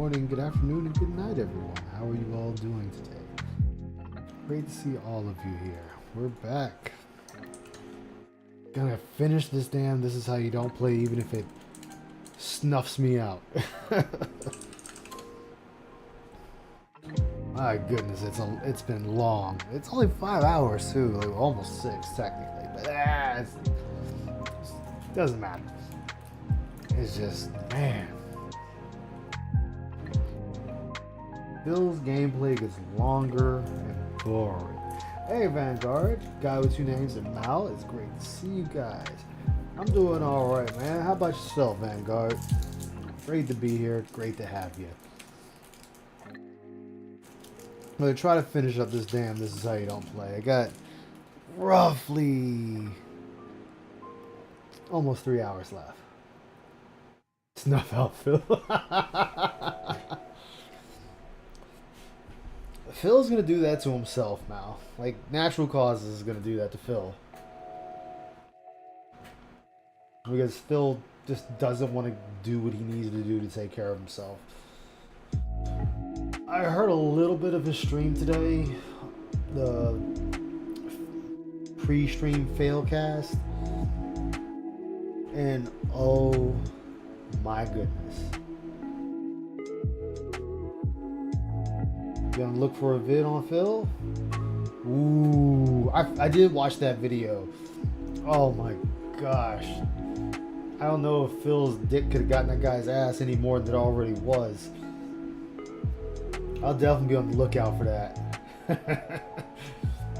morning, good afternoon, and good night, everyone. How are you all doing today? Great to see all of you here. We're back. Gonna finish this damn This Is How You Don't Play, even if it snuffs me out. My goodness, it's been long. It's only 5 hours too, like almost 6 technically, but it doesn't matter. It's just, man. Phil's gameplay gets longer and boring. Hey Vanguard, guy with 2 names and Mal, it's great to see you guys. I'm doing alright, man. How about yourself, Vanguard? Great to be here, great to have you. I'm gonna try to finish up this This Is How You Don't Play. I got roughly almost 3 hours left. Snuff out, Phil. Phil's gonna do that to himself now. Like, natural causes is gonna do that to Phil. Because Phil just doesn't want to do what he needs to do to take care of himself. I heard a little bit of his stream today. The pre-stream failcast. And oh my goodness. Gonna look for a vid on Phil? Ooh, I did watch that video. Oh my gosh. I don't know if Phil's dick could have gotten that guy's ass any more than it already was. I'll definitely be on the lookout for that.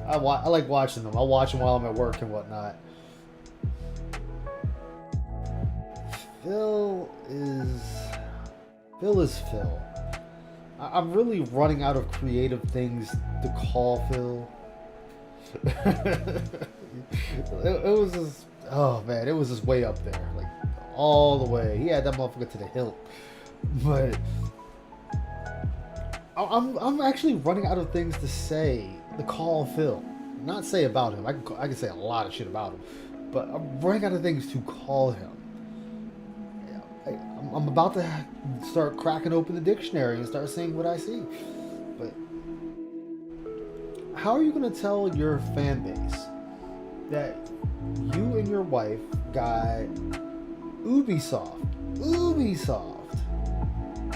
I like watching them. I'll watch them while I'm at work and whatnot. Phil is Phil. I'm really running out of creative things to call Phil. it was just, oh man, it was just way up there, like all the way. He had that motherfucker to the hilt. But I'm actually running out of things to say to call Phil. Not say about him. I can say a lot of shit about him, but I'm running out of things to call him. I'm about to start cracking open the dictionary and start seeing what I see. But how are you going to tell your fan base that you and your wife got Ubisoft,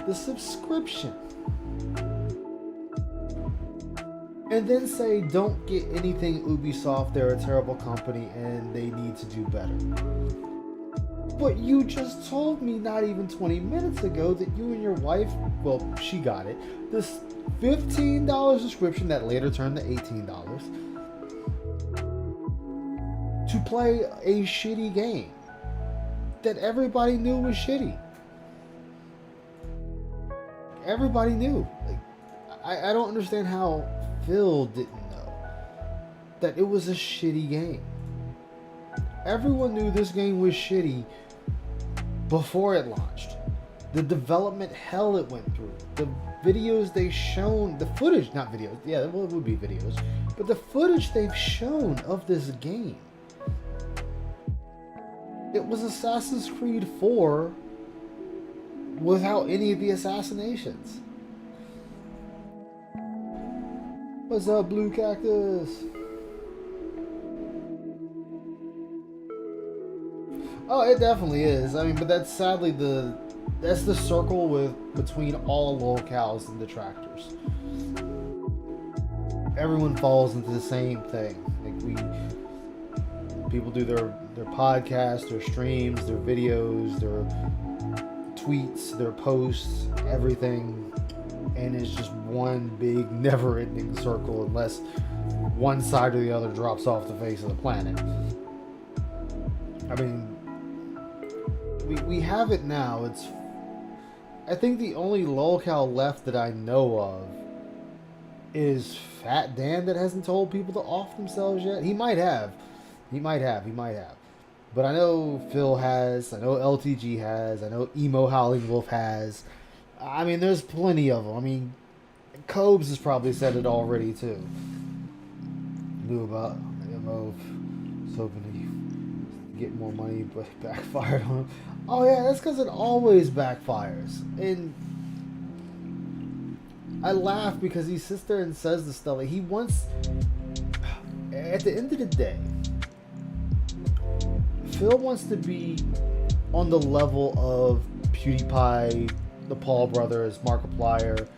the subscription, and then say don't get anything Ubisoft, they're a terrible company and they need to do better? But you just told me not even 20 minutes ago that you and your wife, well, she got it, this $15 subscription that later turned to $18 to play a shitty game that everybody knew was shitty. Everybody knew. Like, I don't understand how Phil didn't know that it was a shitty game. Everyone knew this game was shitty before it launched. The development hell it went through. The videos they shown, the footage, not videos, yeah, well, it would be videos, but the footage they've shown of this game. It was Assassin's Creed 4 without any of the assassinations. What's up, Blue Cactus? Oh, it definitely is. I mean, but that's sadly that's the circle between all locals and detractors. Everyone falls into the same thing. Like people do their podcasts, their streams, their videos, their tweets, their posts, everything, and it's just one big never-ending circle unless one side or the other drops off the face of the planet. I mean, we have it now. I think the only lolcow left that I know of is Fat Dan that hasn't told people to off themselves yet. He might have. But I know Phil has. I know LTG has. I know Emo Howling Wolf has. I mean, there's plenty of them. I mean, Cobes has probably said it already too. Knew about Emo. Was hoping to get more money, but backfired on him. Oh yeah, that's because it always backfires. And I laugh because he sits there and says this stuff. Like, he wants, at the end of the day, Phil wants to be on the level of PewDiePie, the Paul brothers, Markiplier,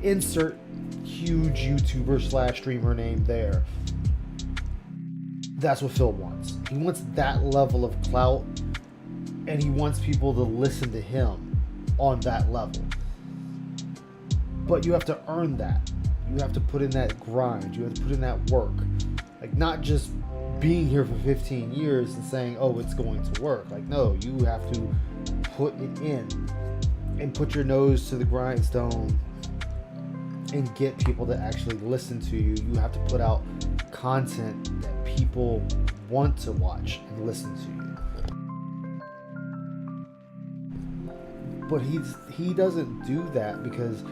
insert huge YouTuber / streamer name there. That's what Phil wants. He wants that level of clout, and he wants people to listen to him on that level. But you have to earn that. You have to put in that grind. You have to put in that work. Like, not just being here for 15 years and saying, oh, it's going to work. Like, no, you have to put it in and put your nose to the grindstone and get people to actually listen to you. You have to put out content that people want to watch and listen to you. But he doesn't do that because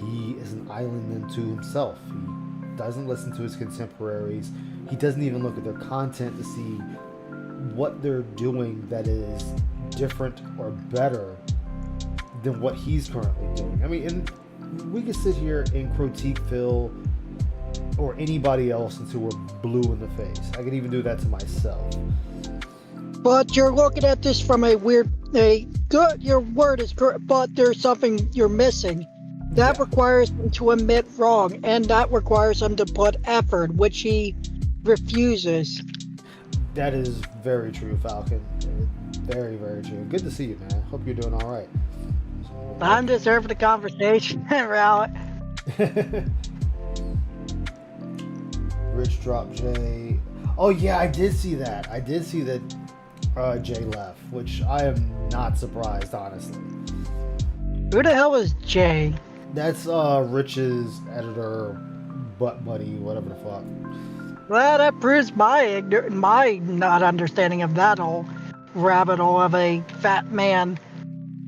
he is an island unto himself. He doesn't listen to his contemporaries. He doesn't even look at their content to see what they're doing that is different or better than what he's currently doing. I mean, and we could sit here and critique Phil or anybody else until we're blue in the face. I could even do that to myself. But you're looking at this from your word is correct, but there's something you're missing. That requires him to admit wrong, and that requires him to put effort, which he refuses. That is very true, Falcon. Very, very true. Good to see you, man. Hope you're doing all right. I'm deserving the conversation, Ralph. Rich dropped Jay. Oh, yeah, I did see that. I did see that Jay left, which I am not surprised, honestly. Who the hell is Jay? That's Rich's editor, butt buddy, whatever the fuck. Well, that proves my not understanding of that whole rabbit hole of a fat man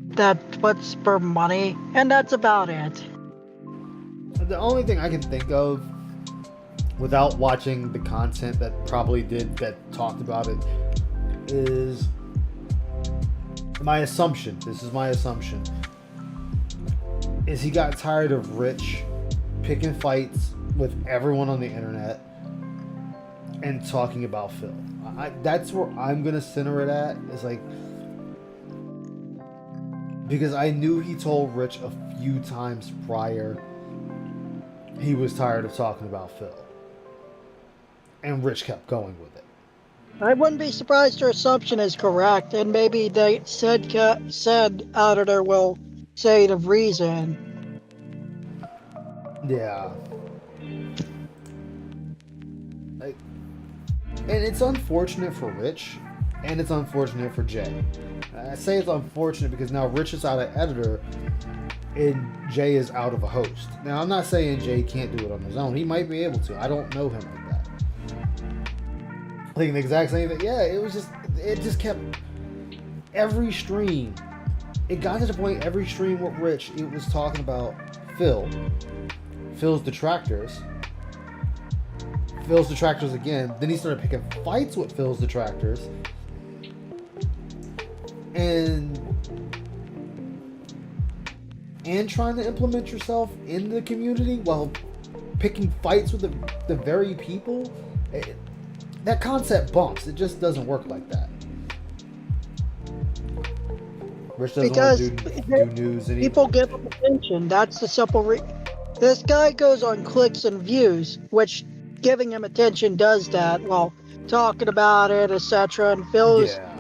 that puts for money, and that's about it. The only thing I can think of, without watching the content that talked about it, is my assumption. This is my assumption. Is he got tired of Rich picking fights with everyone on the internet and talking about Phil. That's where I'm going to center it at. Is like, because I knew he told Rich a few times prior he was tired of talking about Phil. And Rich kept going with it. I wouldn't be surprised your assumption is correct, and maybe the said editor will say the reason. Yeah. And it's unfortunate for Rich, and it's unfortunate for Jay. I say it's unfortunate because now Rich is out of editor, and Jay is out of a host. Now, I'm not saying Jay can't do it on his own. He might be able to. I don't know him like that. Thinking the exact same thing. Yeah, it just kept every stream. It got to the point every stream with Rich, it was talking about Phil's detractors again. Then he started picking fights with Phil's detractors. And trying to implement yourself in the community while picking fights with the very people. That concept bumps. It just doesn't work like that. Rich doesn't want to do news anymore. People give him attention. That's the simple This guy goes on clicks and views, which giving him attention does that. Well, talking about it, etc. And Phil's... Yeah.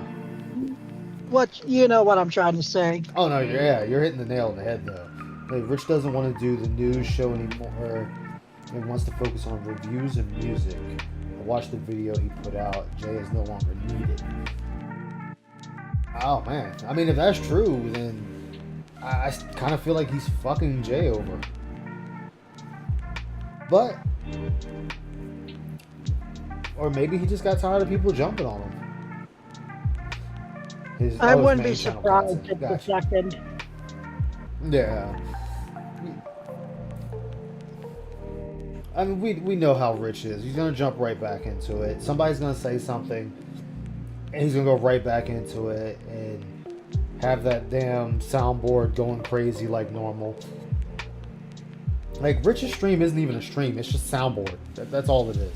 You know what I'm trying to say. Oh, no, you're hitting the nail on the head, though. Like, Rich doesn't want to do the news show anymore. He wants to focus on reviews and music. I watched the video he put out. Jay is no longer needed. Oh, man. I mean, if that's true, then I kind of feel like he's fucking Jay over. But... or maybe he just got tired of people jumping on him. I wouldn't be surprised if the second. Yeah. I mean, we know how Rich is. He's going to jump right back into it. Somebody's going to say something, and he's going to go right back into it and have that damn soundboard going crazy like normal. Like, Rich's stream isn't even a stream. It's just soundboard. That's all it is.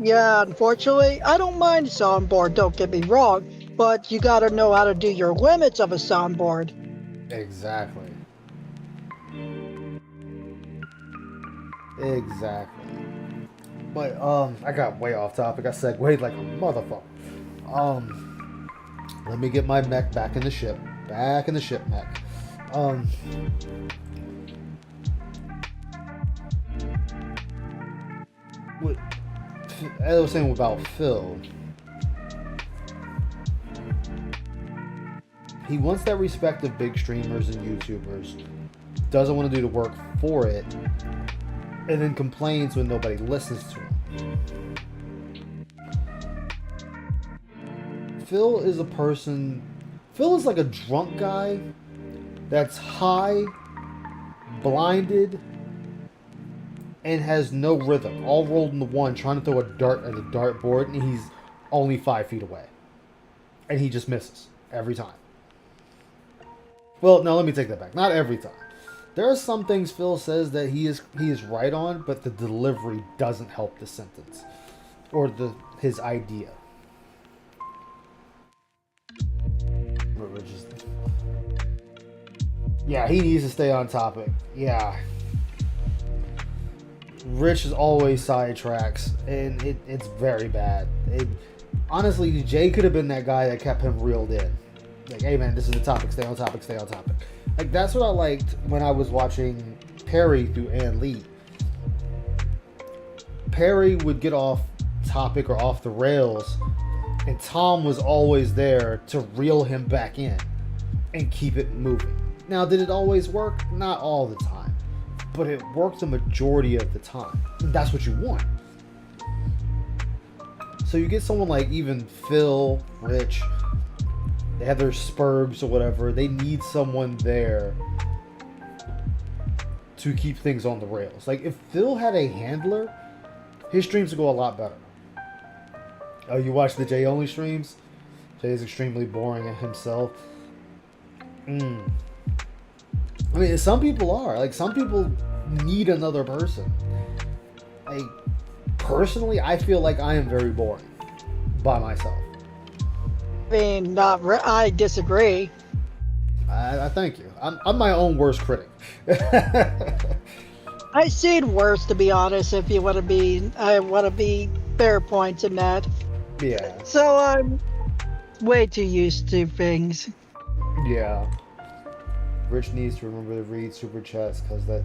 Yeah, unfortunately, I don't mind soundboard, don't get me wrong, but you gotta know how to do your limits of a soundboard. Exactly. Exactly. But, I got way off topic. I segued like a motherfucker. Let me get my mech back in the ship. Back in the ship, mech. What I was saying about Phil. He wants that respect of big streamers and YouTubers. Doesn't want to do the work for it. And then complains when nobody listens to him. Phil is a person... Phil is like a drunk guy that's high, blinded, and has no rhythm. All rolled into one, trying to throw a dart at a dartboard, and he's only 5 feet away. And he just misses every time. Well, no, let me take that back. Not every time. There are some things Phil says that he is right on, but the delivery doesn't help the sentence or his idea. Yeah, he needs to stay on topic. Yeah. Rich is always sidetracks, and it's very bad. Honestly, Jay could have been that guy that kept him reeled in. Like, hey man, this is the topic, stay on topic, stay on topic. Like, that's what I liked when I was watching Perry through Ann Lee. Perry would get off topic or off the rails, and Tom was always there to reel him back in and keep it moving. Now, did it always work? Not all the time. But it worked the majority of the time. And that's what you want. So you get someone like even Phil, Rich, they have their spurgs or whatever. They need someone there to keep things on the rails. Like, if Phil had a handler, his streams would go a lot better. Oh, you watch the Jay only streams? Jay is extremely boring himself. I mean, some people are. Like, some people need another person. Like, personally, I feel like I am very boring by myself. I mean, I disagree. I thank you. I'm my own worst critic. I've seen worse, to be honest. If you want to be, I want to be fair points in that. Yeah. So I'm way too used to things. Yeah. Rich needs to remember to read super chats because that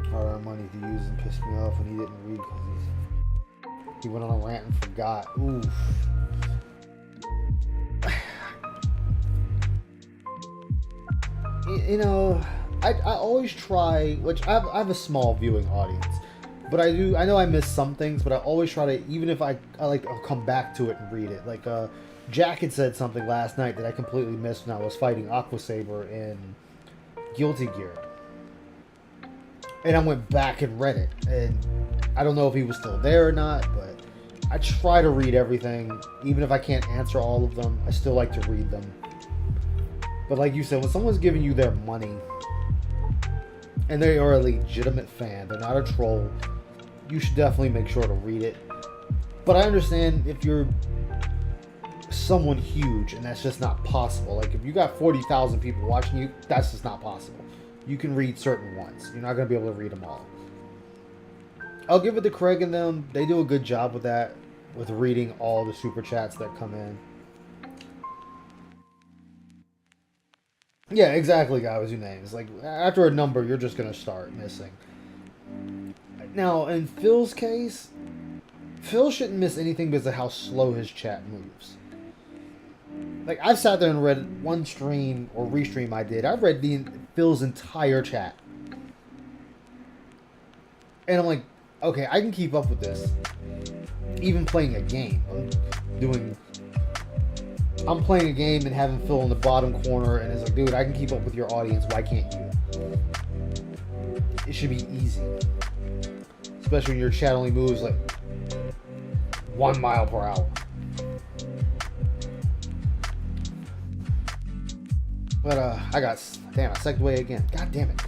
hard money to use and pissed me off when he didn't read because he went on a rant and forgot. Oof. You know, I always try, which I have a small viewing audience, but I know I miss some things, but I always try to, even if I like, I'll come back to it and read it. Like, Jack had said something last night that I completely missed when I was fighting Aqua Saber in Guilty Gear. And I went back and read it, and I don't know if he was still there or not, but I try to read everything. Even if I can't answer all of them, I still like to read them. But like you said, when someone's giving you their money, and they are a legitimate fan, they're not a troll, you should definitely make sure to read it. But I understand if you're someone huge and that's just not possible. Like, if you got 40,000 people watching you, that's just not possible. You can read certain ones. You're not going to be able to read them all. I'll give it to Craig and them. They do a good job with that, with reading all the super chats that come in. Yeah, exactly, guys, your names. Like, after a number, you're just going to start missing. Now, in Phil's case, Phil shouldn't miss anything because of how slow his chat moves. Like, I've sat there and read one stream or restream I did. I've read Phil's entire chat. And I'm like, okay, I can keep up with this. Even playing a game. I'm playing a game and having Phil in the bottom corner, and it's like, dude, I can keep up with your audience. Why can't you? It should be easy. Especially when your chat only moves like 1 mile per hour. But I segued away again. God damn it.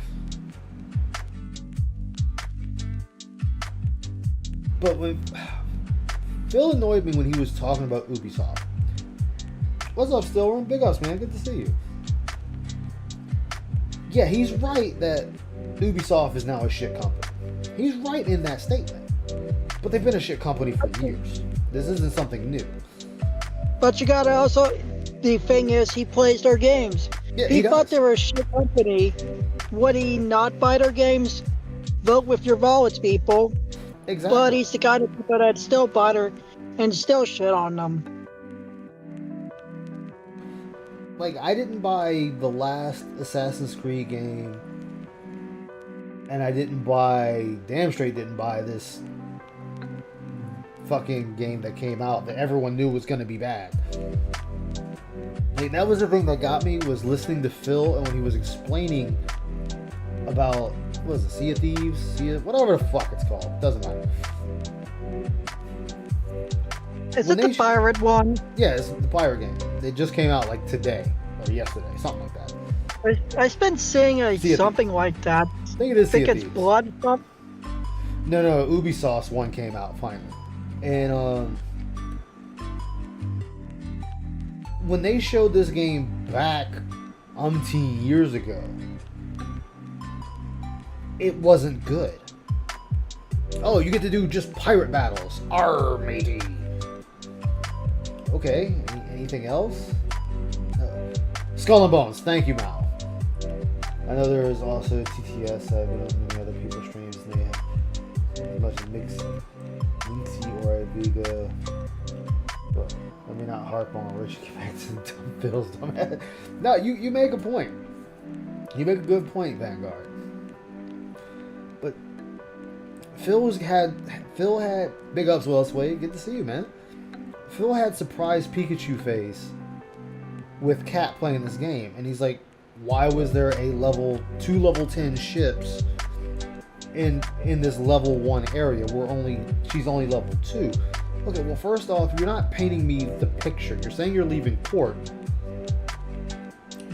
But when Phil annoyed me when he was talking about Ubisoft. What's up, Stillroom? Big ups, man. Good to see you. Yeah, he's right that Ubisoft is now a shit company. He's right in that statement. But they've been a shit company for years. This isn't something new. But you gotta also, the thing is, he plays their games. Yeah, He does. thought they were a shit company. Would he not buy their games? Vote with your wallets, people. Exactly. But he's the kind of people that still buy their and still shit on them. Like, I didn't buy the last Assassin's Creed game, and I damn straight didn't buy this fucking game that came out that everyone knew was gonna be bad. Like, that was the thing that got me, was listening to Phil, and when he was explaining about, what was it, Sea of Thieves? Whatever the fuck it's called. Doesn't matter. Is it the pirate one? Yeah, it's the pirate game. It just came out like today or yesterday, something like that. I've been seeing something like that. I think it is Sea of it's Thieves. Blood stuff. No, Ubisoft's one came out finally. And when they showed this game back umpteen years ago, it wasn't good. Oh, you get to do just pirate battles. Arr, matey. Okay, anything else? Skull and Bones, thank you, Mal. I know there is also TTS. I've been on many other people's streams, and they have as much as Minxie or Aviga. But let me not harp on Rich Connects and Phil's dumbass. No, you make a point. You make a good point, Vanguard. But Phil had big ups, Will Sway. Good to see you, man. Phil had surprised Pikachu face with Cat playing this game, and he's like, why was there two level 10 ships in this level 1 area where she's only level 2? Okay, well, first off, you're not painting me the picture. You're saying you're leaving port,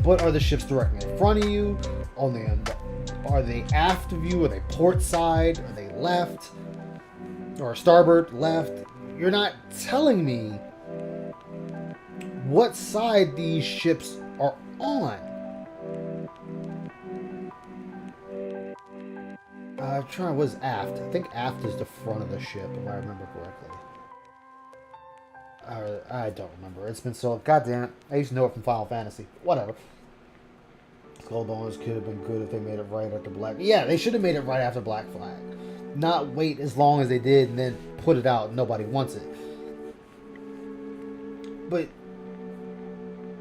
but are the ships directly in front of you? Are they aft of you? Are they port side? Are they left? Or starboard, left? You're not telling me what side these ships are on. I'm trying, what is aft? I think aft is the front of the ship, if I remember correctly. I don't remember. It's been so... God damn it. I used to know it from Final Fantasy. Whatever. Skull Bones could have been good if they made it right after Black... Yeah, they should have made it right after Black Flag. Not wait as long as they did and then put it out and nobody wants it. But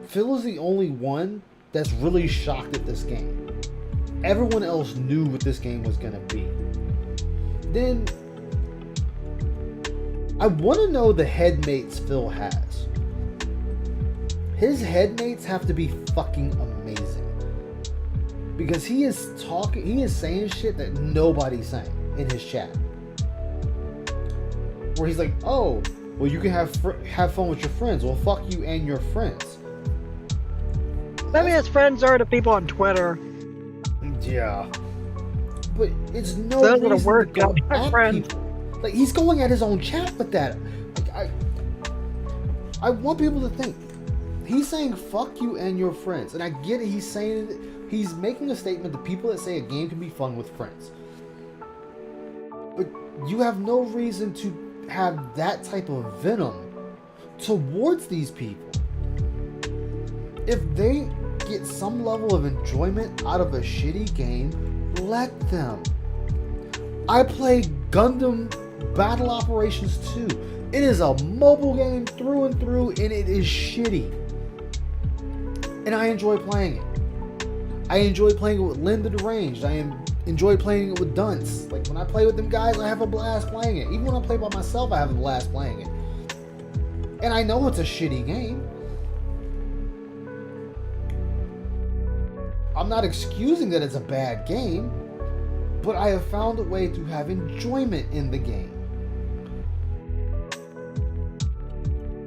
Phil is the only one that's really shocked at this game. Everyone else knew what this game was going to be. Then I want to know the headmates Phil has. His headmates have to be fucking amazing. Because he is saying shit that nobody's saying in his chat. Where he's like, oh, well, you can have fun with your friends. Well, fuck you and your friends. Maybe his friends are the people on Twitter. Yeah. But it's no Those are the reason worst to go guys, at friends. people. Like, he's going at his own chat with that. Like, I want people to think. He's saying, fuck you and your friends. And I get it. He's making a statement to people that say a game can be fun with friends. But you have no reason to have that type of venom towards these people. If they get some level of enjoyment out of a shitty game, let them. I play Gundam Battle Operations 2. It is a mobile game through and through, and it is shitty. And I enjoy playing it. I enjoy playing it with Linda Deranged. I enjoy playing it with Dunce. Like, when I play with them guys, I have a blast playing it. Even when I play by myself, I have a blast playing it. And I know it's a shitty game. I'm not excusing that it's a bad game, but I have found a way to have enjoyment in the game.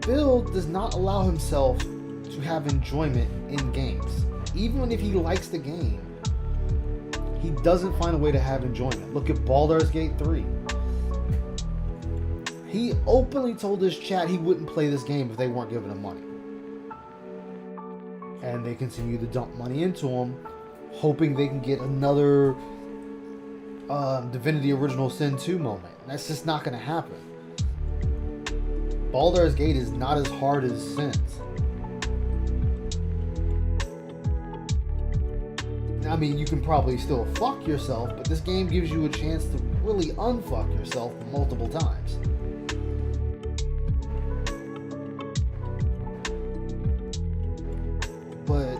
Phil does not allow himself to have enjoyment in games. Even if he likes the game, he doesn't find a way to have enjoyment. Look at Baldur's Gate 3. He openly told his chat he wouldn't play this game if they weren't giving him money. And they continue to dump money into him, hoping they can get another Divinity Original Sin 2 moment. That's just not going to happen. Baldur's Gate is not as hard as Sins. I mean, you can probably still fuck yourself, but this game gives you a chance to really unfuck yourself multiple times. But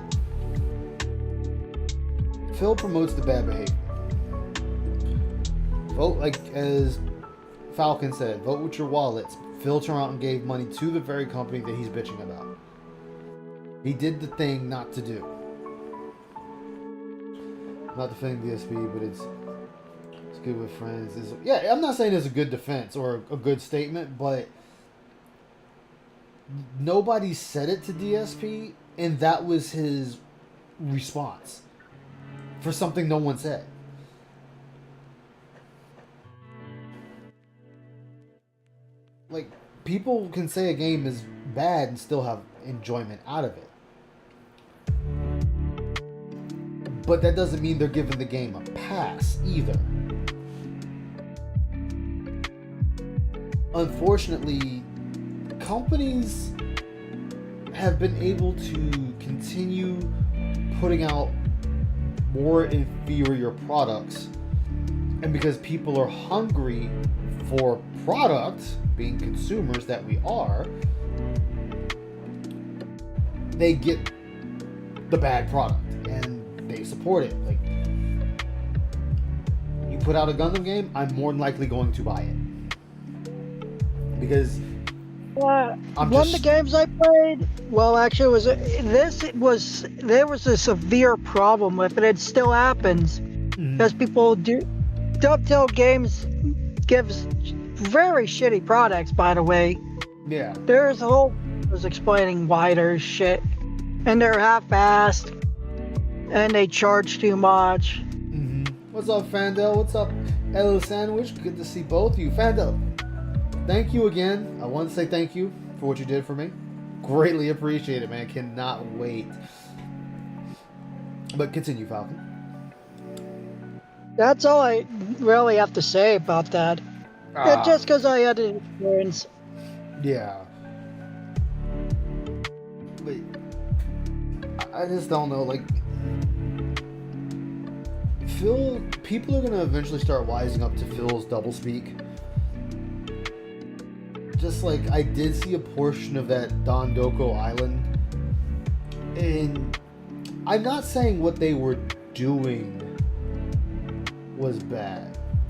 Phil promotes the bad behavior. Vote, like as Falcon said, vote with your wallets. Phil turned out and gave money to the very company that he's bitching about. He did the thing not to do. Not defending DSP, but it's good with friends. Yeah, I'm not saying it's a good defense or a good statement, but nobody said it to DSP, and that was his response for something no one said. Like, people can say a game is bad and still have enjoyment out of it. But that doesn't mean they're giving the game a pass either. Unfortunately, companies have been able to continue putting out more inferior products. And because people are hungry for product, being consumers that we are, they get the bad product and they support it. Like, you put out a Gundam game, I'm more than likely going to buy it because one of the games I played, well, actually, there was a severe problem with it. It still happens because people do. Dovetail Games gives very shitty products, by the way. Yeah. There's a whole was explaining why there's shit, and they're half-assed, and they charge too much. Mm-hmm. What's up, Fandel? What's up, Ella Sandwich? Good to see both of you. Fandel, thank you again. I want to say thank you for what you did for me. Greatly appreciate it, man. Cannot wait. But continue, Falcon. That's all I really have to say about that. Just because I had an experience. Yeah. But I just don't know. Like, Phil, people are going to eventually start wising up to Phil's doublespeak. Just like I did see a portion of that Dondoko Island. And I'm not saying what they were doing was bad.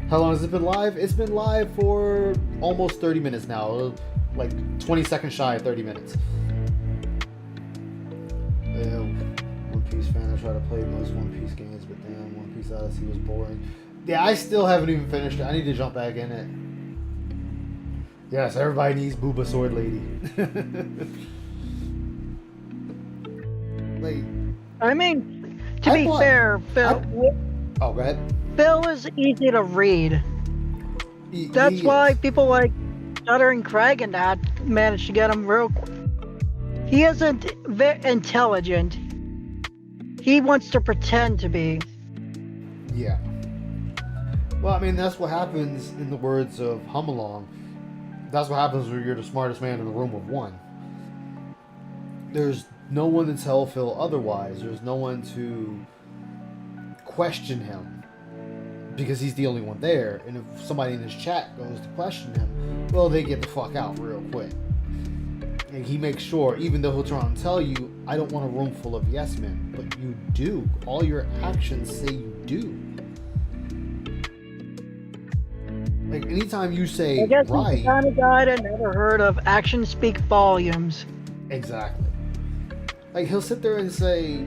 How long has it been live? It's been live for almost 30 minutes now. Like 20 seconds shy of 30 minutes. One Piece fan. I try to play most One Piece games, but damn, One Piece Odyssey was boring. Yeah, I still haven't even finished it. I need to jump back in it. Yes, everybody needs Booba Sword Lady. Like, I mean, to be fair, Phil. Oh, go ahead. Phil is easy to read. That's why people like Stuttering Craig and that managed to get him real quick. He isn't very intelligent. He wants to pretend to be. Yeah. Well, I mean, that's what happens in the words of Humalong. That's what happens when you're the smartest man in the room of one. There's no one to tell Phil otherwise. There's no one to question him. Because he's the only one there, and if somebody in his chat goes to question him, well, they get the fuck out real quick. And he makes sure, even though he'll try and tell you, I don't want a room full of yes men, but you do. All your actions say you do. Like, anytime you say I guess right, he's the kind of guy that never heard of actions speak volumes. Exactly. Like, he'll sit there and say,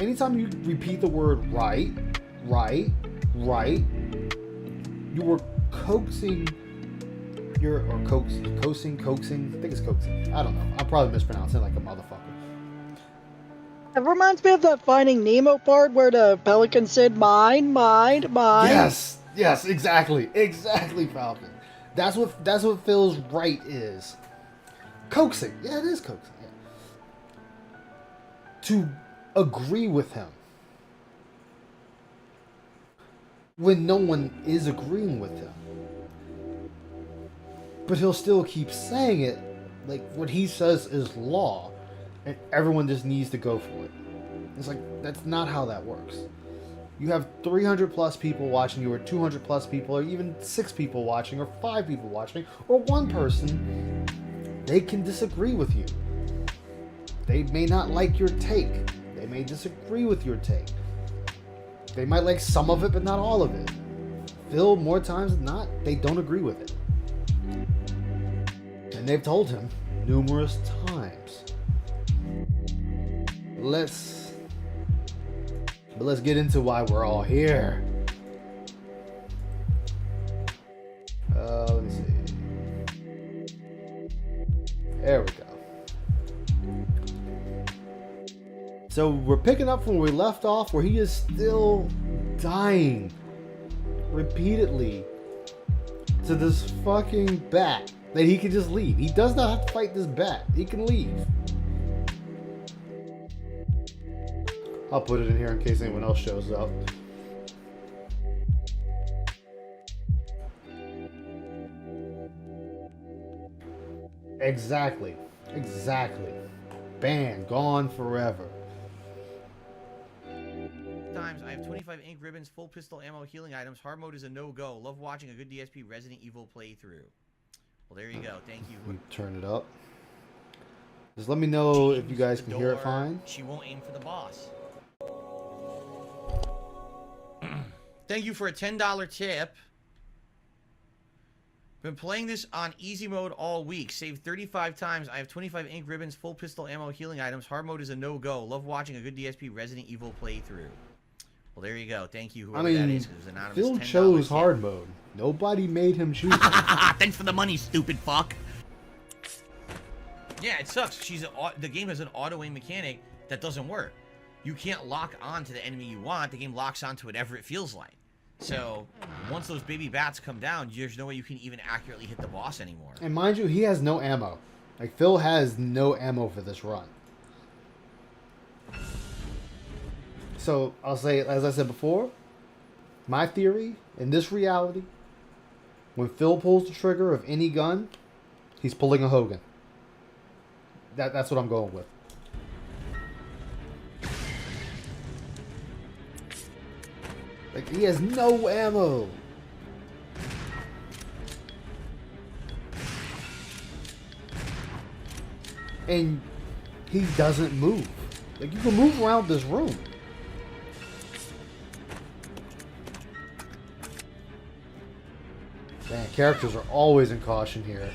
anytime you repeat the word right, you were coaxing coaxing, I think it's coaxing. I don't know. I'm probably mispronouncing it like a motherfucker. It reminds me of that Finding Nemo part where the pelican said, mine. Yes, exactly, Falcon. That's what Phil's right is. Coaxing. Yeah, it is coaxing. Yeah. To agree with him. When no one is agreeing with him. But he'll still keep saying it like what he says is law, and everyone just needs to go for it. It's like, that's not how that works. You have 300 plus people watching you, or 200 plus people, or even 6 people watching, or 5 people watching, or 1 person. They can disagree with you. They may not like your take. They may disagree with your take. They might like some of it, but not all of it. Phil, more times than not, they don't agree with it. And they've told him numerous times. Let's get into why we're all here. Let me see. There we go. So we're picking up from where we left off, where he is still dying repeatedly to this fucking bat that he can just leave. He does not have to fight this bat. He can leave. I'll put it in here in case anyone else shows up. Exactly. Banned. Gone forever. Times I have 25 ink ribbons, full pistol ammo, healing items. Hard mode is a no-go. Love watching a good DSP Resident Evil playthrough. Well, there you go. Thank you. Let me turn it up. Just let me know if you guys can hear it fine. She won't aim for the boss. Thank you for a $10 tip. Been playing this on easy mode all week. Saved 35 times. I have 25 ink ribbons, full pistol ammo, healing items. Hard mode is a no-go. Love watching a good DSP Resident Evil playthrough. Well, there you go. Thank you, whoever that is. It was anonymous. Phil chose hard mode. Nobody made him choose it. Thanks for the money, stupid fuck. Yeah, it sucks. The game has an auto-aim mechanic that doesn't work. You can't lock on to the enemy you want. The game locks on to whatever it feels like. So, once those baby bats come down, there's no way you can even accurately hit the boss anymore. And mind you, he has no ammo. Like, Phil has no ammo for this run. So, I'll say, as I said before, my theory, in this reality, when Phil pulls the trigger of any gun, he's pulling a Hogan. That's what I'm going with. Like, he has no ammo. And he doesn't move. Like, you can move around this room. Man, characters are always in caution here.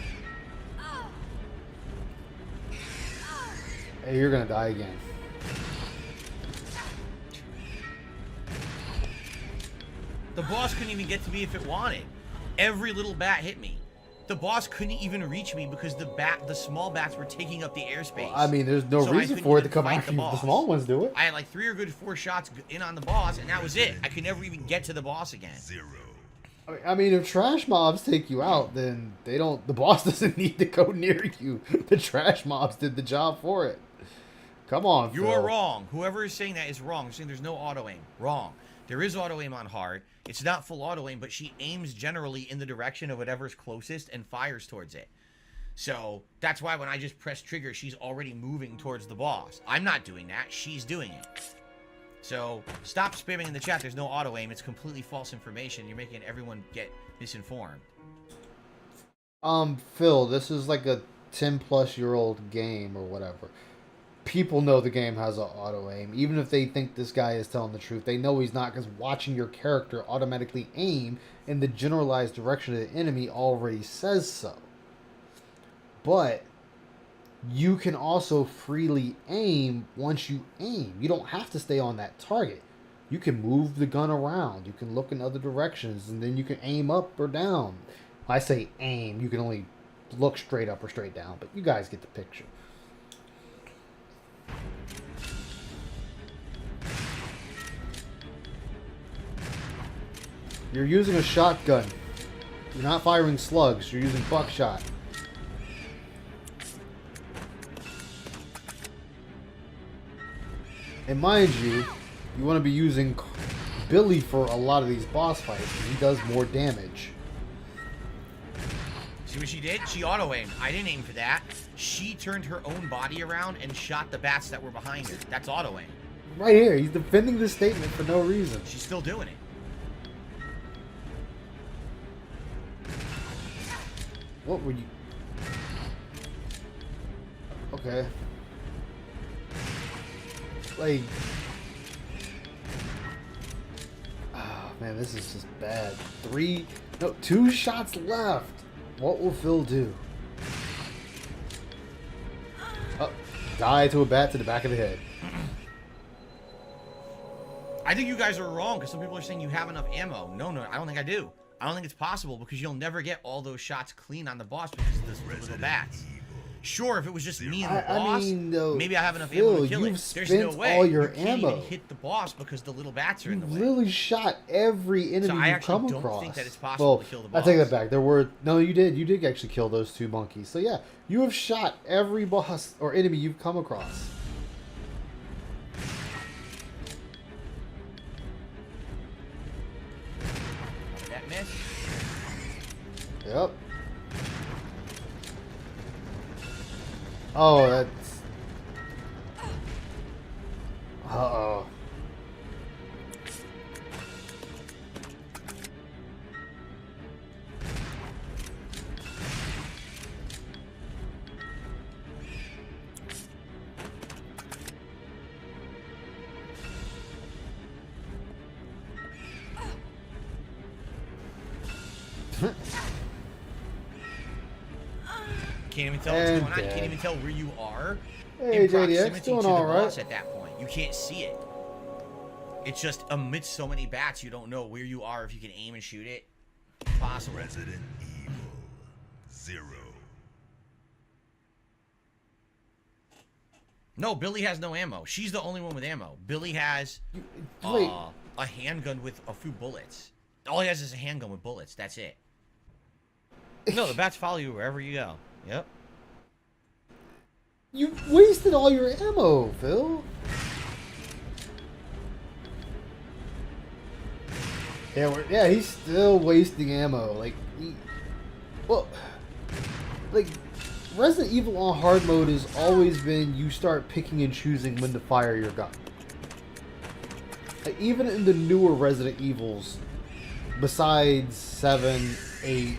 Hey, you're gonna die again. The boss couldn't even get to me if it wanted. Every little bat hit me. The boss couldn't even reach me because the small bats were taking up the airspace. Well, I mean, there's no reason for it to come after you. The small ones do it. I had like 3 or good 4 shots in on the boss, and that was it. I could never even get to the boss again. I mean, if trash mobs take you out, then the boss doesn't need to go near you. The trash mobs did the job for it. Come on, Phil. You are wrong. Whoever is saying that is wrong. They're saying there's no auto aim. Wrong. There is auto aim on hard. It's not full auto aim, but she aims generally in the direction of whatever's closest and fires towards it. So that's why when I just press trigger, she's already moving towards the boss. I'm not doing that. She's doing it. So stop spamming in the chat. There's no auto aim. It's completely false information. You're making everyone get misinformed. Phil, this is like a 10-plus-year-old game or whatever. People know the game has an auto aim. Even if they think this guy is telling the truth, they know he's not, because watching your character automatically aim in the generalized direction of the enemy already says so. But you can also freely aim once you aim. You don't have to stay on that target. You can move the gun around. You can look in other directions, and then you can aim up or down. When I say aim, you can only look straight up or straight down, but you guys get the picture. You're using a shotgun. You're not firing slugs. You're using buckshot. And mind you, you want to be using Billy for a lot of these boss fights because he does more damage. See what she did? She auto-aimed. I didn't aim for that. She turned her own body around and shot the bats that were behind her. That's auto-aim. Right here, he's defending this statement for no reason. She's still doing it. What were you... Okay. Like... Oh, man, this is just bad. 2 shots left. What will Phil do? Oh, die to a bat to the back of the head. I think you guys are wrong because some people are saying you have enough ammo. No, I don't think I do. I don't think it's possible because you'll never get all those shots clean on the boss because of the little bats. Sure, if it was just me and the boss, maybe I have enough ammo to kill it. There's no way all your you can't ammo. even hit the boss because the little bats are in the way. You really shot every enemy you come across. I don't think that it's possible to kill the boss. I take that back. There were... No, you did. You did actually kill those 2 monkeys. So yeah, you have shot every boss or enemy you've come across. That miss? Yep. Oh, that's... Uh-oh. Can't even tell what's going on. Can't even tell where you are. Hey, in proximity JDX, doing to the all right. boss at that point. You can't see it. It's just amidst so many bats, you don't know where you are if you can aim and shoot it. Possible. Resident Evil 0. No, Billy has no ammo. She's the only one with ammo. Billy has a handgun with a few bullets. All he has is a handgun with bullets. That's it. No, the bats follow you wherever you go. Yep. You wasted all your ammo, Phil. Yeah, he's still wasting ammo. Like, Resident Evil on hard mode has always been you start picking and choosing when to fire your gun. Like, even in the newer Resident Evils, besides 7, 8,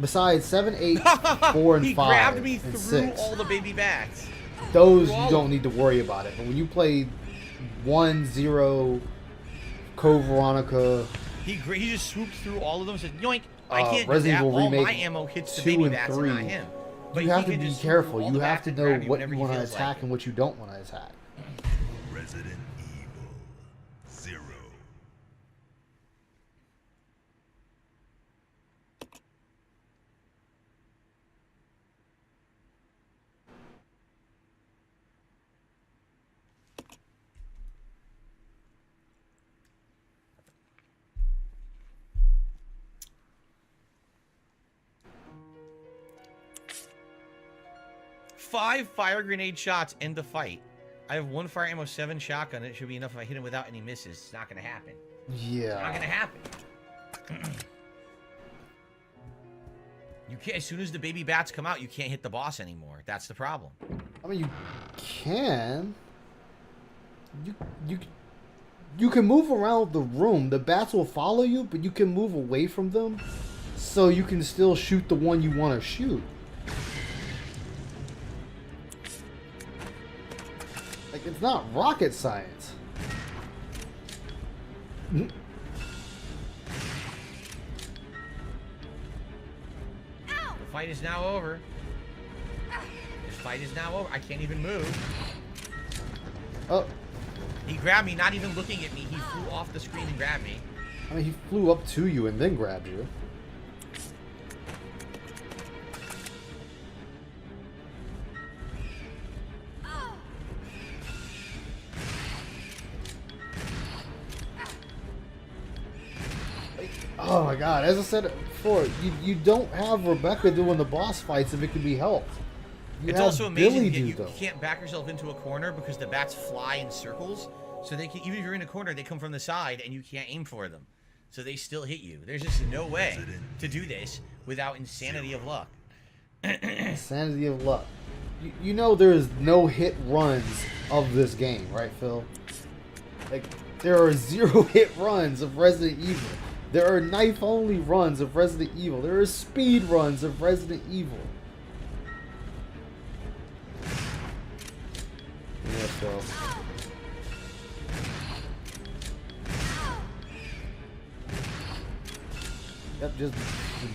besides 7, 8, 4, and 5, he grabbed me and through 6, all the baby bats. those you don't need to worry about it. But when you play 1, 0, Code Veronica, he just swooped through all of them and said, yoink, I can't Resident do that. Evil All Remake my ammo hits the 2 baby and bats 3, and not him. But you have he to can be just careful. swoop all You the have bats to and know grab you what whenever you he want to feels attack like and what you don't want to attack. Resident Evil 0. Five fire grenade shots end the fight. I have 1 fire ammo, 7 shotgun. It should be enough if I hit him without any misses. It's not going to happen. Yeah. It's not going to happen. You can't. As soon as the baby bats come out, you can't hit the boss anymore. That's the problem. I mean, you can. You can move around the room. The bats will follow you, but you can move away from them, so you can still shoot the one you want to shoot. Like, it's not rocket science. The fight is now over. This fight is now over. I can't even move. Oh, He grabbed me, not even looking at me. He flew off the screen and grabbed me. I mean, he flew up to you and then grabbed you. Oh my god, as I said before, you don't have Rebecca doing the boss fights if it can be helped. You It's have also amazing Billy that do you them. can't back yourself into a corner because the bats fly in circles. So they can, even if you're in a corner, they come from the side and you can't aim for them. So they still hit you. There's just no way to do this without insanity of luck. Sanity of luck. You know there's no hit runs of this game, right, Phil? Like, there are 0 hit runs of Resident Evil. There are knife-only runs of Resident Evil. There are speed runs of Resident Evil. Yeah, Phil. Yep, just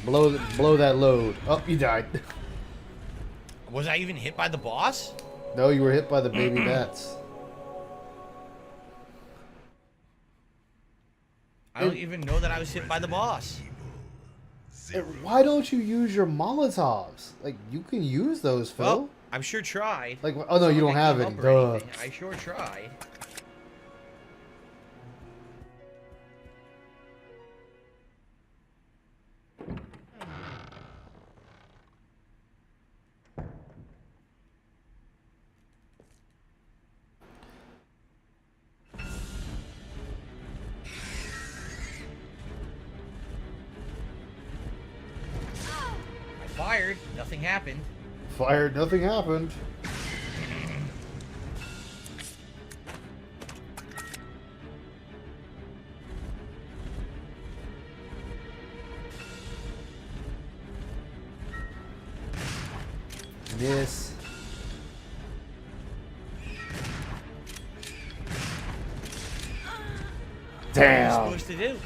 blow that load. Oh, you died. Was I even hit by the boss? No, you were hit by the baby bats. I don't even know that I was hit by the boss. Why don't you use your Molotovs? Like, you can use those, Phil. Well, I'm sure tried. Like, oh no, you don't have any. Duh. I sure tried. I fired. Nothing happened. Fired, nothing happened. Miss. What are you Damn. supposed to do?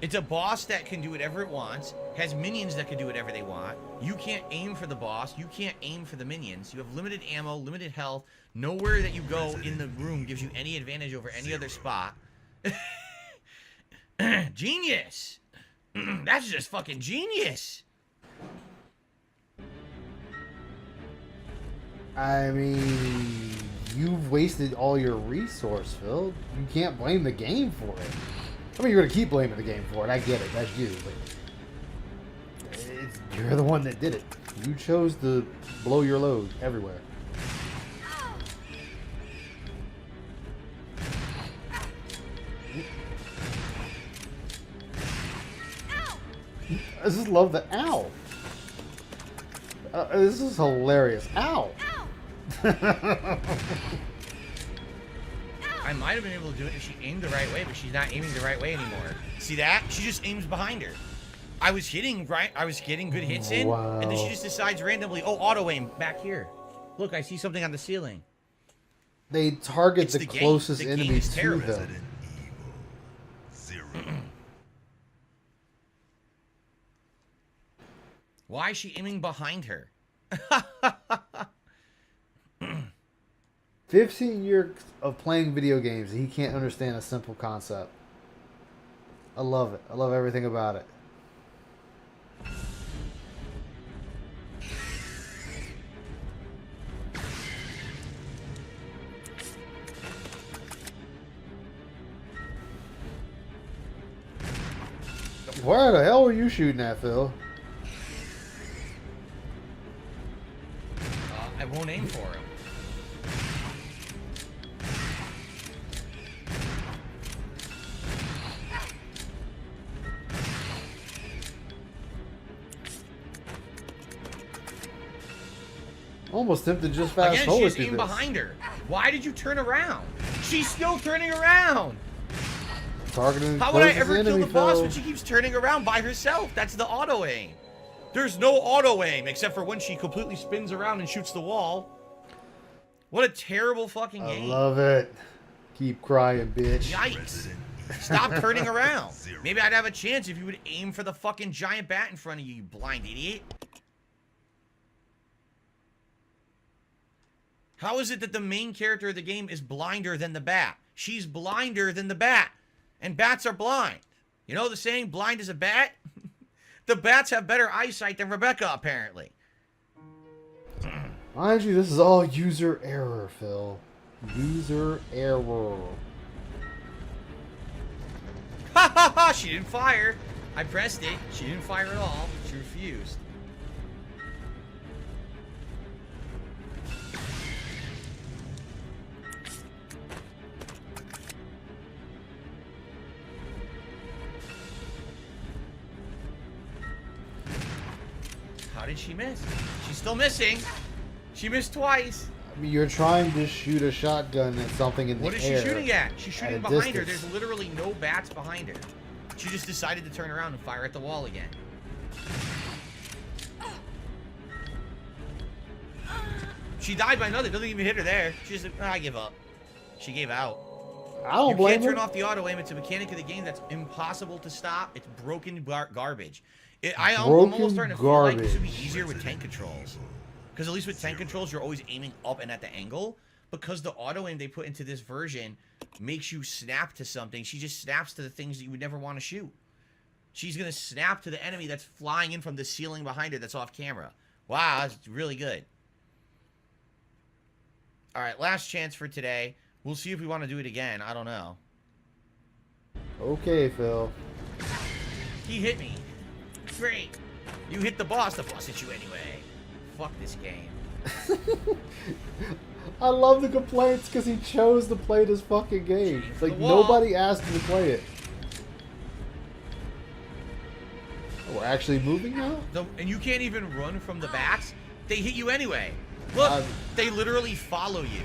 It's a boss that can do whatever it wants, has minions that can do whatever they want. You can't aim for the boss. You can't aim for the minions. You have limited ammo, limited health. Nowhere that you go in the room gives you any advantage over any other spot. Genius! That's just fucking genius! I mean, you've wasted all your resource, Phil. You can't blame the game for it. I mean, you're gonna keep blaming the game for it. I get it. That's you, but you're the one that did it. You chose to blow your load everywhere. I just love the ow. This is hilarious. Ow. I might have been able to do it if she aimed the right way, but she's not aiming the right way anymore. See that? She just aims behind her. I was hitting right. I was getting good hits in, and then she just decides randomly, oh, auto aim back here. Look, I see something on the ceiling. They target It's the the game. closest The game enemy is to terrible. them. Resident Evil 0. Why is she aiming behind her? 15 years of playing video games, he can't understand a simple concept. I love it. I love everything about it. Where the hell were you shooting at, Phil? I won't aim for him. Almost tempted to just fast Again, forward she's through aimed this. behind her. Why did you turn around? She's still turning around. Targeting How would I closest ever kill enemy, the boss Phil. when she keeps turning around by herself? That's the auto aim. There's no auto aim except for when she completely spins around and shoots the wall. What a terrible fucking I game. love it. Keep crying, bitch. Yikes. Stop turning around. Maybe I'd have a chance if you would aim for the fucking giant bat in front of you, you blind idiot. How is it that the main character of the game is blinder than the bat? She's blinder than the bat. And bats are blind. You know the saying, blind as a bat? The bats have better eyesight than Rebecca, apparently. Mind you, this is all user error, Phil. User error. Ha ha ha! She didn't fire. I pressed it. She didn't fire at all. She refused. How did she miss? She's still missing. She missed twice. I mean, you're trying to shoot a shotgun at something in the air. What is she shooting at? She's shooting behind her. distance. There's literally no bats behind her. She just decided to turn around and fire at the wall again. She died by nothing. Doesn't even hit her there. She's like, I give up. She gave out. I don't You blame can't her. turn off the auto aim. It's a mechanic of the game that's impossible to stop. It's broken garbage. I'm almost starting to feel like this would be easier with tank controls. Because at least with tank controls, you're always aiming up and at the angle. Because the auto aim they put into this version makes you snap to something. She just snaps to the things that you would never want to shoot. She's going to snap to the enemy that's flying in from the ceiling behind her that's off camera. Wow, that's really good. All right, last chance for today. We'll see if we want to do it again. I don't know. Okay, Phil. He hit me. Great. You hit the boss. The boss hit you anyway. Fuck this game. I love the complaints because he chose to play this fucking game. It's like nobody asked him to play it. Oh, we're actually moving now? And you can't even run from the bats. They hit you anyway. Look, they literally follow you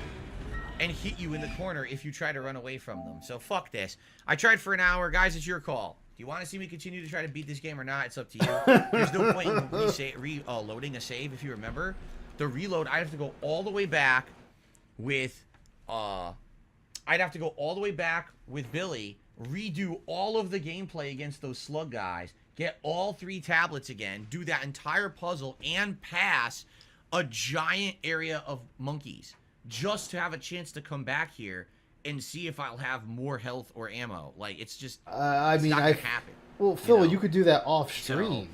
and hit you in the corner if you try to run away from them. So fuck this. I tried for an hour. Guys, it's your call. Do you want to see me continue to try to beat this game or not? It's up to you. There's no point in loading a save, if you remember. The reload, I'd have to go all the way back with, Billy, redo all of the gameplay against those slug guys, get all 3 tablets again, do that entire puzzle, and pass a giant area of monkeys just to have a chance to come back here and see if I'll have more health or ammo. Like, it's just, it's not gonna happen. Well, Phil, you could do that off stream.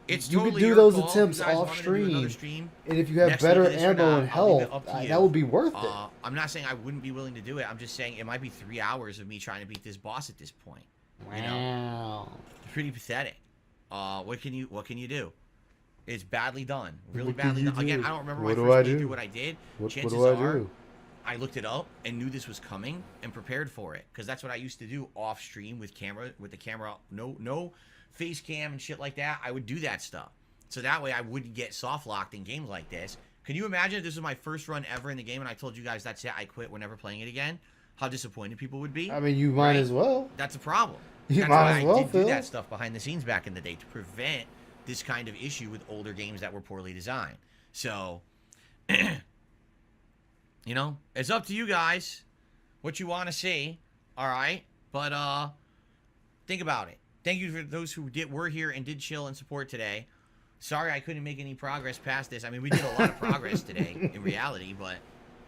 You could do those attempts off stream, and if you have better ammo and health, that would be worth it. I'm not saying I wouldn't be willing to do it. I'm just saying it might be 3 hours of me trying to beat this boss at this point. Wow. You know? It's pretty pathetic. What can you do? It's badly done. Really badly done. Again, I don't remember my first playthrough what I did. Chances are, I looked it up and knew this was coming and prepared for it. Because that's what I used to do off stream with the camera, no face cam and shit like that. I would do that stuff. So that way I wouldn't get soft locked in games like this. Can you imagine if this was my first run ever in the game and I told you guys that's it, I quit, we're never playing it again? How disappointed people would be? I mean, you might as well. That's a problem. You might as well, I did Phil. do that stuff behind the scenes back in the day to prevent this kind of issue with older games that were poorly designed. So, you know, it's up to you guys what you want to see, all right? But think about it. Thank you for those who were here and did chill and support today. Sorry I couldn't make any progress past this. I mean, we did a lot of progress today in reality, but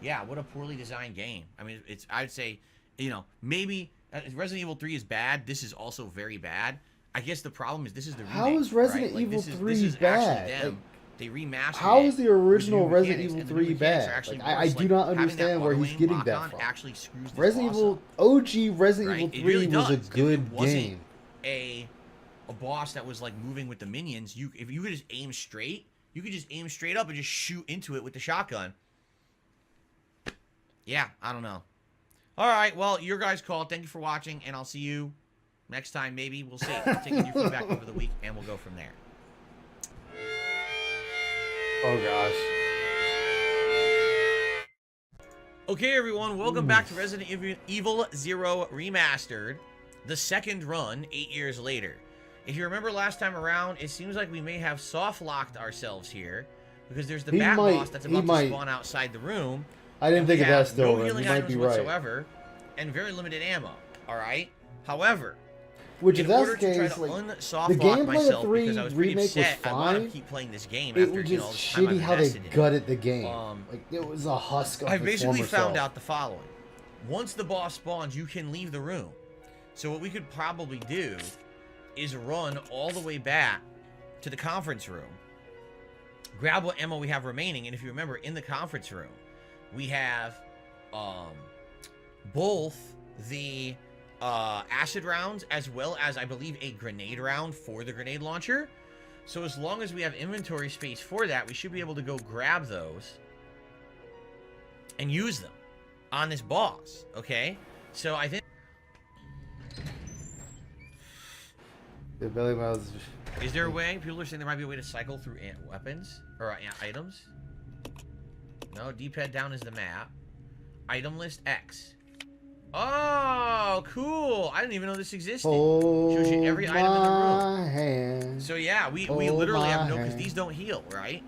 yeah, what a poorly designed game. I mean, I'd say, you know, maybe Resident Evil 3 is bad. This is also very bad. I guess the problem is this is the remake. How is Resident right? Evil 3 this is bad? Actually them. They remastered How it is the original with new Resident mechanics, Evil and the 3 new mechanics are bad? actually Like, worse. I do not Having understand where he's auto-aim getting that lock-on from. actually screws this Resident boss Evil up. OG Resident Right? Evil It 3 really was a does. good If it wasn't game. a boss that was like moving with the minions, if you could just aim straight, you could just aim straight up and just shoot into it with the shotgun. Yeah, I don't know. All right, well, your guys' call. Thank you for watching, and I'll see you next time. Maybe we'll see. I'll take your feedback over the week, and we'll go from there. Oh gosh. Okay, everyone, welcome back to Resident Evil 0 Remastered, the second run 8 years later. If you remember last time around, it seems like we may have soft-locked ourselves here, because there's the bat boss that's about to spawn outside the room. I didn't think of that still. No You healing might items be right. whatsoever, and very limited ammo, alright? However, Which, if in that's order the to try case, to like, unsoft the lock gameplay of myself 3 because I was pretty remake was upset, I want fine. to keep playing this game It after, was you know, just the time I've shitty how they invested in it. gutted the game. Like, it was a husk of I its basically former found self. out the following. Once the boss spawns, you can leave the room. So what we could probably do is run all the way back to the conference room, grab what ammo we have remaining, and if you remember, in the conference room, we have both the acid rounds, as well as, I believe, a grenade round for the grenade launcher. So as long as we have inventory space for that, we should be able to go grab those and use them on this boss, okay? So I think... The belly mouths. Is there a way? People are saying there might be a way to cycle through weapons or items. No, D-pad down is the map. Item list X. Oh, cool! I didn't even know this existed. Shows you every item in the room. Hand. So yeah, we literally have no, because these don't heal, right?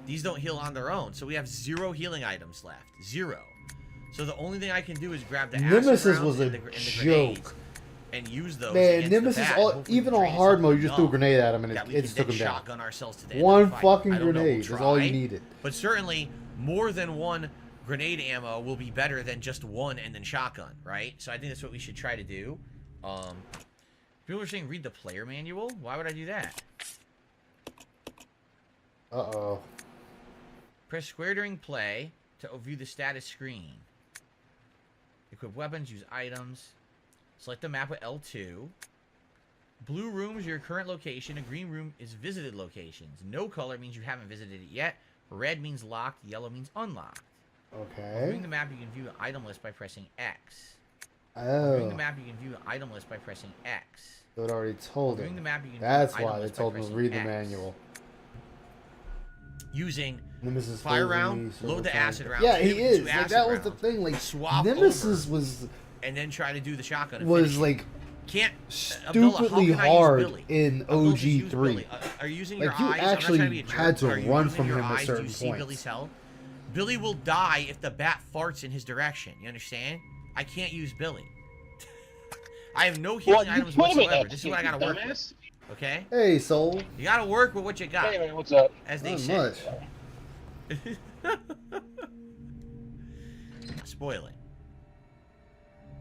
These don't heal on their own. So we have 0 healing items left. 0. So the only thing I can do is grab the Nemesis acid rounds was a and the grenades joke. and use those. Man, against Nemesis, the bat, all, and hopefully even on drain hard mode, you something just threw a up grenade at him and that we it can took then him down. shotgun ourselves to the end of One the fight. fucking I don't know, grenade we'll is all you try. needed. But certainly, more than one grenade ammo will be better than just one and then shotgun, right? So I think that's what we should try to do. People are saying read the player manual. Why would I do that? Uh-oh. Press square during play to view the status screen. Equip weapons, use items. Select the map with L2. Blue room is your current location. A green room is visited locations. No color means you haven't visited it yet. Red means locked. Yellow means unlocked. Okay. Viewing the map, you can view an item list by pressing X. Oh. Viewing the map, you can view an item list by pressing X. So it already told Viewing him. the map, you can That's view an why item they list by told him to pressing read the X. manual. Using Nemesis fire fails round, me load the several acid times. round. Yeah, he hit is. two Like, acid that was the rounds, thing. Like, swap Nemesis over, was and then try to do the shotgun. And was finish it. like Can't Abdullah, how stupidly can I use hard Billy? in Abdullah, just use OG3. Billy. Are you using Like, your you eyes? I'm not actually trying to be a jerk, had to but are you run using from your him at eyes? Do certain you see points. Billy's health? Billy will die if the bat farts in his direction. You understand? I can't use Billy. I have no healing items whatsoever. This is what I gotta work with. Okay? Hey, Soul. You gotta work with what you got. Hey man, what's up? As they Not say. much. Spoiling.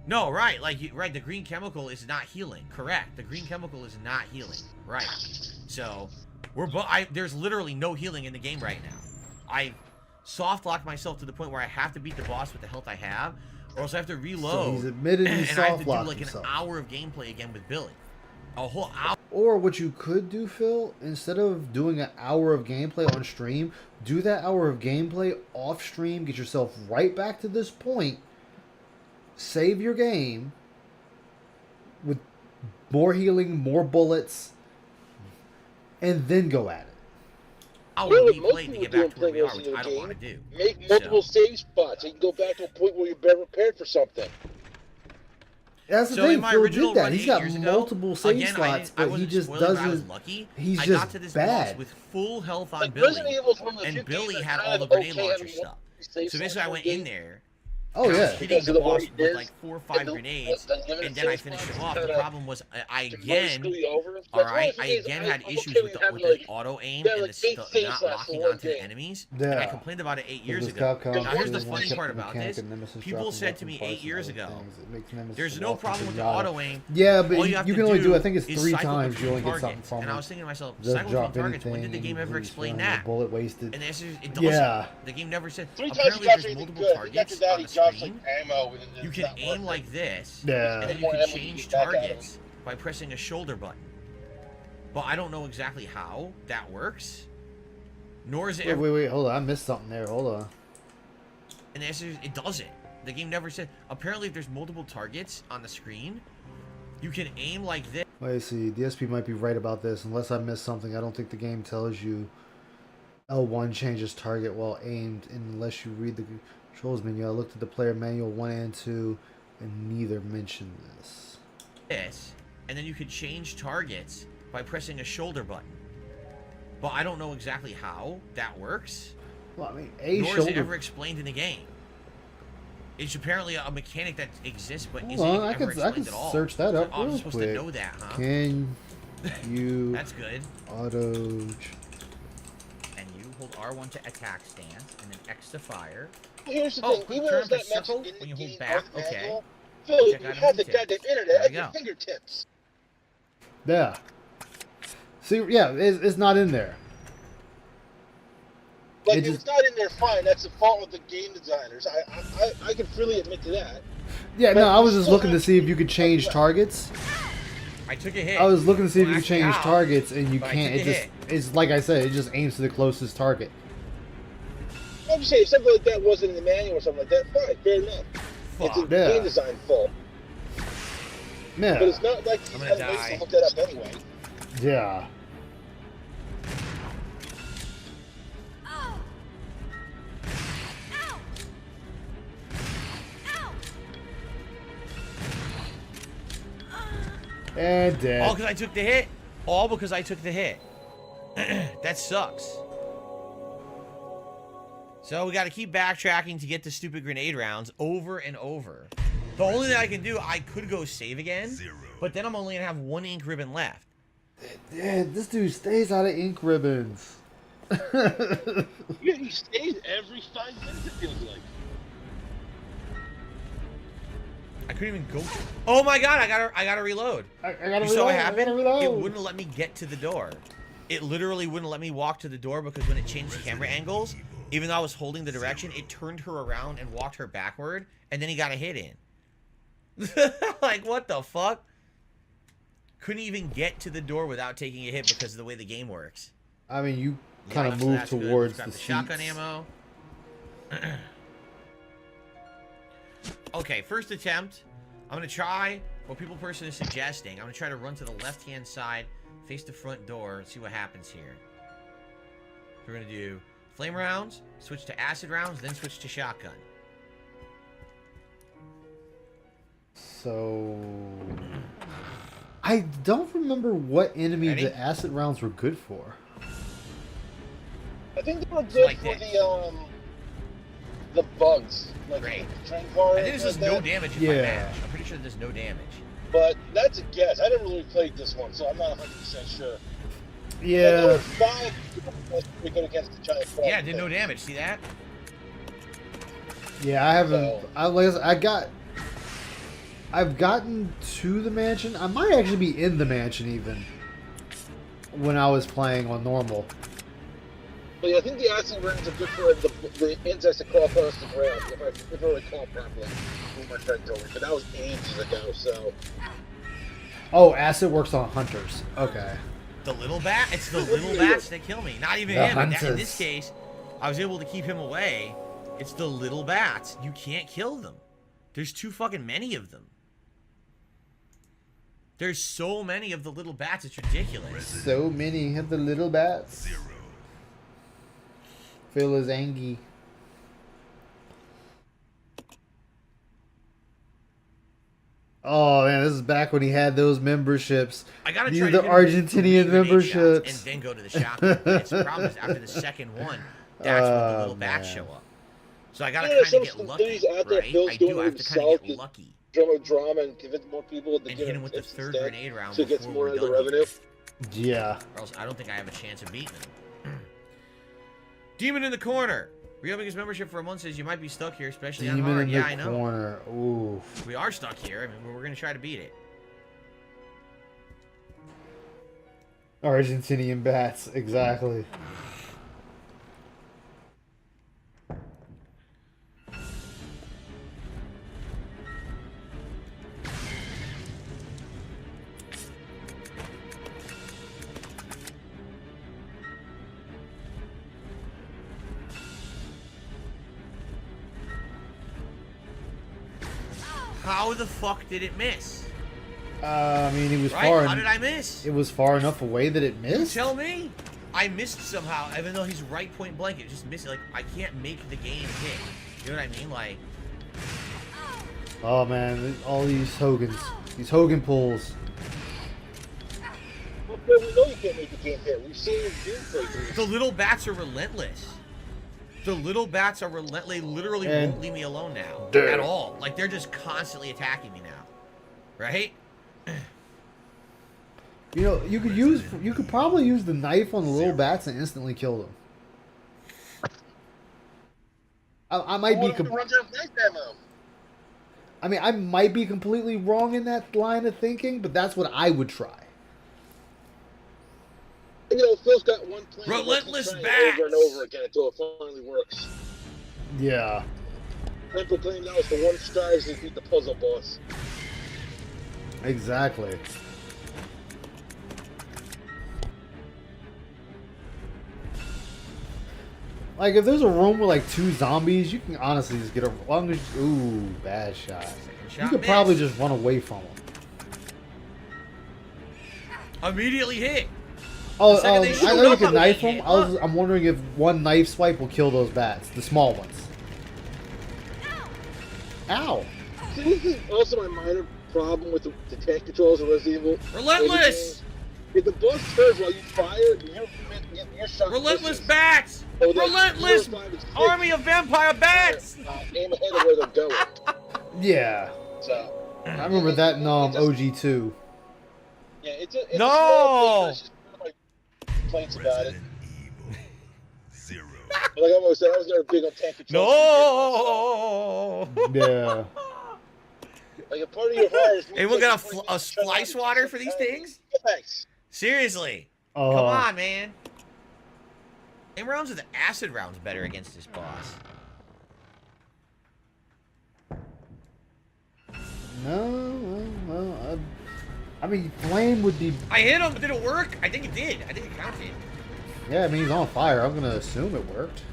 No, right, like, right, the green chemical is not healing. Correct. The green chemical is not healing. Right. So, there's literally no healing in the game right now. I soft-locked myself to the point where I have to beat the boss with the health I have, or else I have to reload. So he's admitted he and I have to do, soft-locked like, himself. an hour of gameplay again with Billy. A whole hour. Or what you could do, Phil, instead of doing an hour of gameplay on stream, do that hour of gameplay off stream, get yourself right back to this point, save your game with more healing, more bullets, and then go at it. Hour Really, of most gameplay to people get do back to where we are, players which in the I don't game. want to do. Make multiple save spots. You can go back to a point where you're better prepared for something. That's the So thing, in my Phil original did that. run He's 8 got years ago, multiple save again, slots, I but he wasn't just spoiling, but I was doesn't. lucky. He's I just got to this bad. boss with full health on Like Billy, Resident Evil's one of the few and Billy games had that's all the kind of grenade okay launcher having stuff. save So spots basically, I in went the in game. there. Oh and I yeah. was hitting Because the of the boss way it with is, like 4 or 5 and the grenades, limited and then I save finished spots him off. The kinda- problem was I to again, screw you over. That's all one right, of the I games again I'm had okay issues with with having, the like, auto aim yeah, and like the 8 save not slots locking for one onto the game. enemies. Yeah. And I complained about it 8 years This ago. Capcom Now, Now here's the game funny kept part the about mechanic this. of Nemesis People dropping said to weapon me parts 8 and years other ago, things. It makes Nemesis there's a no walking problem with the pinata. auto aim. Yeah, but All you have you to can only do, I do think it's is 3 cycle times between you only get targets. something from And I it. was thinking to myself, Doesn't cycle between drop targets. When anything. did the game ever he's explain throwing a that? bullet wasted. And the answer is it doesn't. Yeah. The game never said. 3 times Apparently, you got there's anything multiple good. After targets that, on he the drops screen. like ammo. And You it's can not aim worth like it. this, Yeah. and then you More can ammo change you get back at him. targets by pressing a shoulder button. But I don't know exactly how that works. Nor is it Wait, ever. wait, hold on. I missed something there. Hold on. And the answer is it doesn't. The game never said. Apparently, if there's multiple targets on the screen, you can aim like this. Wait, see, DSP might be right about this. Unless I missed something, I don't think the game tells you L1 changes target while aimed unless you read the controls menu. I looked at the player manual 1 and 2, and neither mentioned this. And then you could change targets by pressing a shoulder button. But I don't know exactly how that works. Well, I mean, Nor is it ever explained in the game. It's apparently a mechanic that exists, but isn't Hold on, even I ever can explained at all. search that up Oh, I'm real supposed quick. to know that, huh? Can you That's good. auto? And you hold R1 to attack stance, and then X to fire. Here's the Oh, thing. quick Even turn, though it's not press circle mentioned in when the you hold game back, or okay. manual, Phil, you Check out have the tooltip. goddamn There internet at you your go. fingertips. Yeah. See, yeah, it's not in there. Like, It if just- it's not in there, fine. That's the fault of the game designers. I can freely admit to that. Yeah, no, I was just looking to see if you could change targets. I took a hit. I was looking to see if you could Blasted change out, targets, and you but I can't. took It a just, hit. it's like I said, it just aims to the closest target. I'm just saying, if something like that wasn't in the manual or something like that, fine, fair enough. It's a Fuck. Yeah. game design fault. Yeah. But it's not like I'm you gonna had die. to look that up anyway. Yeah. And dead. All because I took the hit. All because I took the hit. That sucks. So we got to keep backtracking to get the stupid grenade rounds over and over. The only thing I can do, I could go save again, 0. but then I'm only gonna have one ink ribbon left. Yeah, this dude stays out of ink ribbons. Yeah, he stays every 5 minutes, it feels like. I couldn't even go. Oh my god! I gotta reload. I gotta You saw what reload, I happened? gotta reload. It wouldn't let me get to the door. It literally wouldn't let me walk to the door because when it changed camera angles, even though I was holding the direction, it turned her around and walked her backward, and then he got a hit in. Like, what the fuck? Couldn't even get to the door without taking a hit because of the way the game works. I mean, you Yeah, kind of so move that's good. towards Got the the shotgun seats. ammo. Okay, first attempt. I'm gonna try what people person is suggesting. I'm gonna try to run to the left-hand side, face the front door, and see what happens here. We're gonna do flame rounds, switch to acid rounds, then switch to shotgun. So, I don't remember what enemy Ready? the acid rounds were good for. I think they were good like for this. the bugs. Like Great. the train car. I think this does like no that. damage if I Yeah. mash. I'm pretty sure there's no damage. But that's a guess. I didn't really play this one, so I'm not 100% sure. I know Yeah. it's 5 was pretty good against the giant frog Yeah, it did no thing. damage. See that? Yeah, I haven't. So- I've gotten to the mansion. I might actually be in the mansion even when I was playing on normal. But yeah, I think the acid rings are good for the insects that crawl across the ground, if I recall properly. What my friend told me, but that was ages ago, so. Oh, acid works on hunters. Okay. The little bat? It's the little bats that kill me. Not even The him. In hunters. this case, I was able to keep him away. It's the little bats. You can't kill them. There's too fucking many of them. There's so many of the little bats, it's ridiculous. So many of the little bats. 0. Phil is angry. Oh man, this is back when he had those memberships. I gotta These try are to the hit him with Argentinian 3 grenade shots memberships. and then go to the shotgun. But the problem is after the second one, that's when the Oh, little bats man. show up. So I gotta Yeah, kind some of get lucky, things out there, right? Phil's I do. doing I have to kind himself of get to lucky drama and convince more people to and get hit him with the tips third instead, grenade round so it gets before more we're of the done revenue. here. Yeah. Or else I don't think I have a chance of beating him. Demon in the corner. Re-upping his membership for a month says you might be stuck here, especially on Demon hard. in Yeah, the I know. corner. Ooh. We are stuck here. I mean, we're gonna try to beat it. Argentinian bats, exactly. How the fuck did it miss? I mean, it was Right? far. How did I miss? It was far enough away that it missed. Tell me. I missed somehow, even though he's right point blank. It just missed. Like, I can't make the game hit. You know what I mean? Like, Oh man, all these Hogans, these Hogan pulls. Well, Phil, we know you can't make the game hit. We've seen you do playthroughs. the little bats are relentless. The little bats are relentless. They literally And- won't leave me alone now. Dude. At all. Like, they're just constantly attacking me now. Right? You know, you could probably use the knife on the little bats and instantly kill them. I might be. What if it runs out of knife ammo? I mean, I might be completely wrong in that line of thinking, but that's what I would try. You know, Phil's got one plan. Relentless He's trying it over and bats. over again until it finally works. Yeah. I proclaim that was the one strategy to beat the puzzle boss. Exactly. Like, if there's a room with like 2 zombies, you can honestly just get a. As long as ooh, bad shot. You could probably just run away from them. Immediately hit. Oh, The second they I shoot know you up, can I'm knife getting them. hit. I'm wondering if one knife swipe will kill those bats, the small ones. Ow! See, this is also my minor problem with the tank controls of Resident Evil. Relentless! If the boss turns while you fire, your shot Relentless misses. bats! So the Relentless 4, 5, and 6 army of vampire bats! aim ahead of where they're going. Yeah. So, I remember that in OG2. yeah, it's a No! small thing, but it's just one of my complaints about it. Resident Evil 0. But like I always said, I was never big on tank controls. No! Yeah. Like a part of your heart is... Hey, we got a splice water for these things? Thanks. Seriously. Come on, man. Aim rounds or the acid rounds better against this boss? No, well, I mean, flame would be. I hit him. Did it work? I think it did. I think it counted. Yeah, I mean, he's on fire. I'm gonna assume it worked.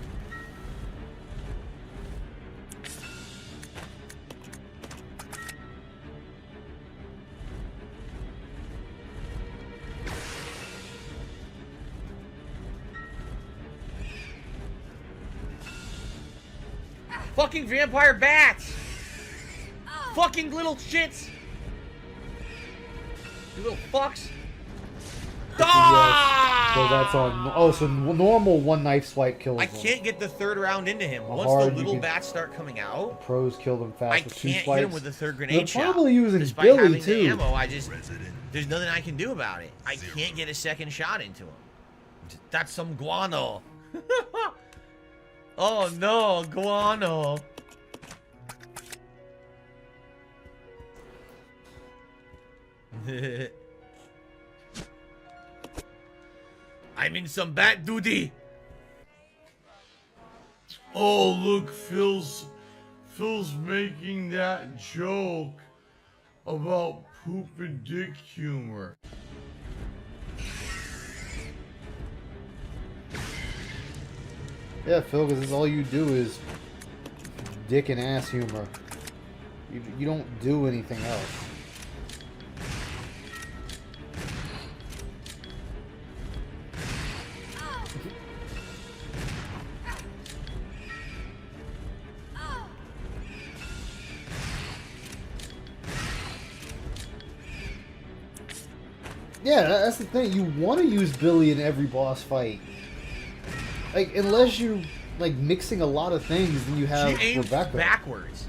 Fucking vampire bats! Fucking little shits! You little fucks! Ah! So that's on. Oh, so normal one knife swipe kills I them. can't get the third round into him. How Once hard the you little can- bats start coming out, Pros kill them fast I with 2 can't swipes. hit him with the third They're grenade shot. probably using Despite Billy having too. the ammo, Resident there's nothing I can do about it. I can't get a second shot into him. That's some guano. Oh no, guano. I'm in some bat duty. Oh, look, Phil's making that joke about poop and dick humor. Yeah, Phil, because all you do is dick and ass humor. You don't do anything else. Yeah, that's the thing. You want to use Billy in every boss fight. Like, unless you like mixing a lot of things, then you have She aims Rebecca. backwards.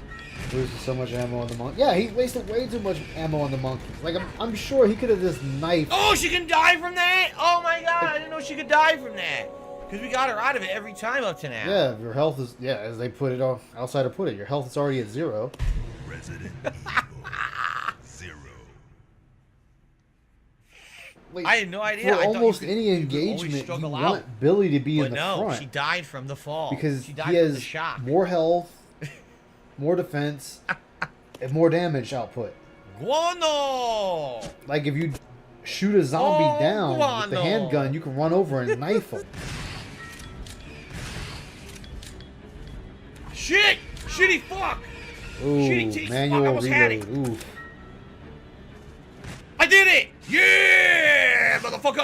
Loses so much ammo on the monkey. Yeah, he wasted way too much ammo on the monkey. Like, I'm sure he could have just knifed. Oh, she can die from that? Oh my god, I didn't know she could die from that. Because we got her out of it every time up to now. Yeah, your health is, yeah, as they put it off outside to put it, your health is already at 0. Resident Evil 0. Like, I had no idea. for I thought you almost could- any you could always engagement, you struggle want out. Billy to be But in the no, front she died from the fall. because she he died from the has shock. more health, more defense, and more damage output. Guano! Like, if you shoot a zombie Oh, down with the guano. handgun, you can run over and knife him. Shit! Shitty fuck! Ooh, Shitty teeth. Fuck, I manual almost had it. reload. Ooh. I did it! Yeah! Motherfucker!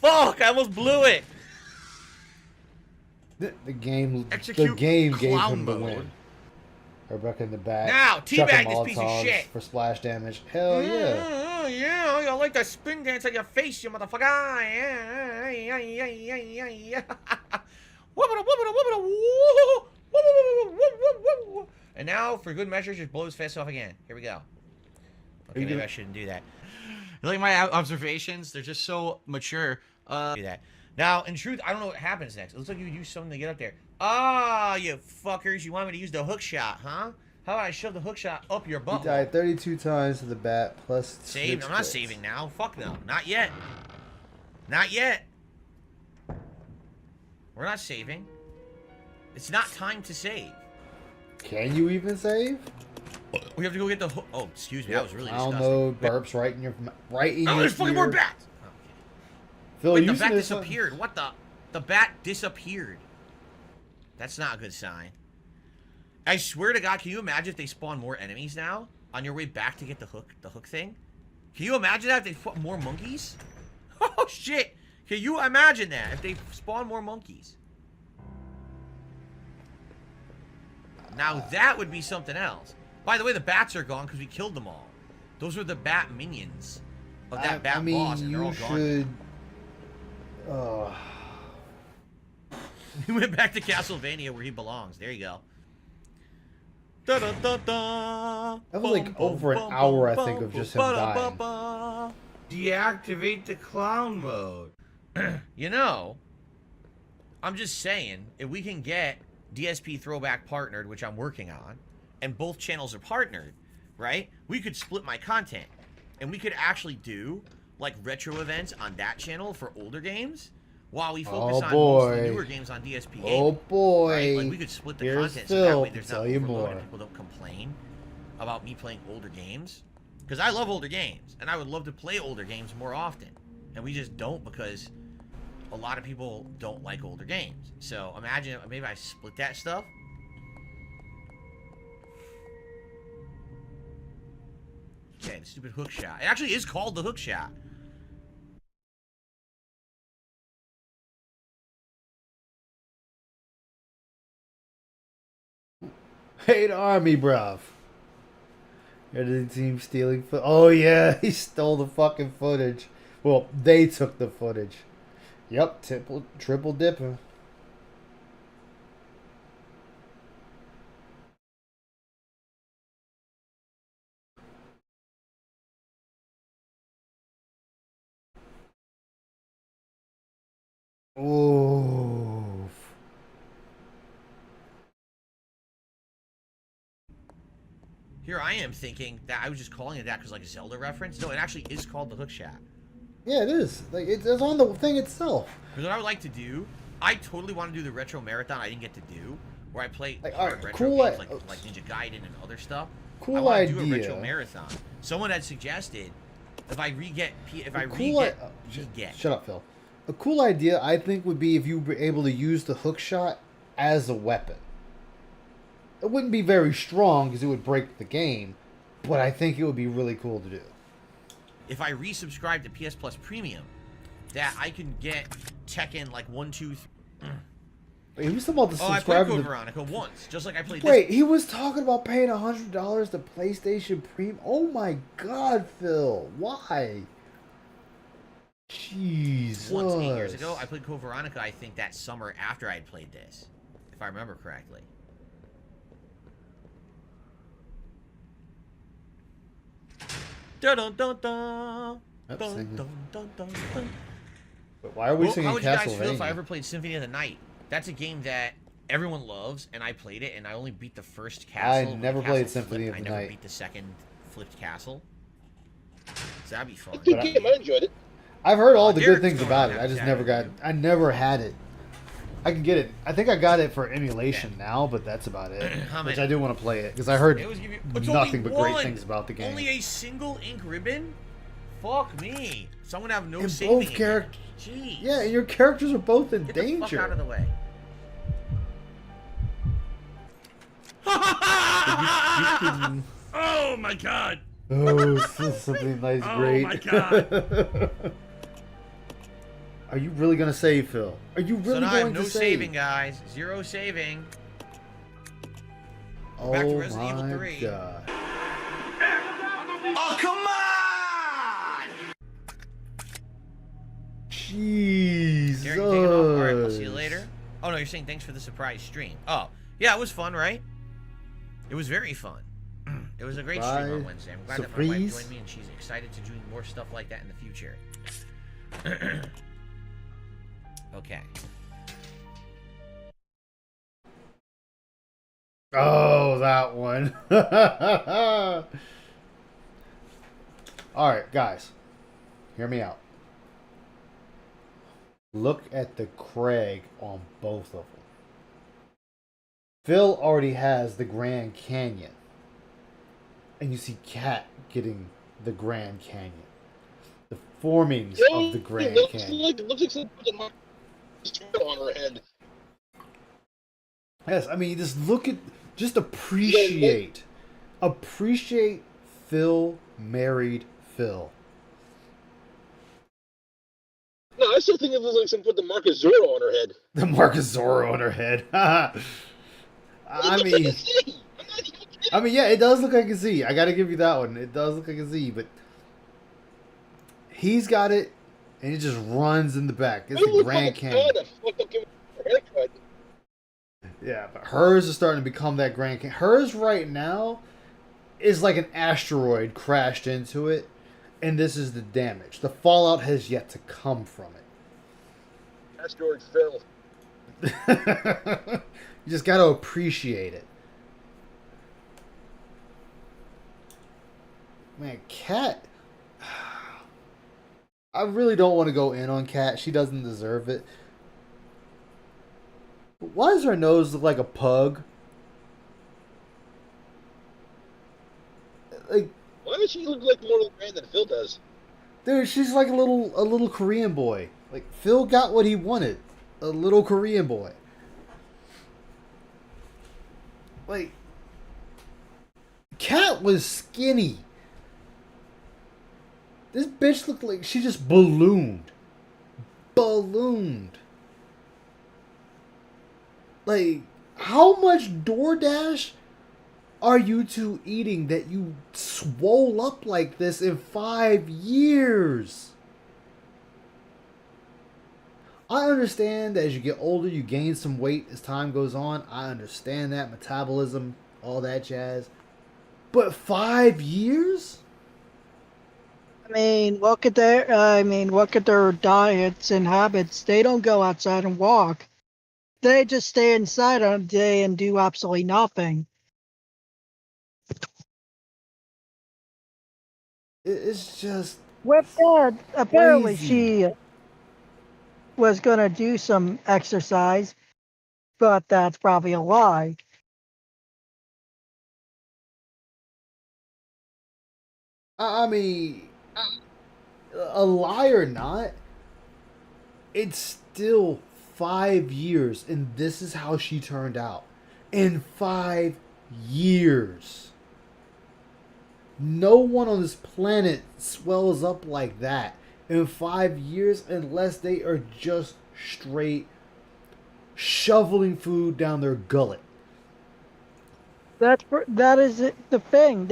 Fuck! I almost blew it! The game Execute gave clown him the mode. win. Rebecca in the back. Now, chucking teabag this piece of Molotovs shit. for splash damage. Hell yeah. Yeah, I like the spin dance on your face, you motherfucker. Yeah, yeah, yeah, yeah, yeah, yeah. Whoopita, whoopita, whoopita, woo, woo, woo, woo, woo, woo. And now, for good measure, just blow his face off again. Here we go. Okay, you maybe gonna- I shouldn't do that. You like my observations? They're just so mature. Do that. Now, in truth, I don't know what happens next. It looks like you use something to get up there. Ah, you fuckers. You want me to use the hook shot, huh? How about I shove the hook shot up your butt? He died 32 times to the bat plus Save. 6 I'm not crits. saving now. Fuck no. Not yet. Not yet. We're not saving. It's not time to save. Can you even save? We have to go get the hook. Oh, excuse me. That was really I don't disgusting. know. Burps right in your Oh, there's fucking more ear. bats. Phil, Wait, you the bat seen this one? disappeared. What the? The bat disappeared. That's not a good sign. I swear to God, can you imagine if they spawn more enemies now on your way back to get the hook thing? Can you imagine that if they put more monkeys? Oh shit! Can you imagine that if they spawn more monkeys? Now that would be something else. By the way, the bats are gone because we killed them all. Those were the bat minions of that bat boss, and they're all gone. He went back to Castlevania where he belongs. There you go. Da, da, da, da. That was like over an hour, I think, of just him dying. Deactivate the clown mode. You know, I'm just saying, if we can get DSP Throwback partnered, which I'm working on, and both channels are partnered, right? We could split my content. And we could actually do, like, retro events on that channel for older games, while we focus on most of the newer games on DSP Gaming. Oh boy. Right? Like, we could split the Here's content so that Phil way there's to not tell you overload more. and people don't complain about me playing older games. Because I love older games, and I would love to play older games more often. And we just don't because a lot of people don't like older games. So imagine maybe I split that stuff. Okay, the stupid hook shot. It actually is called the hook shot. Hate Army, bruv. Editing team stealing oh yeah, he stole the fucking footage. Well, they took the footage. Yep, triple dipper. Oof. Here I am thinking that I was just calling it that because like a Zelda reference. No, it actually is called the hook shot. Yeah, it is. Like it's on the thing itself. Because what I would like to do, I totally want to do the retro marathon I didn't get to do, where I play Like, hard alright, retro cool games like Ninja Gaiden and other stuff. I Cool want to do a idea. retro marathon. Someone had suggested if I Shut up, Phil. A cool idea, I think, would be if you were able to use the hook shot as a weapon. It wouldn't be very strong because it would break the game, but I think it would be really cool to do. if I resubscribe to PS Plus Premium, that I can get Tekken like 1, 2, 3. Wait, he was talking about the Oh, I played subscribing Code to... Veronica once, just like I played Wait, this. he was talking about paying $100 to PlayStation Premium. Oh my God, Phil, why? Jesus. Once 8 years ago, I played Code Veronica, I think, that summer after I had played this, if I remember correctly. Dun dun dun dun. Yep, Dun, singing. dun, dun, dun, dun. But why are we singing How would you guys feel if I Castlevania? ever played Symphony of the Night? That's a game that everyone loves, and I played it, and I only beat the first castle. when the never castle played Symphony flipped. of the I never Night. beat the second flipped castle. So that'd be fun. Good But game. I enjoyed it. I've heard all the Derek's good things going about on it. that I just Saturday, never got. dude. I never had it. I can get it. I think I got it for emulation now, but that's about it. How Which many? I do want to play it because I heard It was give you, nothing but great things about the game. Only a single ink ribbon? Fuck me. Someone have no And saving. both characters. Jeez. Yeah, and your characters are both in Get danger. the fuck out of the way. Oh my god. Oh, this is something nice, Oh great. my God. Are you really gonna save, Phil? Are you really So now I going have no to save? saving, guys. Zero saving. Oh Back to Resident Evil my 3. God. Oh, come on! Jesus. Derek, you taking off? Alright, I'll see you later. Oh no, you're saying thanks for the surprise stream. Oh, yeah, it was fun, right? It was very fun. It was a great stream on Surprise. Wednesday. I'm glad that my wife Surprise. joined me and she's excited to do more stuff like that in the future. Okay. Oh, that one. All right, guys. Hear me out. Look at the Craig on both of them. Phil already has the Grand Canyon. And you see Kat getting the Grand Canyon. The formings of the Grand Canyon. Looks like something on her head. Yes, I mean, just appreciate Phil married Phil. No, I still think it looks like someone put the mark of Zorro on her head. The mark of Zorro on her head. I mean, yeah, it does look like a Z. I gotta give you that one. It does look like a Z, but he's got it, and he just runs in the back. It's the Grand Canyon. Yeah, but hers is starting to become that Grand Canyon. Hers right now is like an asteroid crashed into it, and this is the damage. The fallout has yet to come from it. Asteroid Phil. You just got to appreciate it. Man, Kat. I really don't want to go in on Kat. She doesn't deserve it. But why does her nose look like a pug? Like, why does she look like more of a man than Phil does? Dude, she's like a little Korean boy. Like, Phil got what he wanted. A little Korean boy. Like, Kat was skinny. This bitch looked like she just ballooned. Ballooned. Like, how much DoorDash are you two eating that you swole up like this in 5 years? I understand that as you get older, you gain some weight as time goes on. I understand that. Metabolism, all that jazz. But 5 years? I mean, look at their diets and habits. They don't go outside and walk. They just stay inside all day and do absolutely nothing. It's just... With that, apparently crazy. she was going to do some exercise, but that's probably a lie. I mean, a lie or not, it's still 5 years, and this is how she turned out. In 5 years. No one on this planet swells up like that in 5 years unless they are just straight shoveling food down their gullet. That is the thing.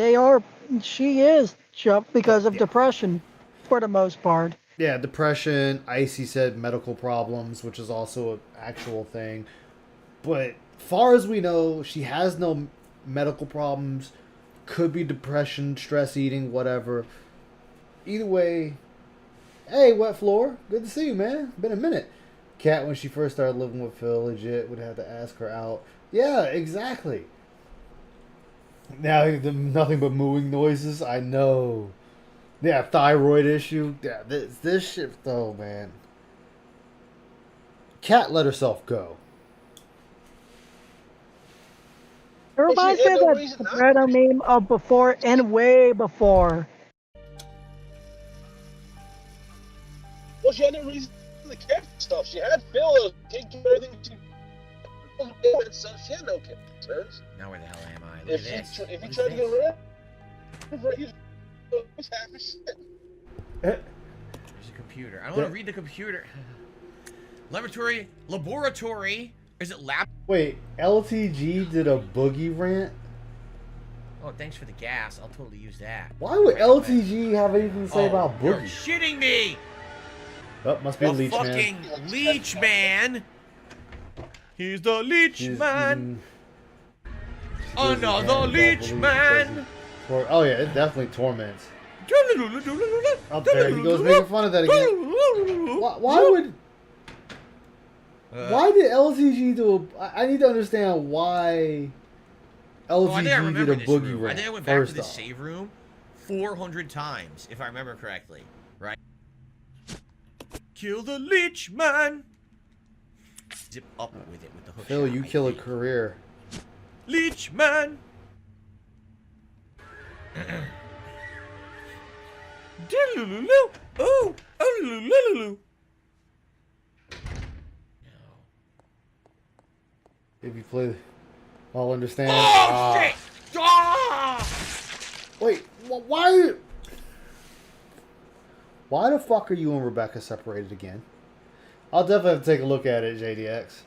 She is chuffed because of depression, for the most part. Yeah, depression, Icy said medical problems, which is also an actual thing. But far as we know, she has no medical problems. Could be depression, stress eating, whatever. Either way, hey, Wet Floor, good to see you, man. Been a minute. Kat, when she first started living with Phil, legit would have to ask her out. Yeah, exactly. Now nothing but mooing noises. I know. Yeah, thyroid issue. Yeah, this shit though, man. Kat let herself go. It reminds me of that Soprano meme of before and way before. Well, she had no reason to care for stuff. She had Phil take care of everything. She had no concerns. Now where the hell am I? Look at this. If he tried to get rid of her, he's half his shit. There's a computer. I don't want to read the computer. Laboratory. Is it lab? Wait, LTG did a boogie rant? Oh, thanks for the gas. I'll totally use that. Why would LTG have anything to say about You're boogie? shitting me! Oh, must be a leech man. Fucking leech man! He's the leech man! Another leech man! Oh yeah, it definitely torments. Up there, he goes making fun of that again. Why would... why did LTG do a... I need to understand why LTG did a boogie rant. I think I went back to the save room 400 times, if I remember correctly. Right? Kill the leech man! Zip up with it with the hook. Phil, you kill a career. Leech man. Diddle-loo-loo. Ooh, oh-loo-loo-loo-loo. If you play, I'll understand. Oh shit! Ah! Wait, why? Why the fuck are you and Rebecca separated again? I'll definitely have to take a look at it, JDX.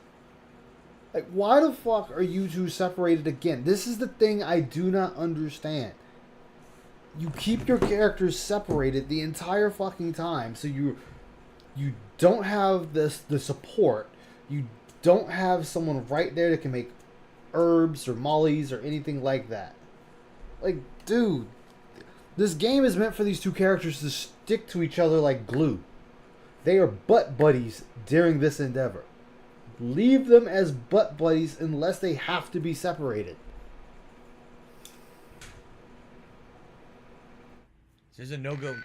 Like, why the fuck are you two separated again? This is the thing I do not understand. You keep your characters separated the entire fucking time, so you don't have the support. You don't have someone right there that can make herbs or mollies or anything like that. Like, dude, this game is meant for these two characters to stick to each other like glue. They are butt buddies during this endeavor. Leave them as butt buddies unless they have to be separated. There's a no-go.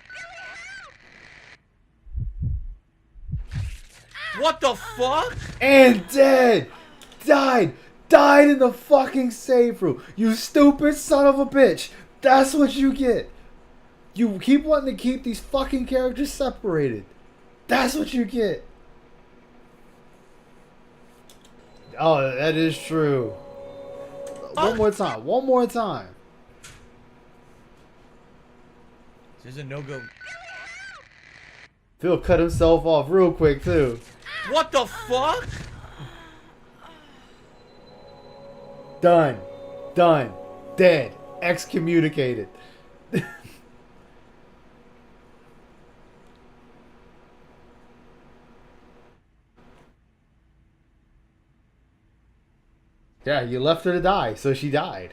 What the fuck? And dead! Died in the fucking save room. You stupid son of a bitch. That's what you get. You keep wanting to keep these fucking characters separated. That's what you get. Oh, that is true. One more time. One more time. There's a no-go. Phil cut himself off real quick, too. What the fuck? Done. Done. Dead. Excommunicated. Yeah, you left her to die, so she died.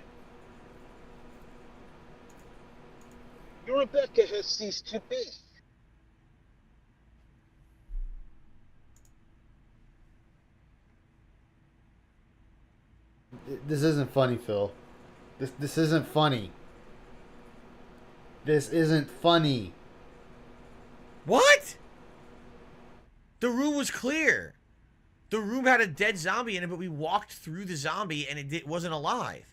Your Rebecca has ceased to be. This isn't funny, Phil. This isn't funny. This isn't funny. What? The room was clear. The room had a dead zombie in it, but we walked through the zombie and it wasn't alive.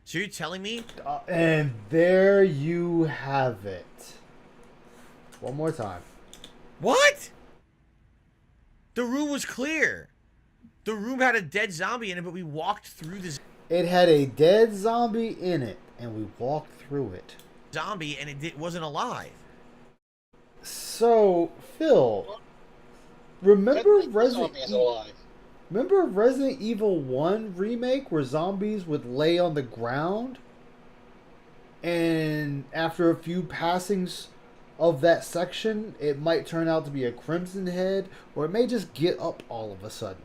So you're telling me? And there you have it. One more time. What? The room was clear. The room had a dead zombie in it, but we walked through the It had a dead zombie in it, and we walked through it. zombie and it wasn't alive. So, Phil, remember Zombies alive. Remember Resident Evil 1 remake where zombies would lay on the ground? And after a few passings of that section, it might turn out to be a crimson head, or it may just get up all of a sudden.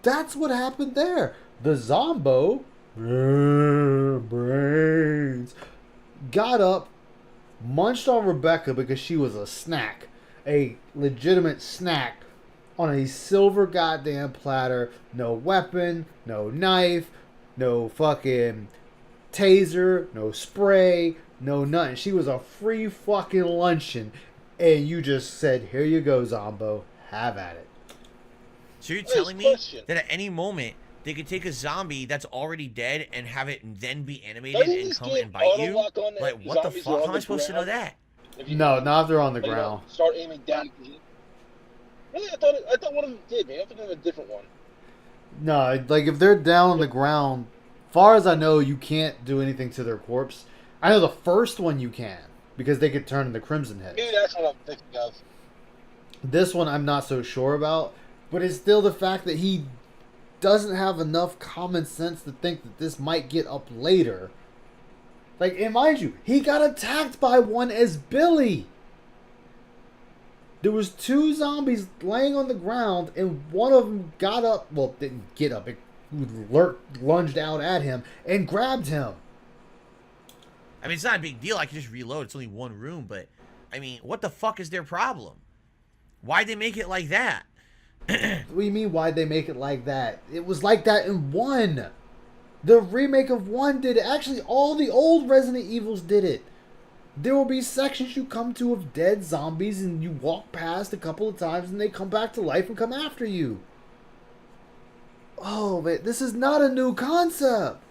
That's what happened there. The zombo, brains, got up, munched on Rebecca because she was a snack. A legitimate snack on a silver goddamn platter. No weapon, no knife, no fucking taser, no spray, no nothing. She was a free fucking luncheon. And you just said, here you go, Zombo. Have at it. So you're telling me that at any moment they could take a zombie that's already dead and have it then be animated and come and bite you? Like, what the fuck? How am I supposed to know that? No, not if they're on the ground. Start aiming down. Really? I thought one of them did, man. I thought it was a different one. No, like if they're down on the ground, far as I know, you can't do anything to their corpse. I know the first one you can, because they could turn into Crimson Heads. Maybe that's what I'm thinking of. This one I'm not so sure about, but it's still the fact that he doesn't have enough common sense to think that this might get up later. Like, and mind you, he got attacked by one as Billy. There was two zombies laying on the ground, and one of them got up. Well, didn't get up. It lunged out at him and grabbed him. I mean, it's not a big deal. I can just reload. It's only one room, but I mean, what the fuck is their problem? Why'd they make it like that? What do you mean, why'd they make it like that? It was like that in 1. The remake of 1 did it. Actually, all the old Resident Evils did it. There will be sections you come to of dead zombies and you walk past a couple of times and they come back to life and come after you. Oh, man, this is not a new concept.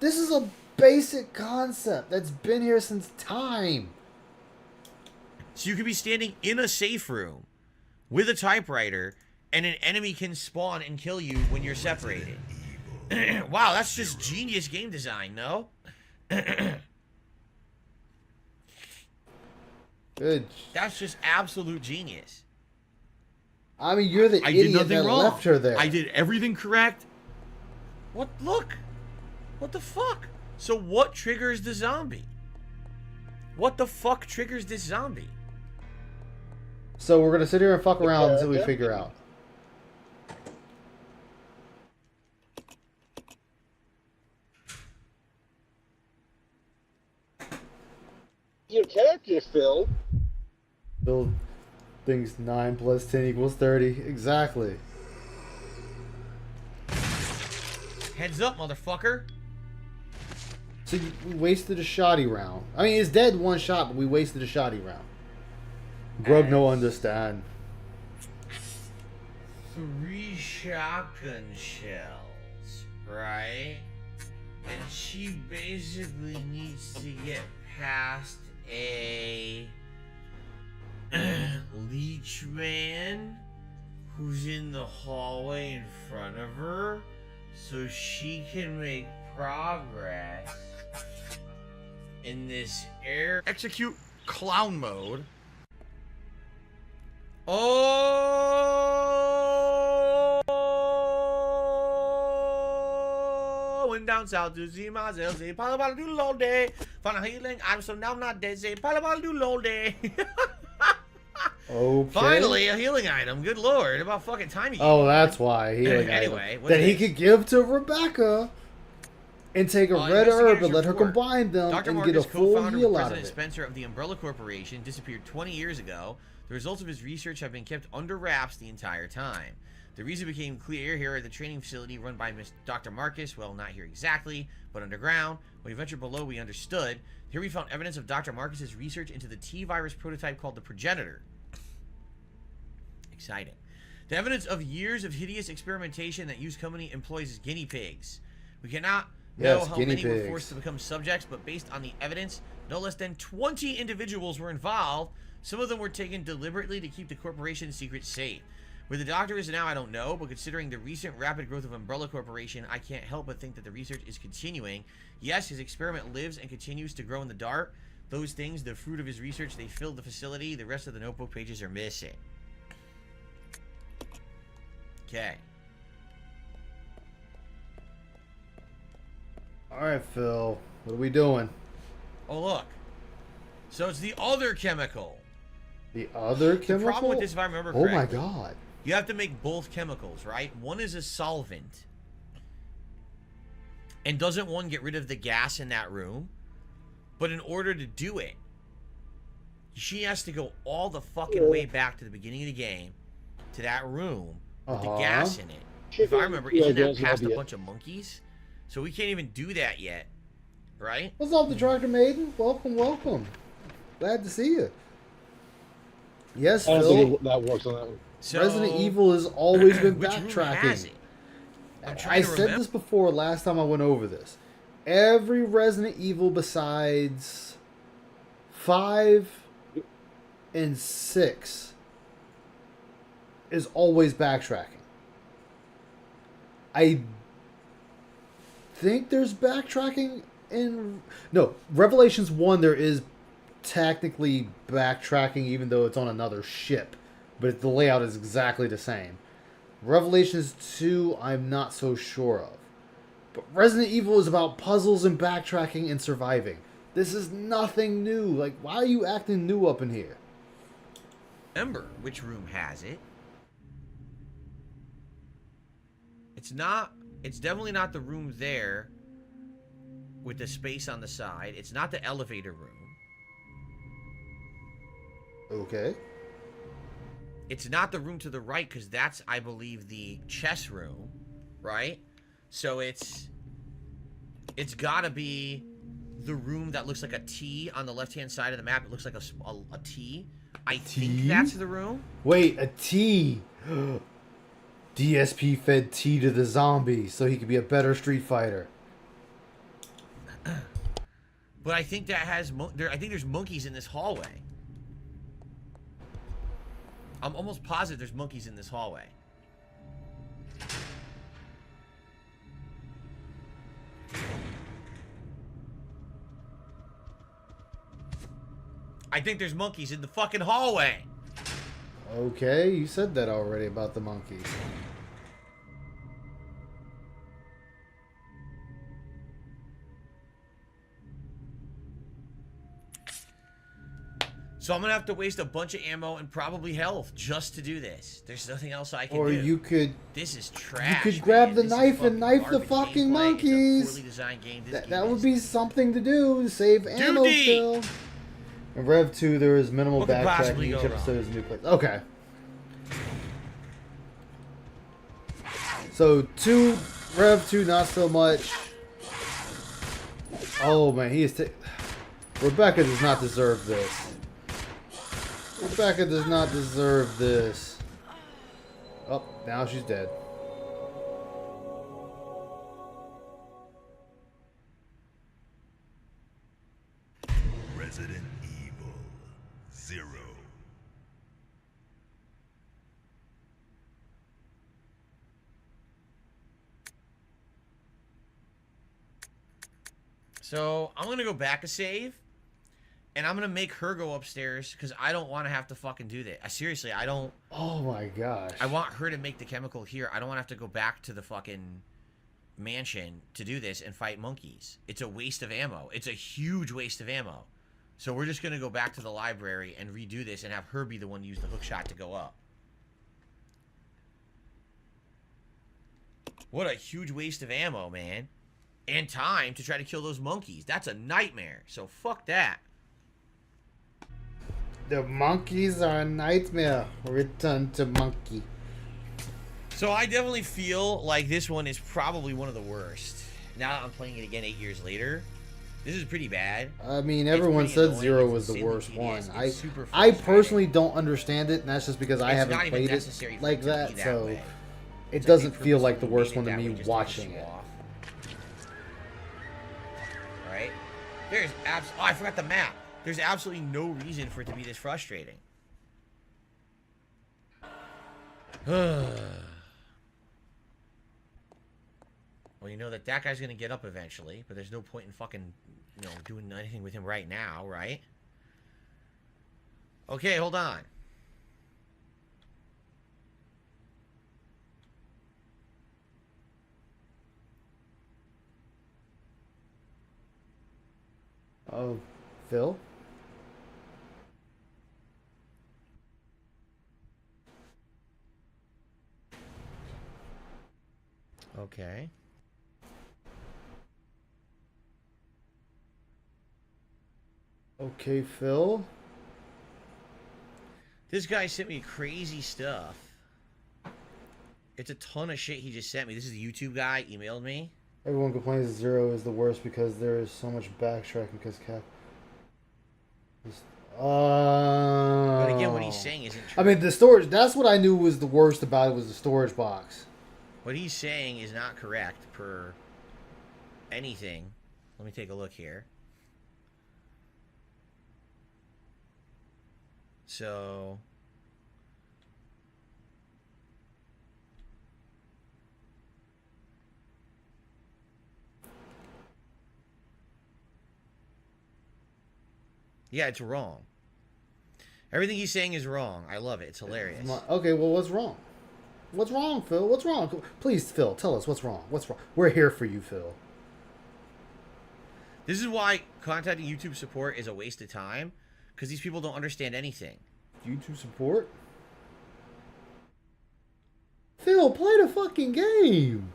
This is a basic concept that's been here since time. So you could be standing in a safe room with a typewriter, and an enemy can spawn and kill you when you're separated. Wow, that's just genius game design, no? Good. That's just absolute genius. I mean, you're the I did idiot nothing that wrong. left her there. I did everything correct. What? Look. What the fuck? So what triggers the zombie? What the fuck triggers this zombie? So we're gonna sit here and fuck around until we figure out. Your character, Phil. Bill thinks 9 plus 10 equals 30. Exactly. Heads up, motherfucker. So we wasted a shoddy round. I mean, it's dead one shot, but we wasted a shoddy round. Grug no understand. 3 shotgun shells, right? And she basically needs to get past a leech man who's in the hallway in front of her so she can make progress in this air. Execute clown mode. Oh, went down south to see myself. Say, Pala do all day. Found a healing. So now I'm not dead. Say, Pala do all day. Okay. Finally, a healing item. Good lord. About fucking time you Oh, that's why. Healing Anyway, item. what's That he this? could give to Rebecca and take a red herb and let her Report. combine them Dr. and Marcus, get a full co-founder heal and out of President it. Spencer of the Umbrella Corporation, disappeared 20 years ago. The results of his research have been kept under wraps the entire time. The reason became clear here at the training facility run by Dr. Marcus. Well, not here exactly, but underground. When we ventured below, we understood. Here we found evidence of Dr. Marcus's research into the T-virus prototype called the Progenitor. Exciting. The evidence of years of hideous experimentation that used company employs as guinea pigs. We cannot know how many were forced to become subjects, but based on the evidence, no less than 20 individuals were involved. Some of them were taken deliberately to keep the corporation's secrets safe. Where the doctor is now, I don't know, but considering the recent rapid growth of Umbrella Corporation, I can't help but think that the research is continuing. Yes, his experiment lives and continues to grow in the dark. Those things, the fruit of his research, they filled the facility. The rest of the notebook pages are missing. Okay. Alright, Phil. What are we doing? Oh, look. So it's the other chemical. The other chemical? The problem with this, if I remember Oh correctly, my god. you have to make both chemicals, right? One is a solvent. And doesn't one get rid of the gas in that room? But in order to do it, she has to go all the fucking way back to the beginning of the game, to that room, with the gas in it. If I remember, isn't that past a bunch of monkeys? So we can't even do that yet, right? What's up, the Tractor Maiden? Welcome, welcome. Glad to see you. Yes, I don't Phil. think that works on that one. So, Resident Evil has always been which room has backtracking. it? I'm I trying to said remember. this before last time I went over this. Every Resident Evil besides 5 and 6 is always backtracking. I think there's backtracking in... No, Revelations 1 there is technically backtracking even though it's on another ship. But the layout is exactly the same. Revelations 2, I'm not so sure of. But Resident Evil is about puzzles and backtracking and surviving. This is nothing new. Like, why are you acting new up in here? Remember which room has it. It's not, it's definitely not the room there with the space on the side. It's not the elevator room. Okay. It's not the room to the right because that's, I believe, the chess room, right? So it's gotta be the room that looks like a T on the left-hand side of the map. It looks like a T. I think that's the room. Wait, a T. DSP fed T to the zombie so he could be a better Street Fighter. But I think that has I think there's monkeys in this hallway. I'm almost positive there's monkeys in this hallway. I think there's monkeys in the fucking hallway. Okay, you said that already about the monkeys. So I'm gonna have to waste a bunch of ammo and probably health just to do this. There's nothing else I can Or do. you could... This is trash. You could grab man. the This is knife and fucking knife the garbage fucking gameplay. It's a monkeys. poorly designed game. This game That would is- be something to do to save ammo Duty! still. In Rev 2, there is minimal What could backtracking. possibly Each go episode wrong? is a new place. Okay. So, Rev 2, not so much. Oh, man, he is... Rebecca does not deserve this. Rebecca does not deserve this. Oh, now she's dead. Resident Evil 0. So I'm gonna go back a save, and I'm gonna make her go upstairs because I don't want to have to fucking do that. Seriously, I don't. Oh my gosh. I want her to make the chemical here. I don't want to have to go back to the fucking mansion to do this and fight monkeys. It's a waste of ammo. It's a huge waste of ammo. So we're just gonna go back to the library and redo this and have her be the one to use the hook shot to go up. What a huge waste of ammo, man. And time to try to kill those monkeys. That's a nightmare. So fuck that. The monkeys are a nightmare. Return to monkey. So I definitely feel like this one is probably one of the worst. Now that I'm playing it again 8 years later, this is pretty bad. I mean, everyone pretty said annoying. 0 It's was the insanely worst one. tedious. It's super I frustrating. personally don't understand it, and that's just because I It's haven't not even played it necessary for like it to that, be that so way. it It's doesn't like they feel like the purposely worst made one to that me way just to watching piss you it. off. Right? There's oh, I forgot the map. There's absolutely no reason for it to be this frustrating. Well, you know that guy's gonna get up eventually, but there's no point in fucking, doing anything with him right now, right? Okay, hold on. Oh, Phil? Okay. Okay, Phil? This guy sent me crazy stuff. It's a ton of shit he just sent me. This is the YouTube guy emailed me. Everyone complains 0 is the worst because there is so much backtracking because Cap... But again, what he's saying isn't true. I mean, the storage... That's what I knew was the worst about it, was the storage box. What he's saying is not correct per anything. Let me take a look here. So... yeah, it's wrong. Everything he's saying is wrong. I love it. It's hilarious. Okay, well, what's wrong? What's wrong, Phil? What's wrong? Please, Phil, tell us what's wrong. What's wrong? We're here for you, Phil. This is why contacting YouTube support is a waste of time, because these people don't understand anything. YouTube support? Phil, play the fucking game.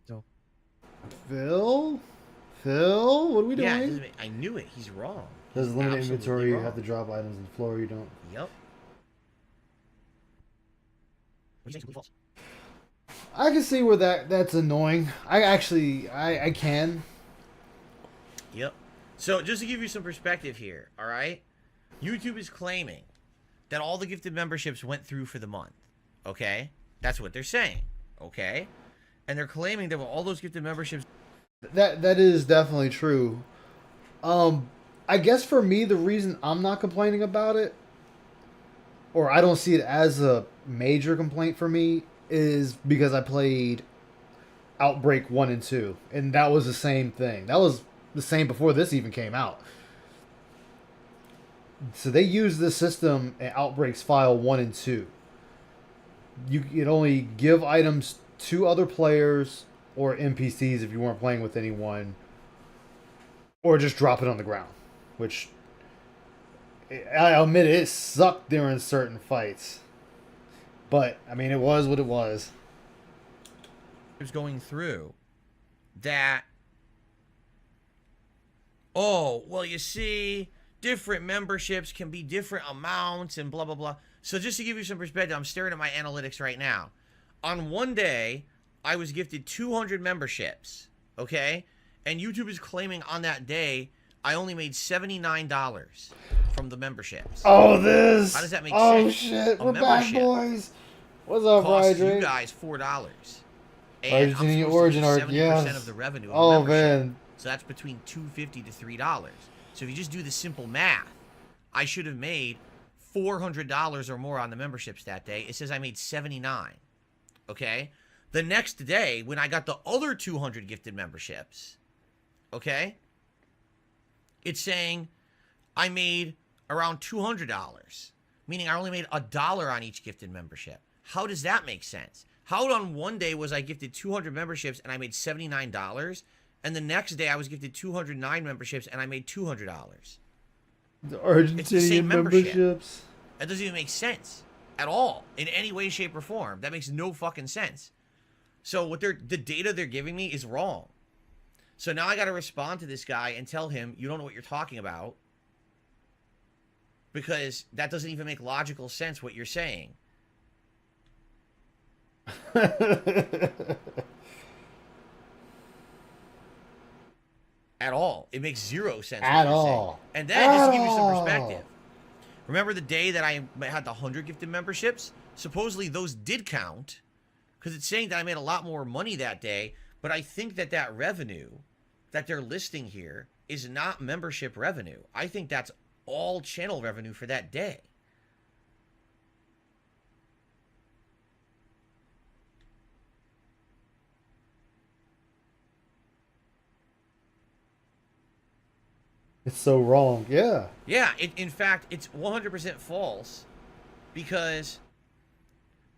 So. Phil? Phil? What are we Yeah, doing? I knew it. He's wrong. Does He's limited absolutely inventory, you wrong. have to drop items on the floor, you don't. Yep. What do you think? I can see where that's annoying. I can. Yep. So just to give you some perspective here, all right? YouTube is claiming that all the gifted memberships went through for the month. Okay? That's what they're saying. Okay? And they're claiming that all those gifted memberships. That is definitely true. I guess for me, the reason I'm not complaining about it, or I don't see it as a major complaint for me, is because I played Outbreak 1 and 2, and that was the same thing. That was the same before this even came out. So they used this system in Outbreaks File 1 and 2. You could only give items to other players or NPCs if you weren't playing with anyone, or just drop it on the ground, which I admit it sucked during certain fights. But, I mean, it was what it was. Going through that, oh, well, you see, different memberships can be different amounts and blah, blah, blah. So just to give you some perspective, I'm staring at my analytics right now. On one day, I was gifted 200 memberships, okay? And YouTube is claiming on that day, I only made $79 from the memberships. Oh, this! How does that make oh, sense? Shit, A we're back, membership boys! What's up, costs Rydrake? you guys $4. And I'm Argentinian supposed origin to art, do 70% yes. of the revenue of Oh, the membership. man. So that's between $2.50 to $3. So if you just do the simple math, I should have made $400 or more on the memberships that day. It says I made 79. Okay? The next day, when I got the other 200 gifted memberships, okay, it's saying I made around $200, meaning I only made $1 on each gifted membership. How does that make sense? How on one day was I gifted 200 memberships and I made $79, and the next day I was gifted 209 memberships and I made $200? The It's the same Argentinian membership. memberships. That doesn't even make sense at all in any way, shape, or form. That makes no fucking sense. So what the data they're giving me is wrong. So now I got to respond to this guy and tell him you don't know what you're talking about, because that doesn't even make logical sense what you're saying. At all. It makes zero sense. At all. And then, just to give you some perspective, remember the day that I had the 100 gifted memberships? Supposedly those did count, because it's saying that I made a lot more money that day, but I think that that revenue that they're listing here is not membership revenue. I think that's all channel revenue for that day. It's so wrong. Yeah. Yeah, in fact, it's 100% false, because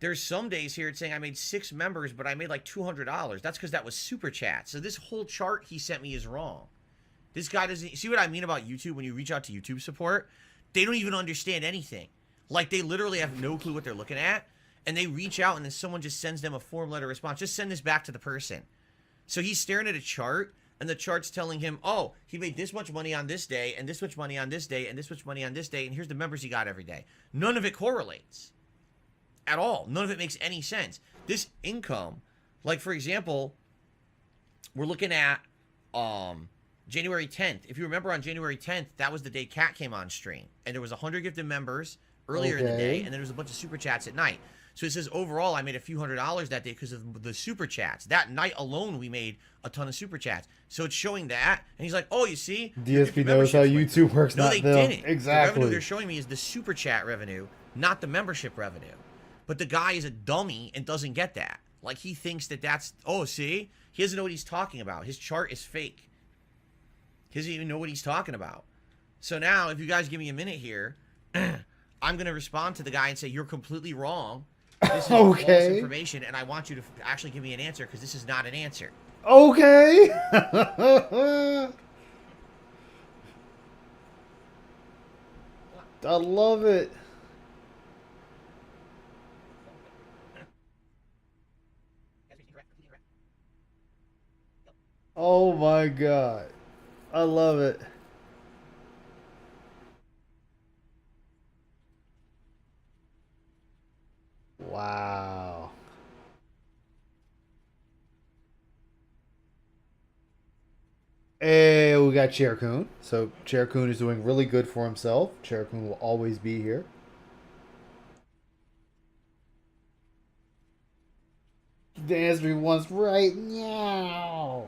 there's some days here it's saying I made 6 members, but I made like $200. That's because that was super chat. So this whole chart he sent me is wrong. This guy doesn't see what I mean about YouTube. When you reach out to YouTube support, they don't even understand anything. Like, they literally have no clue what they're looking at, and they reach out and then someone just sends them a form letter response. Just send this back to the person. So he's staring at a chart, and the chart's telling him, oh, he made this much money on this day, and this much money on this day, and this much money on this day, and here's the members he got every day. None of it correlates at all. None of it makes any sense. This income, like, for example, we're looking at January 10th. If you remember, on January 10th, that was the day Kat came on stream, and there was 100 gifted members earlier in the day, and then there was a bunch of super chats at night. So it says overall I made a few $100s that day because of the super chats. That night alone we made a ton of super chats. So it's showing that, and he's like, "Oh, you see, DSP knows how YouTube works, no, not they them. didn't. Exactly. The revenue they're showing me is the super chat revenue, not the membership revenue. But the guy is a dummy and doesn't get that. Like, he thinks that that's, oh, see, he doesn't know what he's talking about. His chart is fake. He doesn't even know what he's talking about. So now, if you guys give me a minute here, I'm going to respond to the guy and say, you're completely wrong. This is false information, and I want you to actually give me an answer, because this is not an answer. Okay. I love it. Oh my god. I love it. Wow. And we got Chair Coon. So Chair Coon is doing really good for himself. Chair Coon will always be here. Dance me once right now.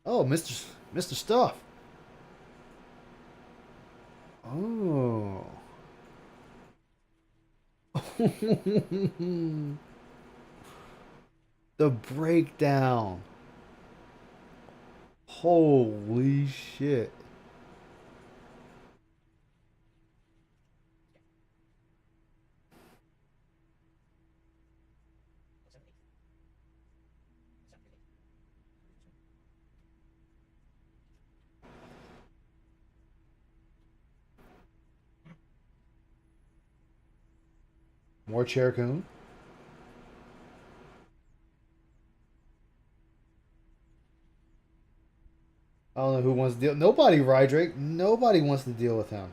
Oh, Mr. Stuff. Oh. The breakdown. Holy shit. More Chair Coon. I don't know who wants to deal. Nobody, Rydrake. Nobody wants to deal with him.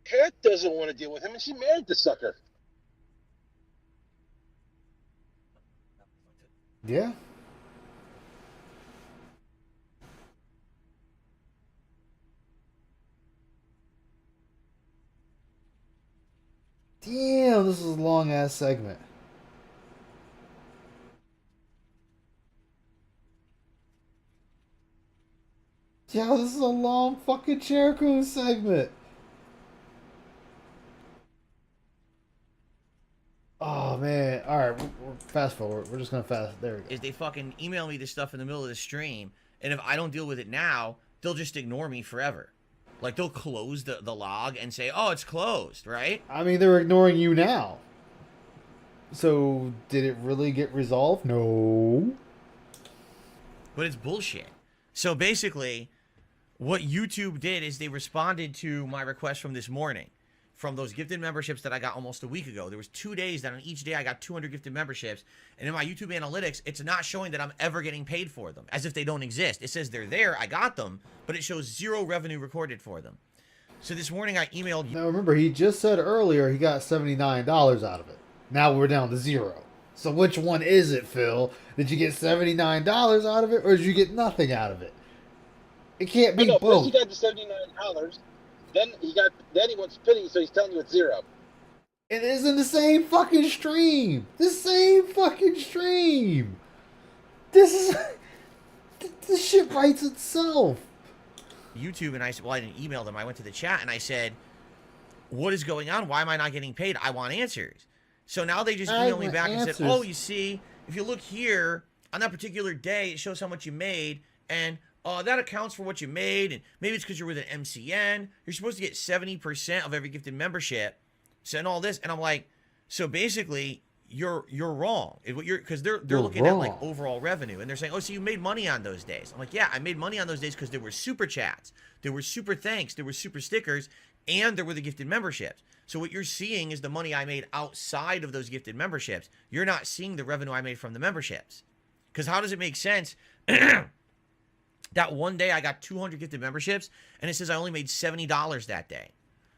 Kat doesn't want to deal with him, and she married the sucker. Yeah. Damn, this is a long ass segment. Yo, this is a long fucking Jericho segment. Oh man! All right, we're fast forward. We're just gonna fast. There we go. Is they fucking email me this stuff in the middle of the stream, and if I don't deal with it now, they'll just ignore me forever. Like they'll close the log and say, "Oh, it's closed," right? I mean, they're ignoring you now. So, did it really get resolved? No. But it's bullshit. So basically, what YouTube did is they responded to my request from this morning, from those gifted memberships that I got almost a week ago. There was 2 days that on each day I got 200 gifted memberships, and in my YouTube analytics, it's not showing that I'm ever getting paid for them, as if they don't exist. It says they're there, I got them, but it shows zero revenue recorded for them. So this morning I emailed you. Now remember, he just said earlier he got $79 out of it. Now we're down to zero. So which one is it, Phil? Did you get $79 out of it, or did you get nothing out of it? It can't be No, both. first he got the $79. Then he wants pity, so he's telling you it's zero. It is in the same fucking stream. The same fucking stream. This shit writes itself. YouTube, and I said, well, I didn't email them. I went to the chat and I said, what is going on? Why am I not getting paid? I want answers. So now they just emailed me back and said, oh, you see, if you look here, on that particular day, it shows how much you made, and that accounts for what you made, and maybe it's because you're with an MCN. You're supposed to get 70% of every gifted membership, so and all this, and I'm like, so basically, you're wrong. Because they're looking at like overall revenue, and they're saying, oh, so you made money on those days. I'm like, yeah, I made money on those days because there were super chats, there were super thanks, there were super stickers, and there were the gifted memberships. So what you're seeing is the money I made outside of those gifted memberships. You're not seeing the revenue I made from the memberships. Because how does it make sense that one day I got 200 gifted memberships and it says I only made $70 that day?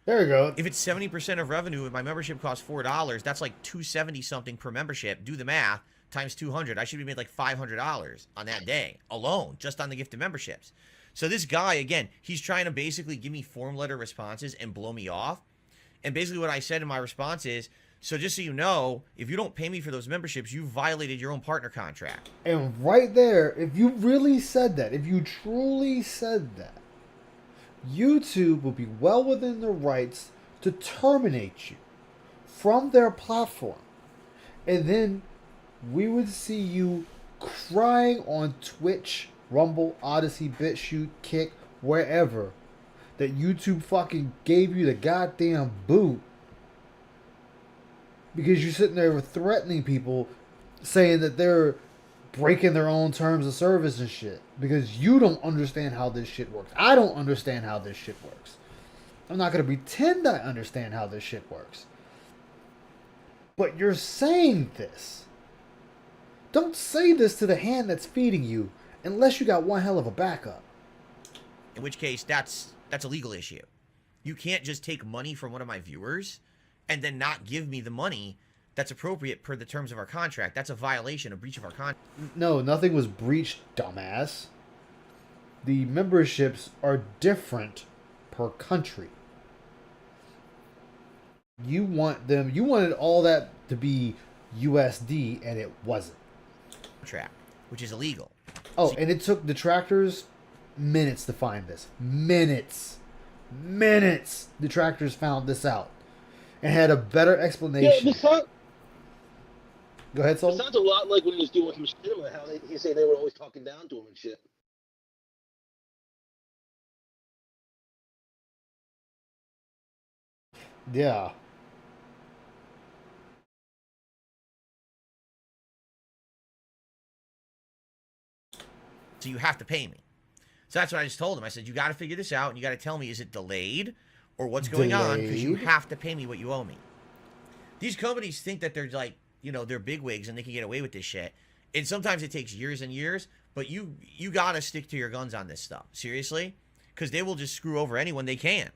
There you go. If it's 70% of revenue and my membership costs $4, that's like $270 something per membership. Do the math, times 200. I should be made like $500 on that day alone, just on the gifted memberships. So this guy, again, he's trying to basically give me form letter responses and blow me off. And basically what I said in my response is, so just so you know, if you don't pay me for those memberships, you violated your own partner contract. And right there, if you really said that, if you truly said that, YouTube would be well within their rights to terminate you from their platform. And then we would see you crying on Twitch, Rumble, Odyssey, BitChute, Kick, wherever, that YouTube fucking gave you the goddamn boot because you're sitting there threatening people, saying that they're breaking their own terms of service and shit because you don't understand how this shit works. I don't understand how this shit works. I'm not going to pretend I understand how this shit works. But you're saying this. Don't say this to the hand that's feeding you unless you got one hell of a backup. In which case, that's a legal issue. You can't just take money from one of my viewers and then not give me the money that's appropriate per the terms of our contract. That's a violation, a breach of our contract. No, nothing was breached, dumbass. The memberships are different per country. You wanted all that to be USD, and it wasn't. Contract, which is illegal. Oh, and it took detractors minutes to find this. Minutes. Detractors found this out and had a better explanation. Yeah, Go ahead, Sol. it sounds a lot like when he was doing with Machinima, how he said they were always talking down to him and shit. Yeah. So you have to pay me. So that's what I just told him. I said, you got to figure this out, and you got to tell me, is it delayed or what's going on? Because you have to pay me what you owe me. These companies think that they're like, you know, they're bigwigs and they can get away with this shit. And sometimes it takes years and years, but you got to stick to your guns on this stuff. Seriously? Because they will just screw over anyone they can.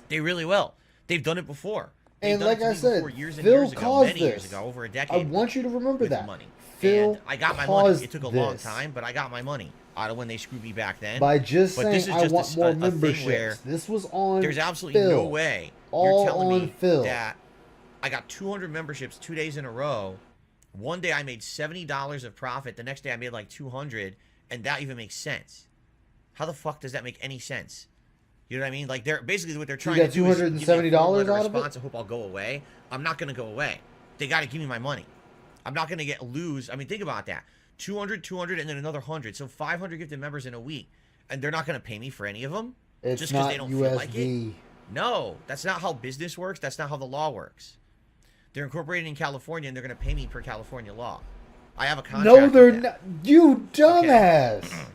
They really will. They've done it before. And like I said, years and Phil years ago, caused many this. years ago, over a decade. I want you to remember with that. Money. Phil and I got my money. caused It took a long this. time, but I got my money out of when they screwed me back then. By just But saying this is I just want a more thing where memberships. This was on there's absolutely Phil. no way All you're telling on me Phil. that I got 200 memberships 2 days in a row. One day I made $70 of profit. The next day I made like 200, and that even makes sense. How the fuck does that make any sense? You know what I mean? Like, they're basically what they're trying to do is give me a $270 form-letter out of response. it? I hope I'll go away. I'm not gonna go away. They got to give me my money. I'm not gonna lose. I mean, think about that. 200, and then another 100. So 500 gifted members in a week, and they're not gonna pay me for any of them It's just because not they don't USD. feel like it. No, that's not how business works. That's not how the law works. They're incorporated in California, and they're gonna pay me per California law. I have a contract. No, they're with them. not. You dumbass. Okay.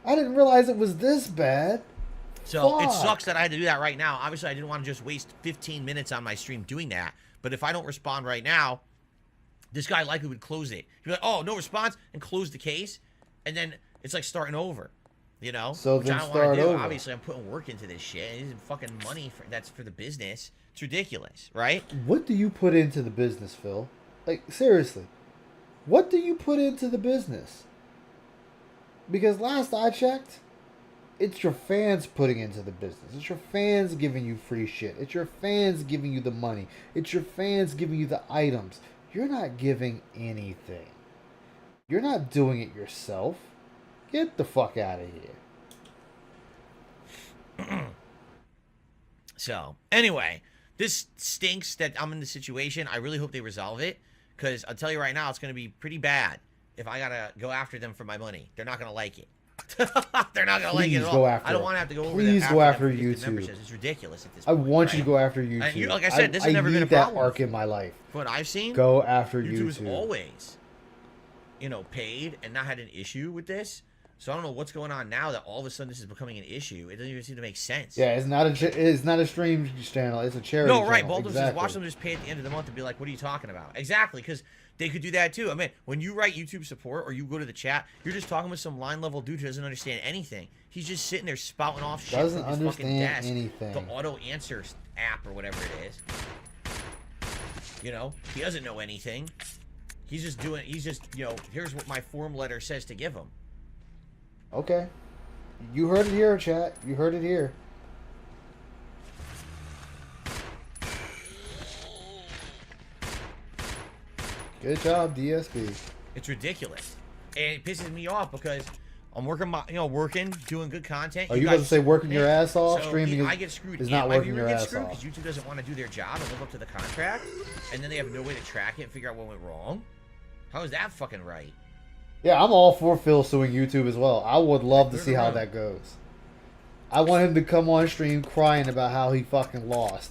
I didn't realize it was this bad. So Fuck. it sucks that I had to do that right now. Obviously, I didn't want to just waste 15 minutes on my stream doing that. But if I don't respond right now, this guy likely would close it. He'd be like, oh, no response, and close the case. And then it's like starting over, you know? So Which then I don't start want to do. over. Obviously, I'm putting work into this shit. It isn't fucking money that's for the business. It's ridiculous, right? What do you put into the business, Phil? Like, seriously. What do you put into the business? Because last I checked, it's your fans putting into the business. It's your fans giving you free shit. It's your fans giving you the money. It's your fans giving you the items. You're not giving anything. You're not doing it yourself. Get the fuck out of here. So, anyway, this stinks that I'm in this situation. I really hope they resolve it, because I'll tell you right now, it's going to be pretty bad if I got to go after them for my money. They're not going to like it. They're not going to like it at all. I don't want to have to go over Please them go after them for YouTube. memberships. It's ridiculous at this I point. want you to go after YouTube. Like I said, this has never been a need that problem. arc in my life. From what I've seen, Go after YouTube YouTube. has always, paid and not had an issue with this. So I don't know what's going on now that all of a sudden this is becoming an issue. It doesn't even seem to make sense. Yeah, it's not a stream channel. It's a charity channel. No, right. Baldwin exactly. says watch them just pay at the end of the month and be like, what are you talking about? Exactly, because they could do that too. I mean, when you write YouTube support or you go to the chat, you're just talking with some line level dude who doesn't understand anything. He's just sitting there spouting off shit Doesn't from his fucking understand desk. anything. The auto answer app or whatever it is. He doesn't know anything. He's just, here's what my form letter says to give him. Okay. You heard it here, chat. You heard it here. Good job, DSP. It's ridiculous. And it pisses me off because I'm working, doing good content. Are you about to say working your ass off? So Streaming I get screwed. is not my working viewer your gets ass screwed off. because YouTube doesn't want to do their job and live up to the contract, and then they have no way to track it and figure out what went wrong. How is that fucking right? Yeah, I'm all for Phil suing YouTube as well. I would love to see how that goes. I want him to come on stream crying about how he fucking lost.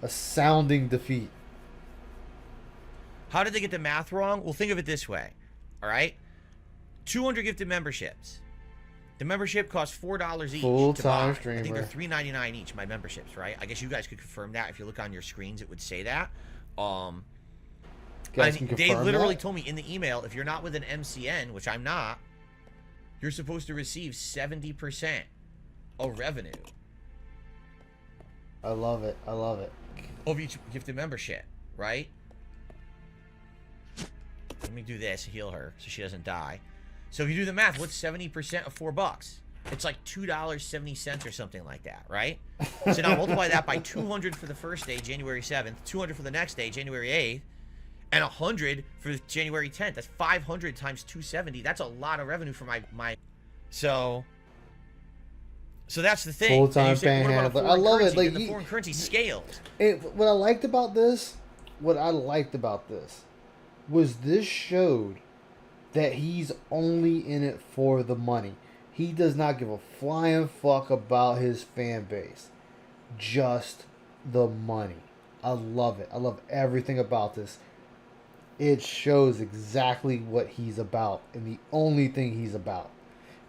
A sounding defeat. How did they get the math wrong? Well, think of it this way. All right? 200 gifted memberships. The membership costs $4 each. Full-time to buy. I think streamer. they're $3.99 each. My memberships, right? I guess you guys could confirm that if you look on your screens. It would say that. Guys can They confirm literally that? told me in the email, if you're not with an MCN, which I'm not, you're supposed to receive 70% of revenue I love it. I love it. of each gifted membership, right? Let me do this, heal her so she doesn't die. So if you do the math, what's 70% of $4? It's like $2.70 or something like that, right? So now multiply that by 200 for the first day, January 7th, 200 for the next day, January 8th, and 100 for January 10th. That's 500 times 270. That's a lot of revenue for my. So that's the thing. Full-time And you say, what about a panhandler. I foreign love it. currency? Like, Then the foreign currency scales. What I liked about this was this showed that he's only in it for the money. He does not give a flying fuck about his fan base. Just the money. I love it. I love everything about this. It shows exactly what he's about and the only thing he's about.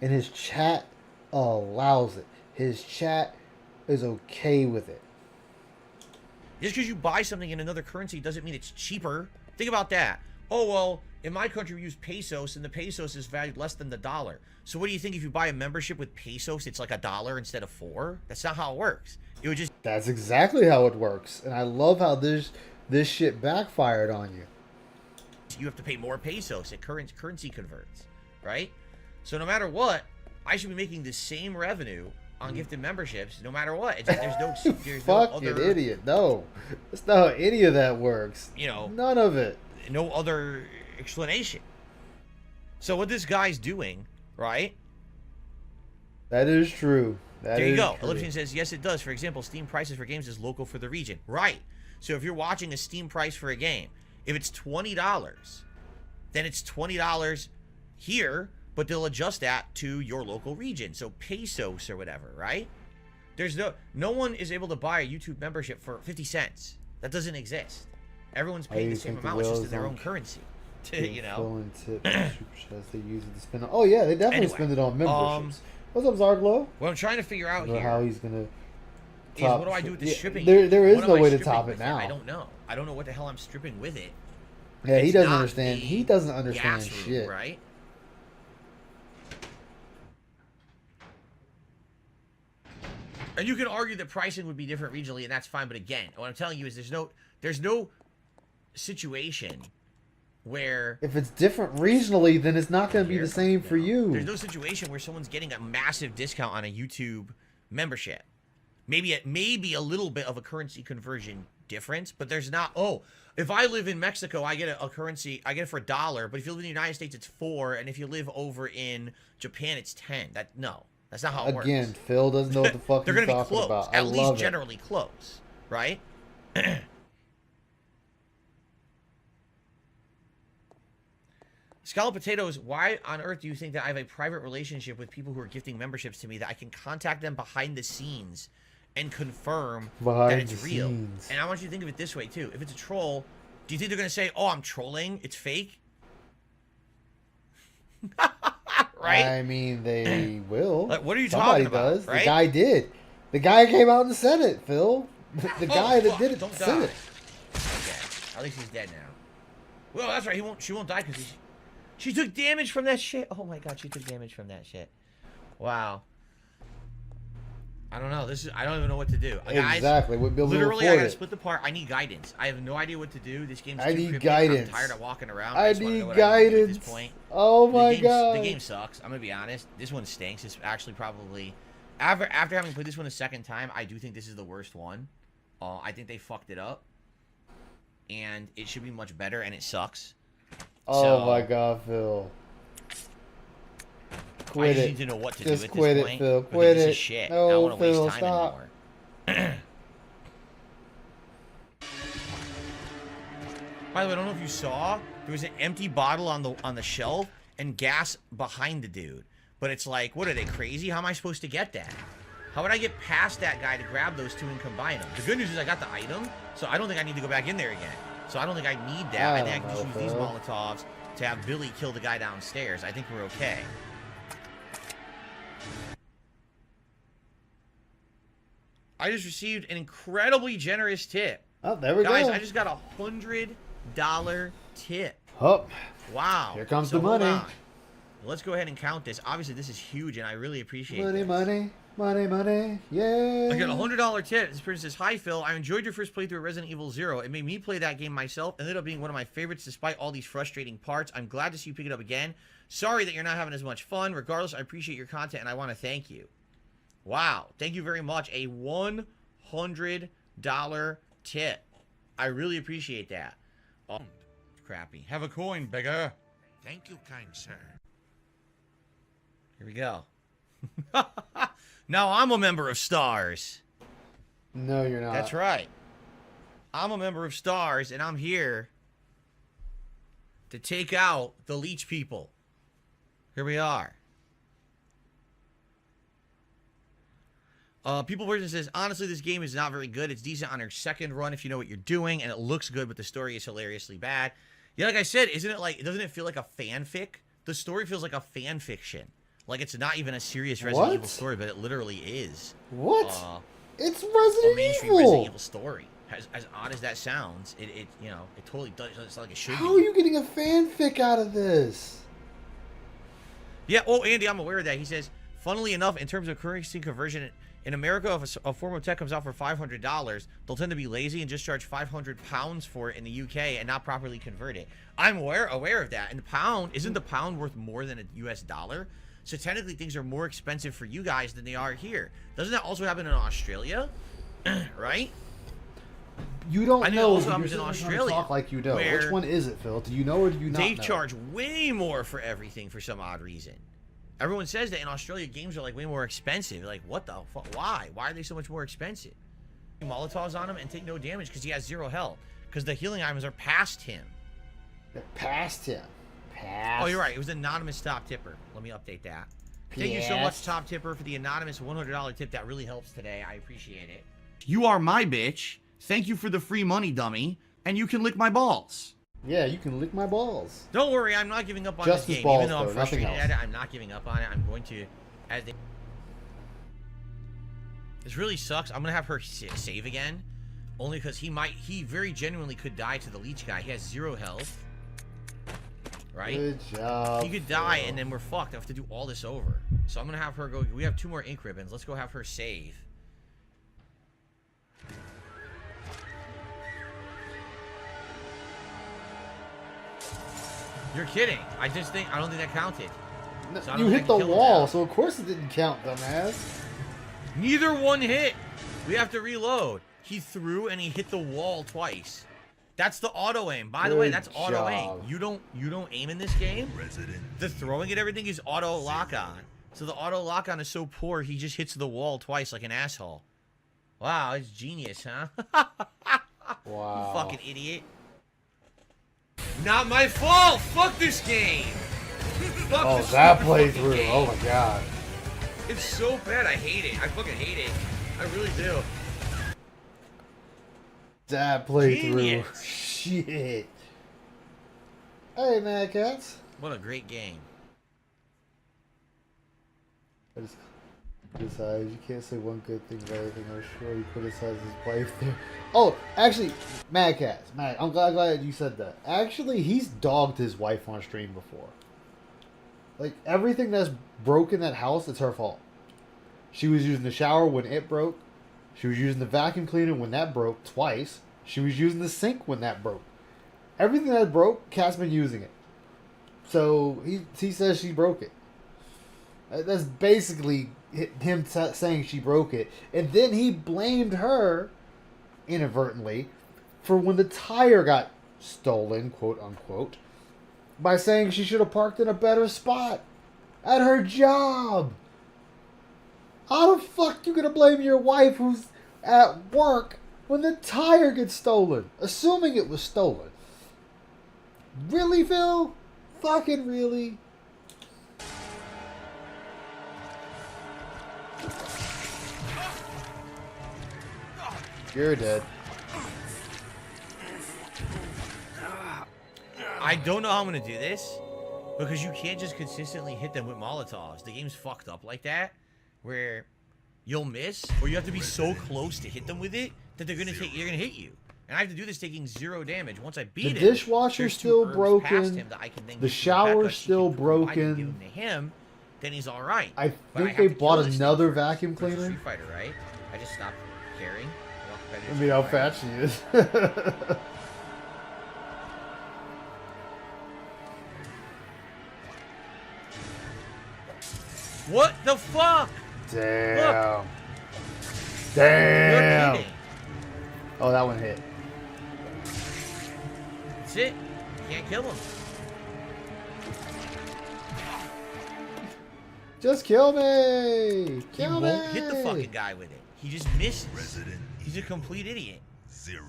And his chat allows it. His chat is okay with it. Just because you buy something in another currency doesn't mean it's cheaper. Think about that. Oh, well, in my country we use pesos, and the pesos is valued less than the dollar. So what do you think if you buy a membership with pesos, it's like $1 instead of $4? That's not how it works. It would just... That's exactly how it works. And I love how this shit backfired on you. You have to pay more pesos at currency converts, right? So no matter what, I should be making the same revenue on gifted memberships, no matter what. There's no Fucking other, idiot. No. That's not how any of that works. you know, None of it. no other explanation. So what this guy's doing, right? That is true. There you go. Elliptian says, yes, it does. For example, Steam prices for games is local for the region. Right. So if you're watching a Steam price for a game, if it's $20, then it's $20 here, but they'll adjust that to your local region. So pesos or whatever, right? There's no one is able to buy a YouTube membership for 50 cents. That doesn't exist. Everyone's paying the same amount, it's just in their own currency. You know? Tip, super chats, they use it to spend on. Oh, yeah, they definitely Anyway, spend it on memberships. What's up, Zarglow? What I'm trying to figure out here How he's going to is what do I do with the stripping? There is What no am I way to stripping top with it now. I don't know. I don't know what the hell I'm stripping with it. Yeah, he It's doesn't not understand. the He doesn't understand gas room, shit. right? And you can argue that pricing would be different regionally, and that's fine. But again, what I'm telling you is there's no situation where If it's different regionally, then it's not going to be Here, the same for no. you. There's no situation where someone's getting a massive discount on a YouTube membership. Maybe a little bit of a currency conversion difference, but there's not. Oh, if I live in Mexico, I get a currency. I get it for $1, but if you live in the United States, it's $4, and if you live over in Japan, it's $10. That's not how it works. Again, Phil doesn't know what the fuck They're he's gonna be talking close, about. at I least love it. generally close, right? Scallop Potatoes, why on earth do you think that I have a private relationship with people who are gifting memberships to me that I can contact them behind the scenes and confirm that Behind it's the real? scenes. And I want you to think of it this way too. If it's a troll, do you think they're going to say, oh, I'm trolling, it's fake? Right? I mean, they will. Like, what are you Somebody talking about, does. right? The guy did. The guy came out and said it, Phil. The guy that fuck, did it don't said die. it. Okay, at least he's dead now. Well, that's right. She won't die because she took damage from that shit. Oh my god, she took damage from that shit. Wow. I don't know. I don't even know what to do. Guys, Exactly. We'll be able to literally, I afford gotta it. split the part. I need guidance. I have no idea what to do. This game's I too need cryptic. guidance. I'm tired of walking around. I just wanna need know what I need to do at guidance. this point. Oh my god. The game sucks. I'm gonna be honest. This one stinks. It's actually probably after having played this one a second time, I do think this is the worst one. I think they fucked it up, and it should be much better, and it sucks. Oh So, my god, Phil. I Quit just it. need to know what to Just do at quit this it, point. Phil. because Quit this it. is shit. No, I don't want to Phil, waste time stop. anymore. By the way, I don't know if you saw, there was an empty bottle on the shelf and gas behind the dude. But it's like, what are they, crazy? How am I supposed to get that? How would I get past that guy to grab those two and combine them? The good news is I got the item, so I don't think I need to go back in there again. So I don't think I need that. I think I can just use these Molotovs to have Billy kill the guy downstairs. I think we're okay. I just received an incredibly generous tip. Oh, there we Guys, go. I just got $100 tip. Oh, Wow. here comes So the hold money. on. Let's go ahead and count this. Obviously, this is huge, and I really appreciate Money, this. money, money, money. Yeah. I got a $100 tip. This person says, "Hi Phil, I enjoyed your first playthrough of Resident Evil 0. It made me play that game myself. It ended up being one of my favorites despite all these frustrating parts. I'm glad to see you pick it up again. Sorry that you're not having as much fun. Regardless, I appreciate your content and I want to thank you." Wow. Thank you very much. A $100 tip. I really appreciate that. Oh, crappy. Have a coin, beggar. Thank you, kind sir. Here we go. Now I'm a member of STARS. No, you're not. That's right. I'm a member of STARS, and I'm here to take out the leech people. Here we are. People version says, honestly, this game is not very good. It's decent on your second run if you know what you're doing, and it looks good, but the story is hilariously bad. Yeah, like I said, doesn't it feel like a fanfic? The story feels like a fan fiction. Like it's not even a serious Resident Evil story, but it literally is. What? It's A Resident mainstream Evil. Resident Evil story. As odd as that sounds, it totally does. It's like it should How be. are you getting a fanfic out of this? Yeah, oh, Andy, I'm aware of that. He says, funnily enough, in terms of currency conversion, in America, if a form of tech comes out for $500, they'll tend to be lazy and just charge 500 pounds for it in the UK and not properly convert it. I'm aware of that. And isn't the pound worth more than a US dollar? So technically, things are more expensive for you guys than they are here. Doesn't that also happen in Australia? Right? You don't I think it know. also You're happens in sitting there trying to Australia, talk like you know. Which where one is it, Phil? Do you know or do you not They know? charge way more for everything for some odd reason. Everyone says that in Australia, games are like way more expensive. Like, what the fuck? Why? Why are they so much more expensive? Molotovs on him and take no damage because he has 0 health. Because the healing items are past him. They're past him. Past. Oh, you're right. It was an anonymous top tipper. Let me update that. Thank you so much, top tipper, for the anonymous $100 tip. That really helps today. I appreciate it. You are my bitch. Thank you for the free money, dummy. And you can lick my balls. Yeah, you can lick my balls. Don't worry, I'm not giving up on Just this his game. Even balls, though I'm though, nothing frustrated else. at it, I'm not giving up on it. I'm going to... This really sucks. I'm going to have her save again. Only because he very genuinely could die to the leech guy. He has 0 health. Right? Good job. He could die, Phil. and then we're fucked. I have to do all this over. So I'm going to have her go... We have 2 more ink ribbons. Let's go have her save. You're kidding. I don't think that counted. No, So I you don't hit think the I can kill him wall, now. so of course it didn't count, dumbass. Neither one hit. We have to reload. He threw and he hit the wall twice. That's the auto aim. By the way, Good that's auto aim. job. You don't aim in this game. Resident. The throwing and everything is auto lock on. So the auto lock on is so poor he just hits the wall twice like an asshole. Wow, it's genius, huh? Wow. You fucking idiot. Not my fault. Fuck this game. Fuck Oh, this that stupid fucking playthrough. game. Oh my god. It's so bad. I hate it. I fucking hate it. I really do. That playthrough. Genius. Shit. Hey, Mad Cats. What a great game. I just criticize. You can't say one good thing about everything. I'm sure you criticize his playthrough. Oh, actually, Mad Cats. Mad, I'm glad you said that. Actually, he's dogged his wife on stream before. Like, everything that's broke in that house, it's her fault. She was using the shower when it broke. She was using the vacuum cleaner when that broke twice. She was using the sink when that broke. Everything that broke, Cat's been using it. So, he says she broke it. That's basically him saying she broke it. And then he blamed her, inadvertently, for when the tire got stolen, quote unquote, by saying she should have parked in a better spot at her job. How the fuck you gonna blame your wife who's at work when the tire gets stolen? Assuming it was stolen. Really, Phil? Fucking really? You're dead. I don't know how I'm gonna do this because you can't just consistently hit them with Molotovs. The game's fucked up like that, where you'll miss, or you have to be so close to hit them with it that you're gonna hit you. And I have to do this taking 0 damage. Once I beat The him, dishwasher's there's 2 still herbs broken. past him that I can then The give to shower's Rebecca. She still can provide and broken. give them to him, then he's all right. I But think have they to bought kill this thing another first. vacuum It's a cleaner. Street Fighter, right? I just stopped caring. I mean, how fat she is. What the fuck? Damn. You're Damn. kidding. Oh, that one hit. That's it. Can't kill him. Just kill me. Kill He me. won't hit the fucking guy with it. He just misses. Resident He's a complete idiot. 0.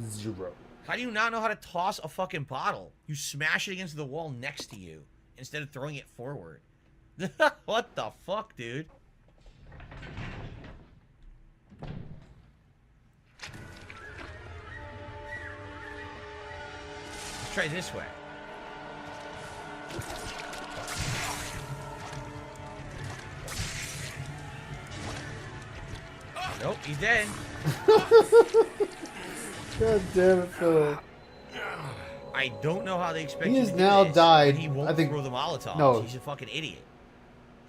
0. How do you not know how to toss a fucking bottle? You smash it against the wall next to you instead of throwing it forward. What the fuck, dude? Let's try this way. Nope, he's dead. God damn it, Phil. I don't know how they expect He you has to do now this died, when he won't I think- throw the Molotovs. no. He's a fucking idiot.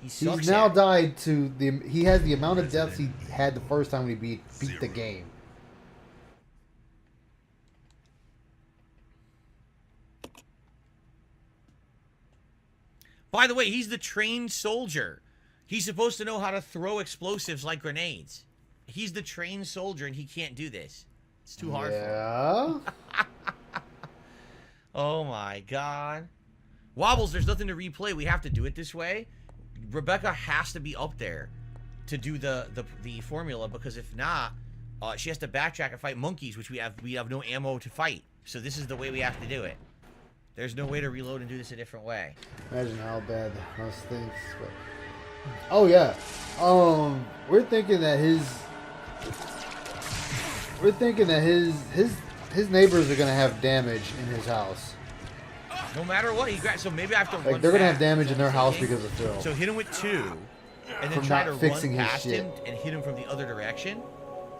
He sucks He's now at it. died to the. He has the amount of deaths he had the first time when he beat the game. By the way, he's the trained soldier. He's supposed to know how to throw explosives like grenades. He's the trained soldier, and he can't do this. It's too hard for him. Yeah. Oh my god. Wobbles, there's nothing to replay. We have to do it this way. Rebecca has to be up there to do the formula, because if not, she has to backtrack and fight monkeys, which we have no ammo to fight. So this is the way we have to do it. There's no way to reload and do this a different way. Imagine how bad those things. But... Oh yeah. We're thinking that his neighbors are gonna have damage in his house. No matter what, so maybe I have to run Like they're gonna have back damage in their house something. because of Phil. So hit him with 2, and then From try not to fixing run his past shit. him and hit him from the other direction.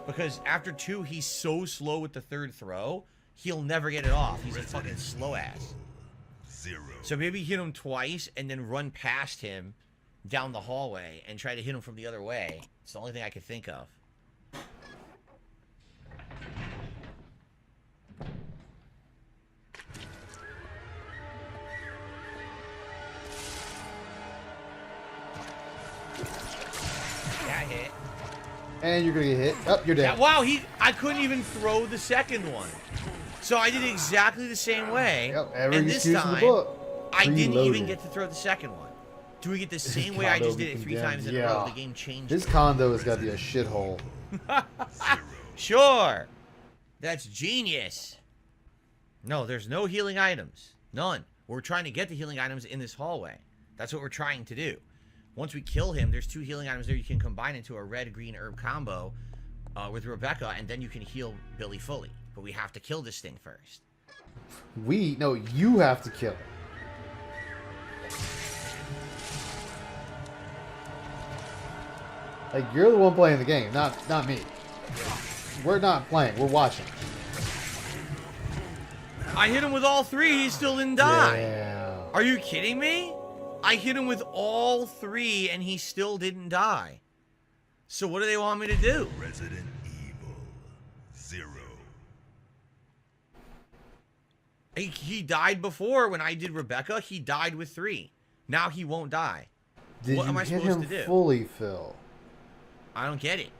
Because after 2, he's so slow with the 3rd throw, he'll never get it off. He's a fucking slow ass. 0. So maybe hit him twice and then run past him down the hallway and try to hit him from the other way. It's the only thing I could think of. That hit. And you're gonna get hit. Oh, you're dead. Yeah, wow, I couldn't even throw the second one. So I did exactly the same way. Yep, every and this excuse in the time, book. I didn't Preloaded. even get to throw the second one. Doing it the same way I condo just did it be 3 condemned. times in a row, the game changed. His condo has got to be a shithole. Sure. That's genius. No, there's no healing items. None. We're trying to get the healing items in this hallway. That's what we're trying to do. Once we kill him, there's 2 healing items there you can combine into a red-green herb combo with Rebecca, and then you can heal Billy fully. But we have to kill this thing first. No, you have to kill him. Like, you're the one playing the game, not me. We're not playing, we're watching. I hit him with all 3, he still didn't die. Yeah. Are you kidding me? I hit him with all 3 and he still didn't die. So what do they want me to do? Resident Evil 0. He died before when I did Rebecca. He died with 3. Now he won't die. Did What you am I hit supposed him to do? fully, Phil? I don't get it.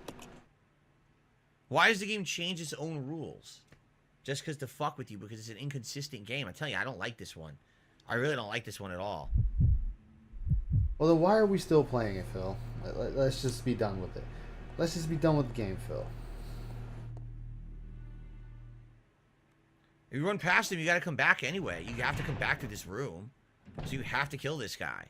Why does the game change its own rules? Just because to fuck with you, because it's an inconsistent game. I tell you, I don't like this one. I really don't like this one at all. Well, then why are we still playing it, Phil? Let's just be done with it. Let's just be done with the game, Phil. If you run past him, you gotta come back anyway. You have to come back to this room. So you have to kill this guy.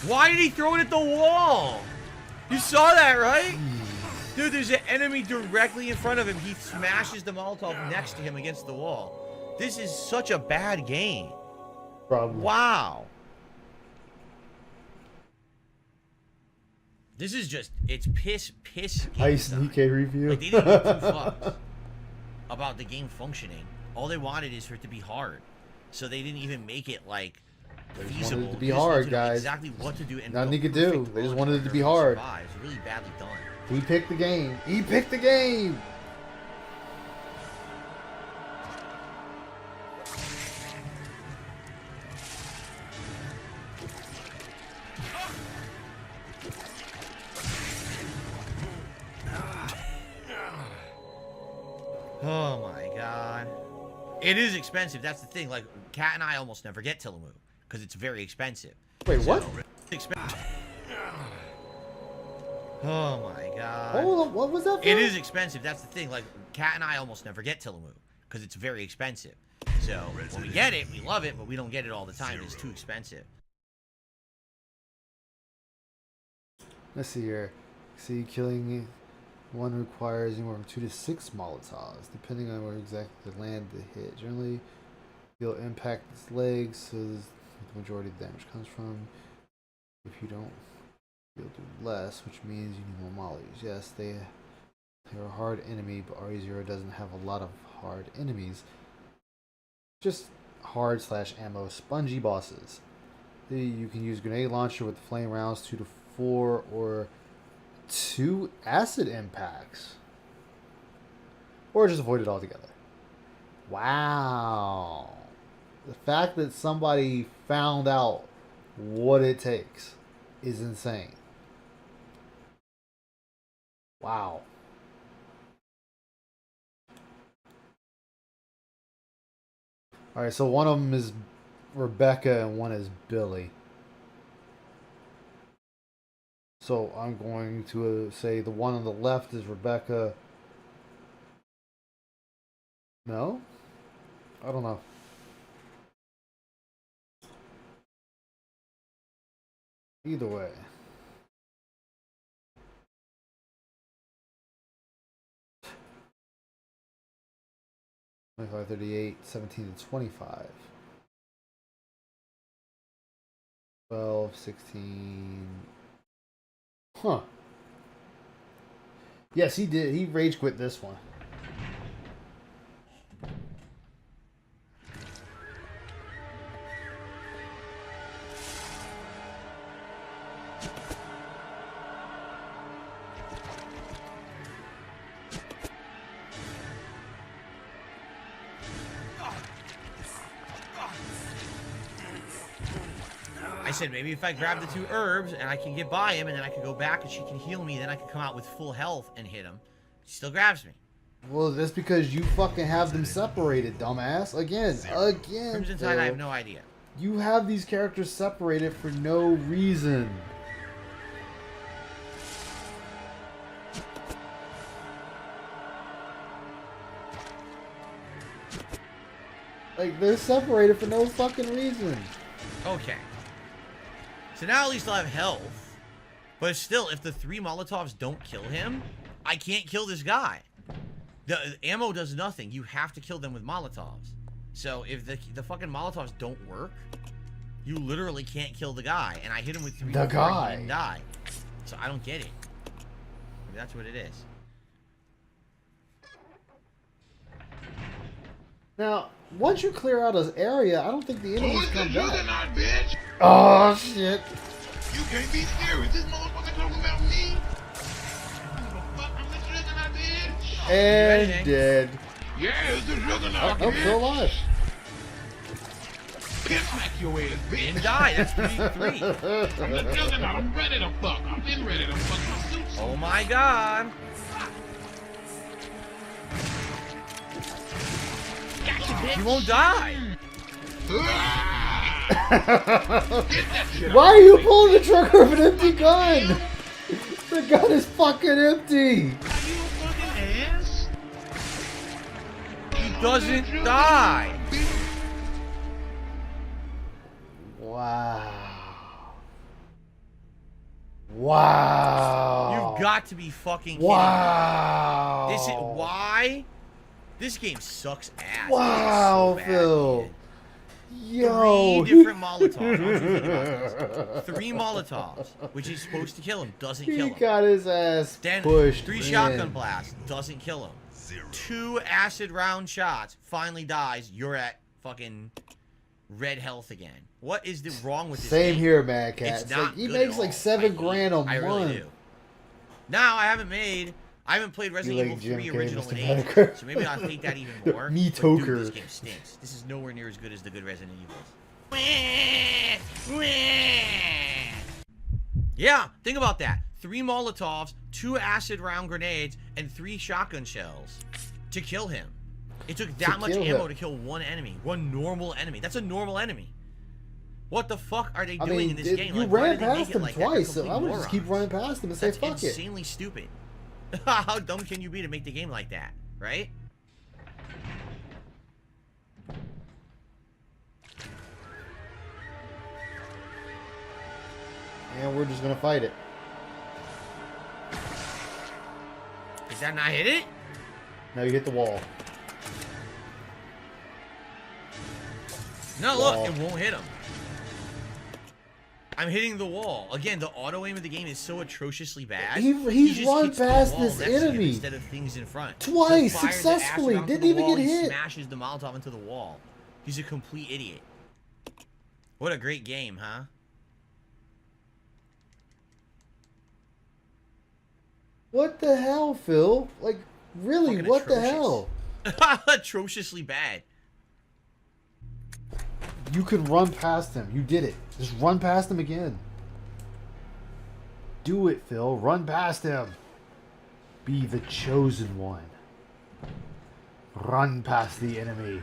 Why did he throw it at the wall? You saw that, right? Dude, there's an enemy directly in front of him. He smashes the Molotov next to him against the wall. This is such a bad game. Probably. Wow. This is just, it's piss game Ice design. DK review. Like, they didn't give two fucks about the game functioning. All they wanted is for it to be hard. So they didn't even make it, like, feasible. Wanted it to be They just hard, wanted to know guys. exactly what to do and Nothing build you could do. perfect They just logic wanted it to for be them hard. survive. It's really badly done. He picked the game. He picked the game. Oh my god. It is expensive. That's the thing. Like, Kat and I almost never get Tillamook because it's very expensive. Wait, what? Oh my god. Hold on, what was that? It for? is expensive. That's the thing. Like, Kat and I almost never get Tillamook because it's very expensive. So when we get it, we love it, but we don't get it all the time. It's too expensive. Let's see here. See, killing one requires anywhere from 2 to 6 Molotovs, depending on where exactly to land the hit. Generally, you'll impact its legs, so the majority of the damage comes from. If you don't, you'll do less, which means you need more mollies. Yes, they're a hard enemy, but RE0 doesn't have a lot of hard enemies. Just hard / ammo spongy bosses. You can use grenade launcher with flame rounds 2 to 4 or 2 acid impacts, or just avoid it altogether. Wow, the fact that somebody found out what it takes is insane. Wow. All right, so one of them is Rebecca and one is Billy. So I'm going to say the one on the left is Rebecca. No? I don't know. Either way. 25, 38, 17 to 25. 12, 16. Huh. Yes, he did. He rage quit this one. I said maybe if I grab the 2 herbs and I can get by him and then I can go back and she can heal me, then I can come out with full health and hit him. She still grabs me. Well, that's because you fucking have them separated, dumbass. Again. Crimson Tide, I have no idea. You have these characters separated for no reason. Like, they're separated for no fucking reason. Okay. So now at least I'll have health. But still, if the 3 Molotovs don't kill him, I can't kill this guy. The ammo does nothing. You have to kill them with Molotovs. So if the fucking Molotovs don't work, you literally can't kill the guy. And I hit him with 3 The before he guy. didn't die. So I don't get it. Maybe that's what it is. Now, once you clear out his area, I don't think the enemies Who's the come back. juggernaut, bitch? Oh, shit. You can't be serious. This motherfucker talking about me. Fuck, I'm the juggernaut, bitch. And Anything? dead. Yeah, it's the Oh, juggernaut, oh, bitch. still alive. Pimp smack your ass, bitch. Didn't die. That's 3-3. I'm the juggernaut. I'm ready to fuck. I've been ready to fuck. My suit's Oh my god. Gotcha, bitch. He won't die. Why are you pulling the trigger of an empty gun? The gun is fucking empty. He doesn't die. Wow. Wow. You've got to be fucking kidding Wow. me. This is why this game sucks ass. Wow, It's so bad, Phil. man. Yo. 3 different Molotovs. I want you to think about this. 3 Molotovs, which is supposed to kill him, doesn't He kill him. got his ass Then pushed 3 in. shotgun blasts, doesn't kill him. 0. 2 acid round shots, finally dies. You're at fucking red health again. What is wrong with this Same game? here, Mad Cat. It's It's not like he good makes at like all. $7 I grand a hate it. I really month. do. Now I haven't played Resident like Evil 3 Jim Carrey, original Mr. in Medical. ages, so maybe I'll hate that even more. Me but dude, toker. this game stinks. This is nowhere near as good as the good Resident Evils. Yeah, think about that. 3 Molotovs, 2 acid round grenades, and 3 shotgun shells to kill him. It took that much kill ammo him. to kill one enemy. One normal enemy. That's a normal enemy. What the fuck are they I doing mean, in this game? you Like, why ran did they make past it him like that? They're twice, so I complete would just keep morons. running past him and say, That's fuck it. insanely stupid. How dumb can you be to make the game like that, right? And we're just gonna fight it. Does that not hit it? Now you hit the wall. No, Wall. look, it won't hit him. I'm hitting the wall. Again, the auto aim of the game is so atrociously bad. He's just run hits the past wall this next to him enemy. instead of things in front. Twice, He fires the successfully. acid onto Didn't the even wall, get he hit. Smashes the Molotov into the wall. He's a complete idiot. What a great game, huh? What the hell, Phil? Like, really, Fucking what the atrocious. hell? Atrociously bad. You can run past him. You did it. Just run past him again. Do it, Phil. Run past him. Be the chosen one. Run past the enemy.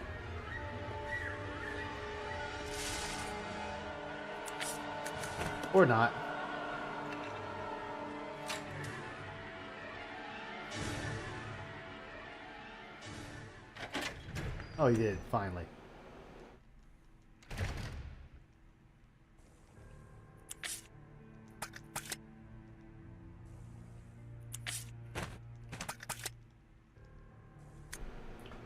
Or not. Oh, he did, finally.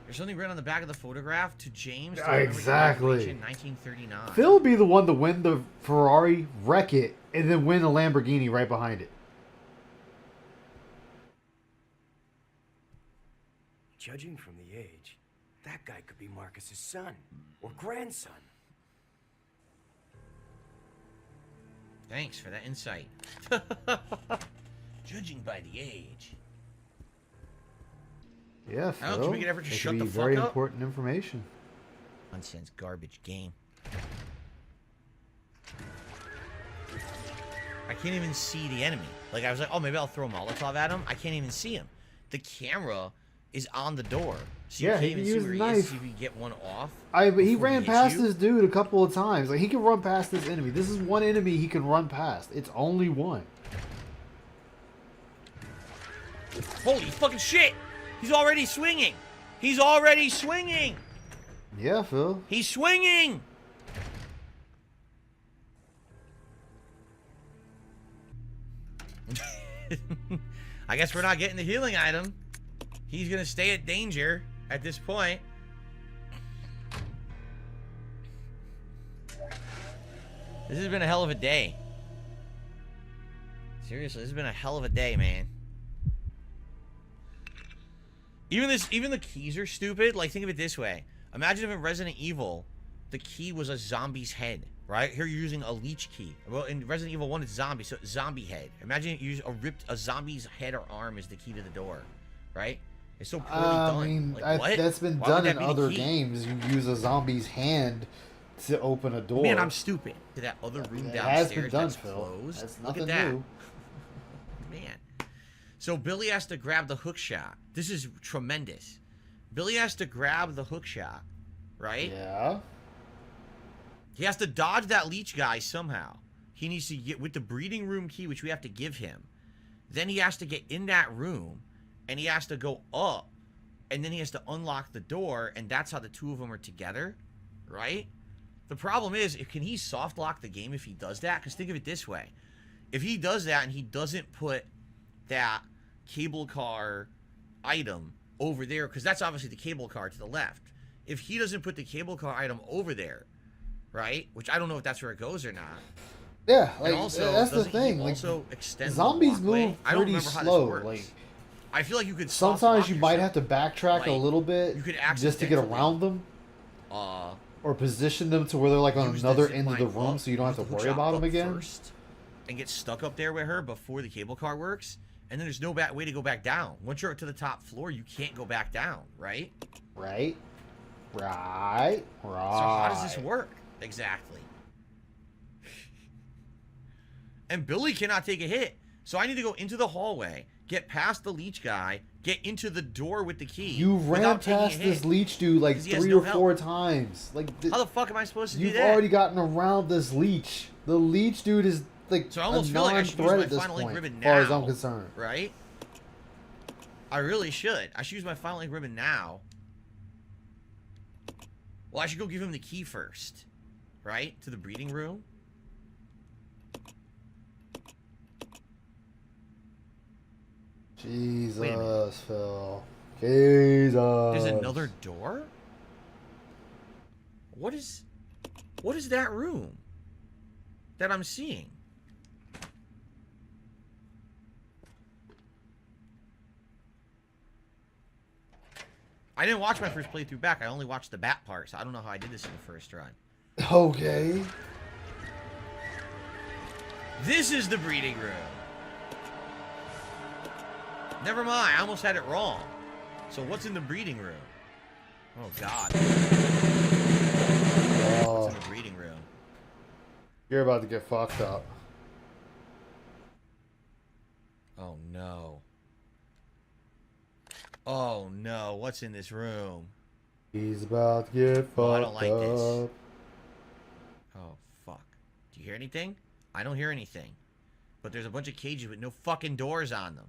There's something written on the back of the photograph to James. To Exactly. in 1939. Phil would be the one to win the Ferrari, wreck it, and then win the Lamborghini right behind it. Judging from the age, that guy could be Marcus's son or grandson. Thanks for that insight. Judging by the age. Yeah, Phil. Alex, we could ever just That shut could the be fuck very up? important information. Nonsense garbage game. I can't even see the enemy. Like, I was like, oh, maybe I'll throw a Molotov at him. I can't even see him. The camera is on the door. So you Yeah, can't he even can see use where a he knife. is. See if you can get one off. But he before ran hits past you. this dude a couple of times. Like, he can run past this enemy. This is one enemy he can run past. It's only one. Holy fucking shit! He's already swinging! He's already swinging! Yeah, Phil. He's swinging! I guess we're not getting the healing item. He's gonna stay at danger at this point. This has been a hell of a day. Seriously, this has been a hell of a day, man. Even the keys are stupid. Like, think of it this way. Imagine if in Resident Evil, the key was a zombie's head, right? Here you're using a leech key. Well, in Resident Evil 1, it's zombie, so it's zombie head. Imagine you use a zombie's head or arm as the key to the door, right? It's so poorly done. I mean, Like, what? that's been Why would done that in be the other key? games. You use a zombie's hand to open a door. Man, I'm stupid. To that other room It downstairs has been done, that's Phil. closed. That's Look nothing at that. new. Man. So Billy has to grab the hook shot. This is tremendous. Billy has to grab the hook shot, right? Yeah. He has to dodge that leech guy somehow. He needs to get with the breeding room key, which we have to give him. Then he has to get in that room, and he has to go up, and then he has to unlock the door, and that's how the two of them are together, right? The problem is, can he soft lock the game if he does that? Because think of it this way. If he does that and he doesn't put that cable car item over there, because that's obviously the cable car to the left. If he doesn't put the cable car item over there, right? Which I don't know if that's where it goes or not. Yeah, like And also, that's the doesn't he thing. Like also extend the zombies walkway? move I don't pretty remember how slow. this works. Like I feel like you could soft sometimes lock you might yourself. have to backtrack a Like, little bit you could just to get accidentally, around them, or position them to where they're like on use another zip end of line the room, up, so you don't have use to the hook worry shot about them up again. first, and get stuck up there with her before the cable car works. And then there's no way to go back down. Once you're up to the top floor, you can't go back down, right? Right. Right. So how does this work exactly? And Billy cannot take a hit. So I need to go into the hallway, get past the leech guy, get into the door with the key. You ran without taking a past this hit. leech dude like 'Cause he has 3 no or help. 4 times. Like How the fuck am I supposed to do you've that? already gotten around this leech. The leech dude is like So I a almost feel like I should use non-threat my at this final link point, ribbon as far as I'm now. concerned. Right? I really should. I should use my final link ribbon now. Well, I should go give him the key first. Right? To the breeding room. Jesus, Phil. Jesus. There's another door? What is that room that I'm seeing? I didn't watch my first playthrough back. I only watched the bat part, so I don't know how I did this in the first run. Okay. This is the breeding room. Never mind, I almost had it wrong. So what's in the breeding room? Oh God. Oh, What's in the breeding room? you're about to get fucked up. Oh no. Oh no, what's in this room? He's about to get fucked Oh, I don't like this. up. Oh fuck. Do you hear anything? I don't hear anything. But there's a bunch of cages with no fucking doors on them.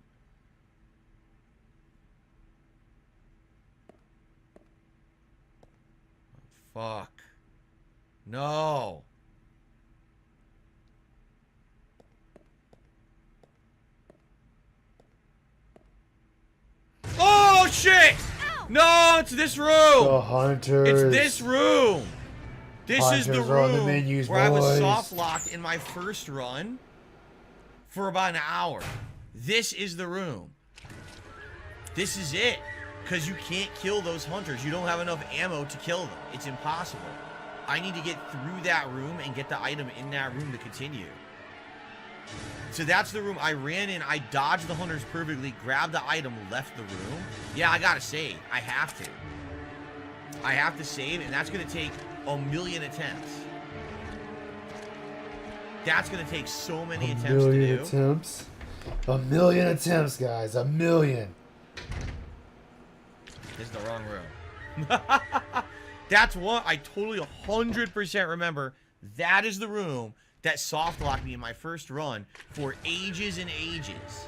Oh, fuck. No. Oh shit! No, it's this room. The hunters. It's this room. This is the Hunters are on the room menus, where I was boys. soft locked in my first run for about an hour. This is the room. This is it. Because you can't kill those hunters. You don't have enough ammo to kill them. It's impossible. I need to get through that room and get the item in that room to continue. So that's the room I ran in. I dodged the hunters perfectly, grabbed the item, left the room. Yeah, I gotta save. I have to. I have to save, and that's gonna take a million attempts. That's gonna take so many attempts to million do. attempts. A million attempts, guys. A million. This is the wrong room. That's what I totally 100% remember. That is the room that soft locked me in my first run for ages and ages.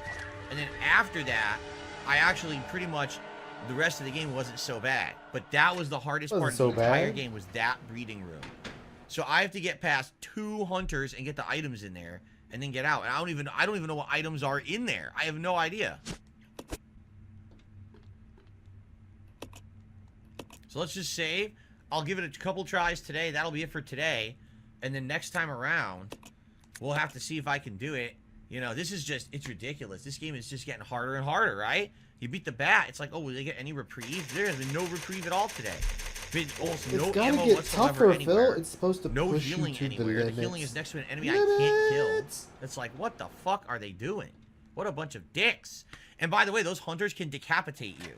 And then after that, I actually pretty much, the rest of the game wasn't so bad. But that was the hardest Wasn't part of so the entire bad. game, was that breeding room. So I have to get past 2 hunters and get the items in there and then get out. And I don't even know what items are in there. I have no idea. So let's just save. I'll give it a couple tries today. That'll be it for today. And then next time around, we'll have to see if I can do it. You know, this is just, it's ridiculous. This game is just getting harder and harder, right? You beat the bat. It's like, oh, will they get any reprieve? There has been no reprieve at all today. Been almost It's no gotta ammo get whatsoever tougher, anywhere. Phil. It's supposed to No push healing you to anywhere. the The limits. healing is next to an enemy I can't kill. Limits. It's like, what the fuck are they doing? What a bunch of dicks. And by the way, those hunters can decapitate you.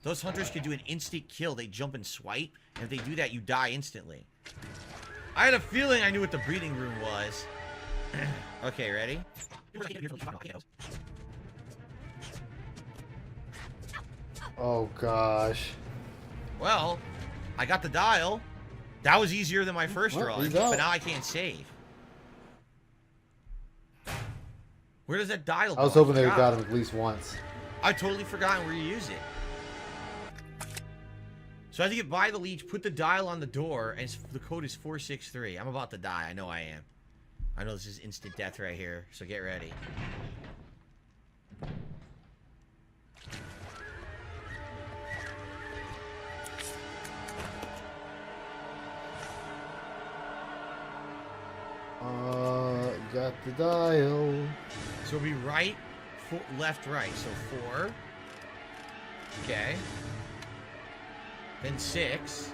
Those hunters can do an instant kill. They jump and swipe, and if they do that, you die instantly. I had a feeling I knew what the breeding room was. Okay, ready? Oh gosh. Well, I got the dial. That was easier than my first Well, run, he's out. but now I can't save. Where does that dial go? I was hoping they forgot. got him at least once. I totally forgotten where you use it. So I have to get by the leech, put the dial on the door, and the code is 463. I'm about to die. I know I am. I know this is instant death right here, so get ready. Got the dial. So it'll be right, left, right. So 4. Okay. Then 6.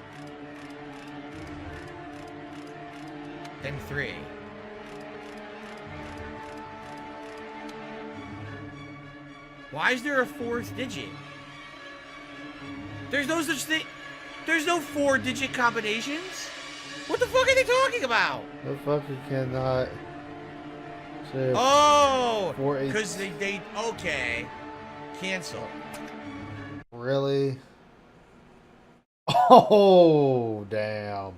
Then 3. Why is there a 4th digit? There's no such thing. There's no 4-digit combinations. What the fuck are they talking about? The fucker cannot. Say Oh, 4, 8. because they okay. Cancel. Really? Oh, damn.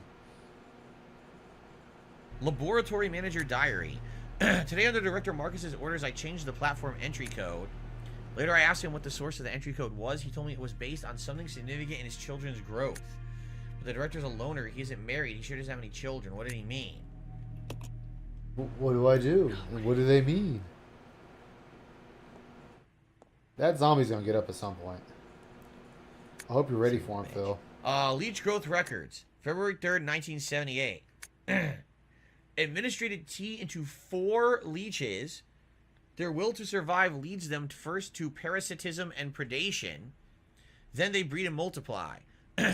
Laboratory Manager Diary. Today, under Director Marcus's orders, I changed the platform entry code. Later, I asked him what the source of the entry code was. He told me it was based on something significant in his children's growth. But the director's a loner. He isn't married. He sure doesn't have any children. What did he mean? What do I do? What do they mean? That zombie's gonna get up at some point. I hope you're ready for him, Phil. Leech growth records. February 3rd, 1978. Administrated T into 4 leeches. Their will to survive leads them first to parasitism and predation. Then they breed and multiply.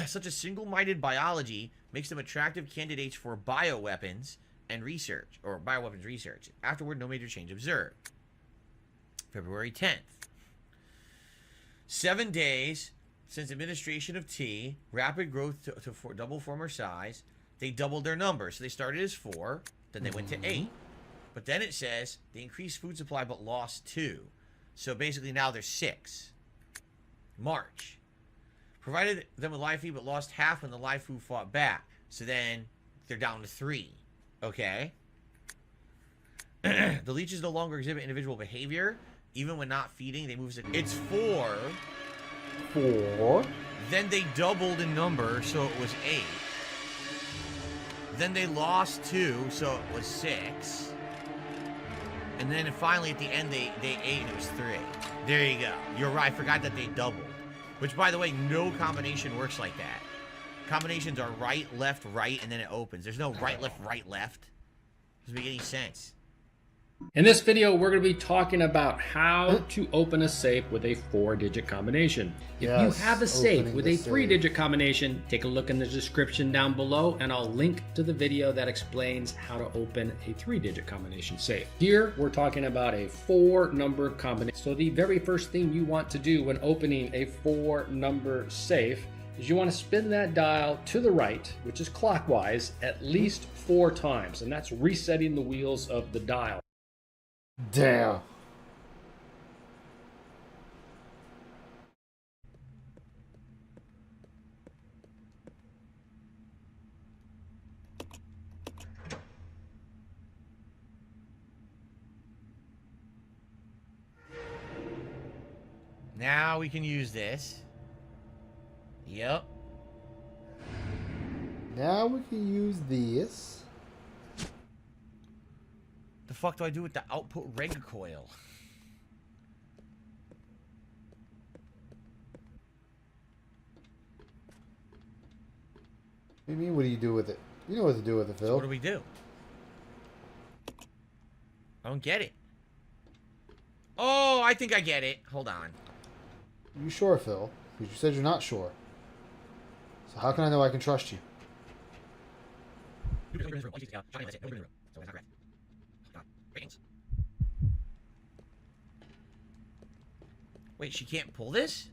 Such a single-minded biology makes them attractive candidates for bioweapons and research, or bioweapons research. Afterward, no major change observed. February 10th. 7 days since administration of T, rapid growth to double former size. They doubled their number. So they started as 4, then they went to 8. But then it says they increased food supply but lost 2. So basically now they're 6. March. Provided them with live feed but lost half when the live food fought back. So then they're down to 3. Okay. The leeches no longer exhibit individual behavior. Even when not feeding, they move. It's 4. 4. Then they doubled in number, so it was 8. Then they lost 2, so it was 6. And then finally at the end they ate and it was 3. There you go. You're right. I forgot that they doubled. Which, by the way, no combination works like that. Combinations are right, left, right, and then it opens. There's no right, left, right, left. Doesn't make any sense. In this video, we're going to be talking about how to open a safe with a 4-digit combination. If you have a safe with a 3-digit combination, take a look in the description down below, and I'll link to the video that explains how to open a 3-digit combination safe. Here, we're talking about a 4-number combination. So the very first thing you want to do when opening a 4-number safe is you want to spin that dial to the right, which is clockwise, at least 4 times, and that's resetting the wheels of the dial. Damn. Now we can use this. Yep. Now we can use this. The fuck do I do with the output reg coil? What do you mean, what do you do with it? You know what to do with it, Phil. So what do we do? I don't get it. Oh, I think I get it. Hold on. You sure, Phil? Because you said you're not sure. So how can I know I can trust you? Wait, she can't pull this?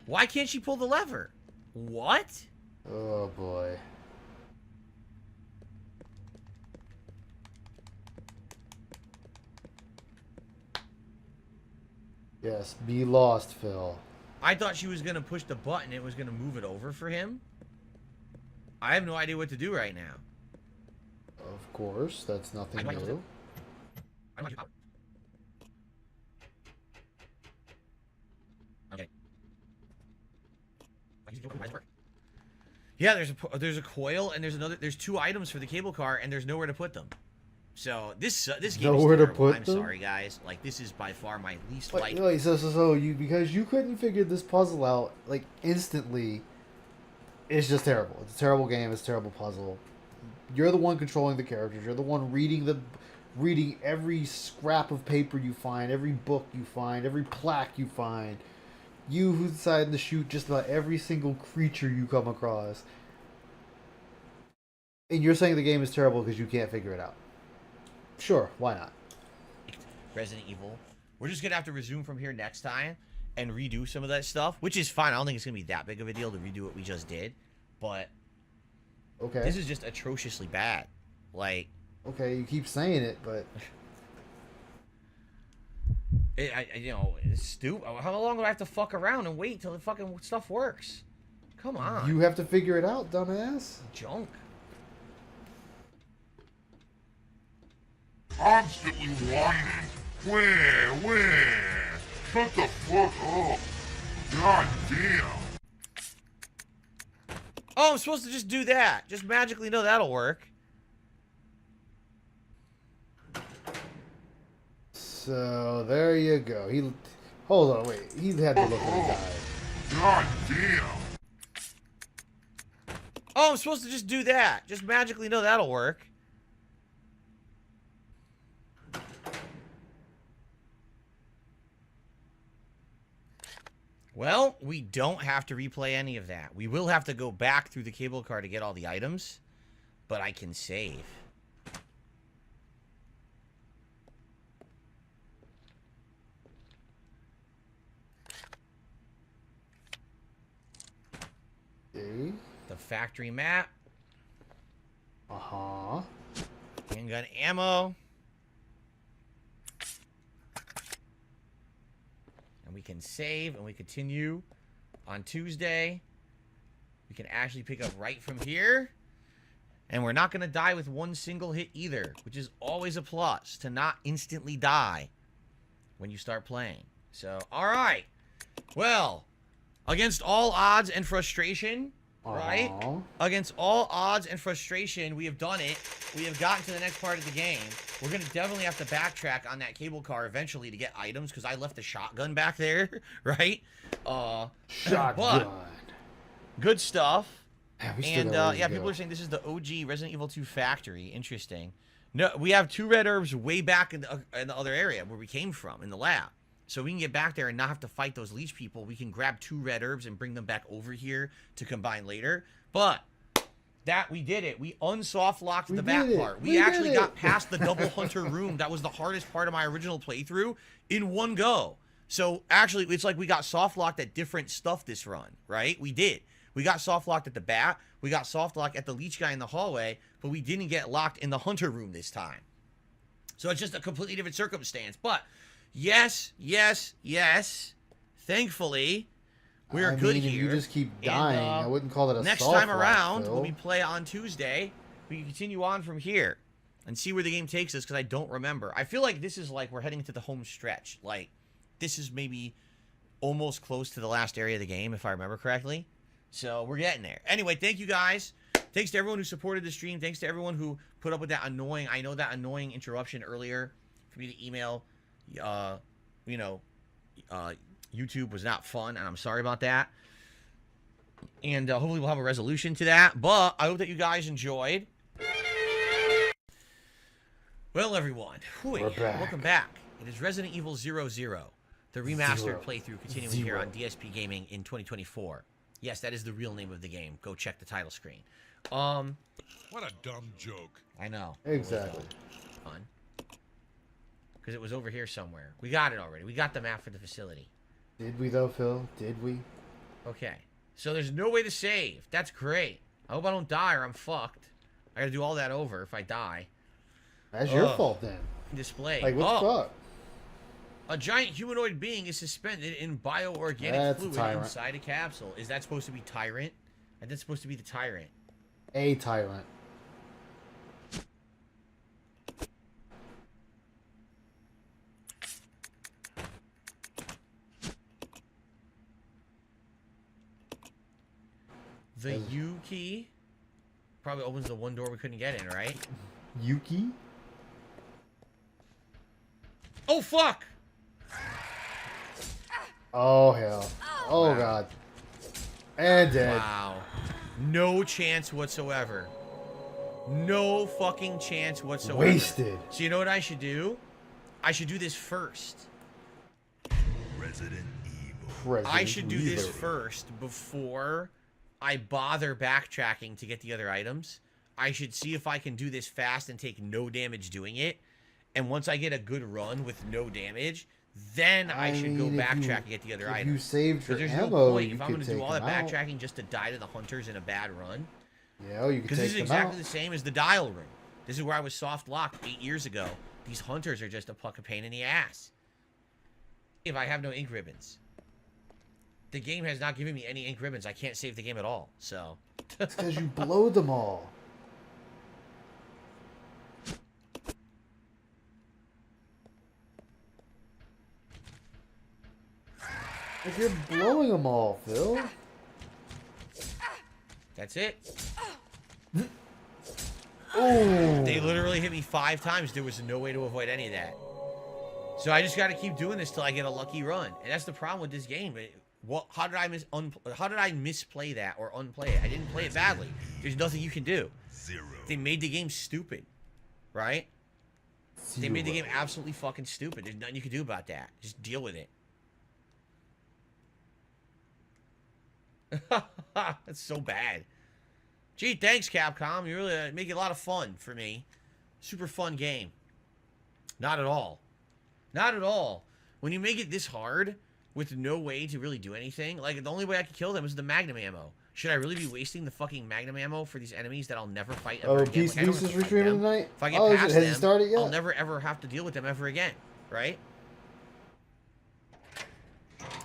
Why can't she pull the lever? What? Oh boy. Yes, be lost, Phil. I thought she was gonna push the button. It was gonna move it over for him. I have no idea what to do right now. Of course, that's nothing new. Okay. Yeah, there's a coil and there's 2 items for the cable car and there's nowhere to put them. So this game Nowhere is to terrible. put I'm them? sorry, guys. Like, this is by far my least Wait, like. wait, so you, because you couldn't figure this puzzle out like instantly, it's just terrible. It's a terrible game. It's a terrible puzzle. You're the one controlling the characters. You're the one reading every scrap of paper you find, every book you find, every plaque you find. You who decided to shoot just about every single creature you come across. And you're saying the game is terrible because you can't figure it out. Sure, why not? Resident Evil. We're just gonna have to resume from here next time and redo some of that stuff, which is fine. I don't think it's gonna be that big of a deal to redo what we just did, but Okay. this is just atrociously bad. Like, Okay, you keep saying it, but it's stupid. How long do I have to fuck around and wait until the fucking stuff works? Come on. you have to figure it out, dumbass. Junk. Constantly whining. Where? Shut the fuck up. God damn. Oh, I'm supposed to just do that. Just magically know that'll work. So there you go. Hold on, wait. He had to look at the guy. God damn. Oh, I'm supposed to just do that. Just magically know that'll work. Well, we don't have to replay any of that. We will have to go back through the cable car to get all the items, but I can save. Okay. The factory map. Uh-huh. Handgun ammo. And we can save and we continue on Tuesday. We can actually pick up right from here. And we're not going to die with one single hit either, which is always a plus, to not instantly die when you start playing. So, all right. Well, against all odds and frustration, right? Against all odds and frustration, we have done it. We have gotten to the next part of the game. We're going to definitely have to backtrack on that cable car eventually to get items, because I left the shotgun back there, right? Shotgun. But good stuff. Yeah, we still And got ways yeah, to people go. are saying this is the OG Resident Evil 2 factory. Interesting. No, we have 2 red herbs way back in the other area where we came from, in the lab. So we can get back there and not have to fight those leech people. We can grab 2 red herbs and bring them back over here to combine later. But that, we did it. We unsoft locked the back part. We actually got past the double hunter room. That was the hardest part of my original playthrough in one go. So actually, it's like we got soft locked at different stuff this run, right? We did. We got soft locked at the bat. We got soft locked at the leech guy in the hallway, but we didn't get locked in the hunter room this time. So it's just a completely different circumstance. But yes. Thankfully, we're good if here. you just keep dying, I wouldn't call it a Next soft time lock, around, Phil. when we play on Tuesday, we can continue on from here and see where the game takes us, because I don't remember. I feel like this is like we're heading to the home stretch. Like, this is maybe almost close to the last area of the game, if I remember correctly. So we're getting there. Anyway, thank you guys. Thanks to everyone who supported the stream. Thanks to everyone who put up with that annoying, I know that annoying interruption earlier for me to email. YouTube was not fun, and I'm sorry about that. And hopefully we'll have a resolution to that. But I hope that you guys enjoyed. Well, everyone, We're back. welcome back. It is Resident Evil 00, the remastered playthrough continuing here on DSP Gaming in 2024. Yes, that is the real name of the game. Go check the title screen. What a dumb joke. I know. Exactly. Fun. Because it was over here somewhere. We got it already. We got the map for the facility. Did we though, Phil? Did we? Okay. So there's no way to save. That's great. I hope I don't die or I'm fucked. I gotta do all that over if I die. That's your fault then. Display. Like, what the fuck? A giant humanoid being is suspended in bioorganic That's a fluid tyrant. inside a capsule. Is that supposed to be Tyrant? And that's supposed to be the Tyrant. A tyrant. The U key probably opens the one door we couldn't get in, right? Yuki? Oh, fuck! Oh, hell. Oh, Wow. God. And dead. Wow. No chance whatsoever. No fucking chance whatsoever. Wasted. So you know what I should do? I should do this first. Resident Evil. I should do this first before I bother backtracking to get the other items. I should see if I can do this fast and take no damage doing it. And once I get a good run with no damage, then I should go backtrack and get the other items. If you saved your there's ammo, no point you if I'm could going to do take all that them out. backtracking just to die to the hunters in a bad run. Yeah, you could Because take this is them exactly out. the same as the dial room. This is where I was soft locked 8 years ago. These hunters are just a fucking pain in the ass. If I have no ink ribbons. The game has not given me any ink ribbons. I can't save the game at all. So. It's because you blow them all. Like you're blowing them all, Phil. That's it. Oh. They literally hit me 5 times. There was no way to avoid any of that. So I just got to keep doing this till I get a lucky run. And that's the problem with this game. How did I misplay that or unplay it? I didn't play it badly. There's nothing you can do. They made the game stupid, right? They made the game absolutely fucking stupid. There's nothing you can do about that. Just deal with it. That's so bad. Gee, thanks, Capcom. You really make it a lot of fun for me. Super fun game. Not at all. Not at all. When you make it this hard with no way to really do anything, like the only way I could kill them is the Magnum ammo. Should I really be wasting the fucking Magnum ammo for these enemies that I'll never fight ever again? Peace Like, I don't is have to fight streaming them. tonight? If I get past has them, it started yet? I'll never ever have to deal with them ever again, right?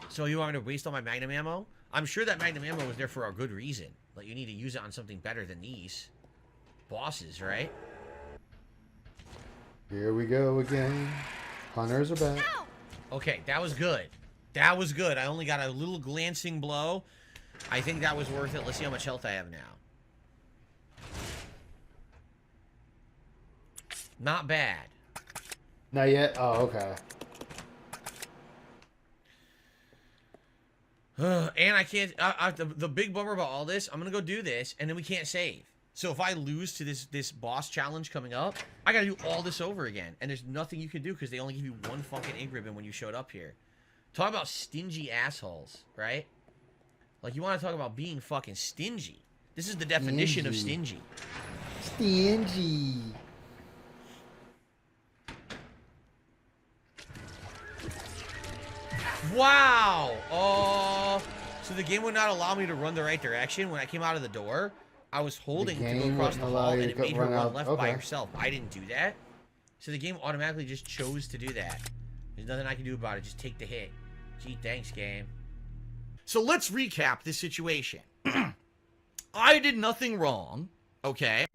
So you want me to waste all my Magnum ammo? I'm sure that Magnum ammo was there for a good reason. Like, you need to use it on something better than these bosses, right? Here we go again. Hunters are back. Okay, that was good. That was good. I only got a little glancing blow. I think that was worth it. Let's see how much health I have now. Not bad. Not yet? Oh, okay. And I can't... the big bummer about all this, I'm going to go do this, and then we can't save. So if I lose to this boss challenge coming up, I got to do all this over again. And there's nothing you can do because they only give you one fucking ink ribbon when you showed up here. Talk about stingy assholes, right? Like, you want to talk about being fucking stingy. This is the definition of stingy. Stingy. Wow! Oh, so the game would not allow me to run the right direction when I came out of the door. I was holding to go across the hall, and it made her run left by herself. I didn't do that. So the game automatically just chose to do that. There's nothing I can do about it. Just take the hit. Gee, thanks, game. So let's recap this situation. I did nothing wrong, okay?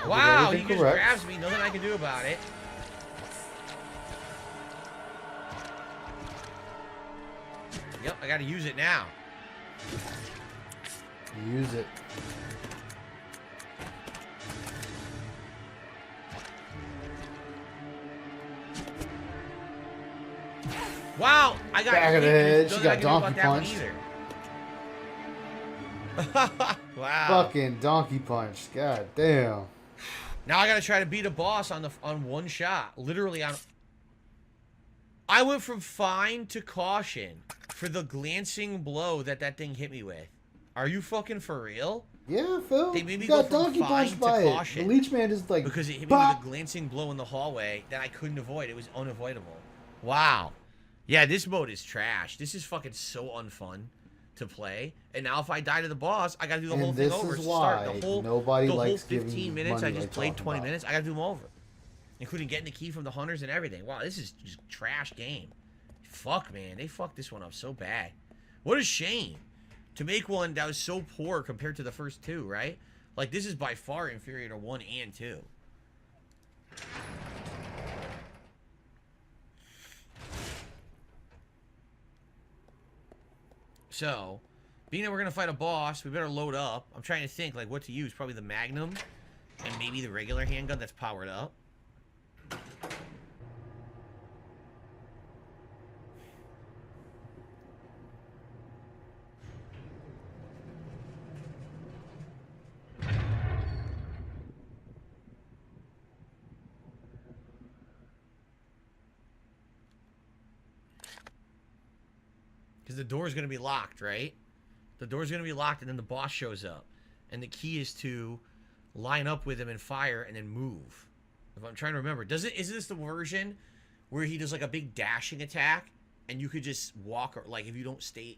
Wow, he just grabs me. Nothing I can do about it. Yep, I gotta use it now. Use it. Wow, I got back of the head. She Nothing got I can do about donkey that one punched. either. Wow. Fucking donkey punch. God damn. Now I gotta try to beat a boss on one shot. Literally on. I went from fine to caution for the glancing blow that thing hit me with. Are you fucking for real? Yeah, Phil. They made me you go got from donkey fine punched to by it. caution. The leech man is like because it hit me bop. with a glancing blow in the hallway that I couldn't avoid. It was unavoidable. Wow. Yeah, this mode is trash. This is fucking so unfun to play. And now if I die to the boss, I gotta do the whole thing over. This is Start why the whole nobody the likes whole giving 15 minutes. money I just like played talking 20 about. minutes. I gotta do them over, including getting the key from the hunters and everything. Wow, this is just trash game. Fuck, man, they fucked this one up so bad. What a shame to make one that was so poor compared to the first two, right? Like, this is by far inferior to 1 and 2. So, being that we're going to fight a boss, we better load up. I'm trying to think, like, what to use. Probably the Magnum and maybe the regular handgun that's powered up. Because the door's going to be locked, right? The door's going to be locked, and then the boss shows up. And the key is to line up with him and fire and then move. If I'm trying to remember. Isn't this the version where he does like a big dashing attack and you could just walk, or like if you don't stay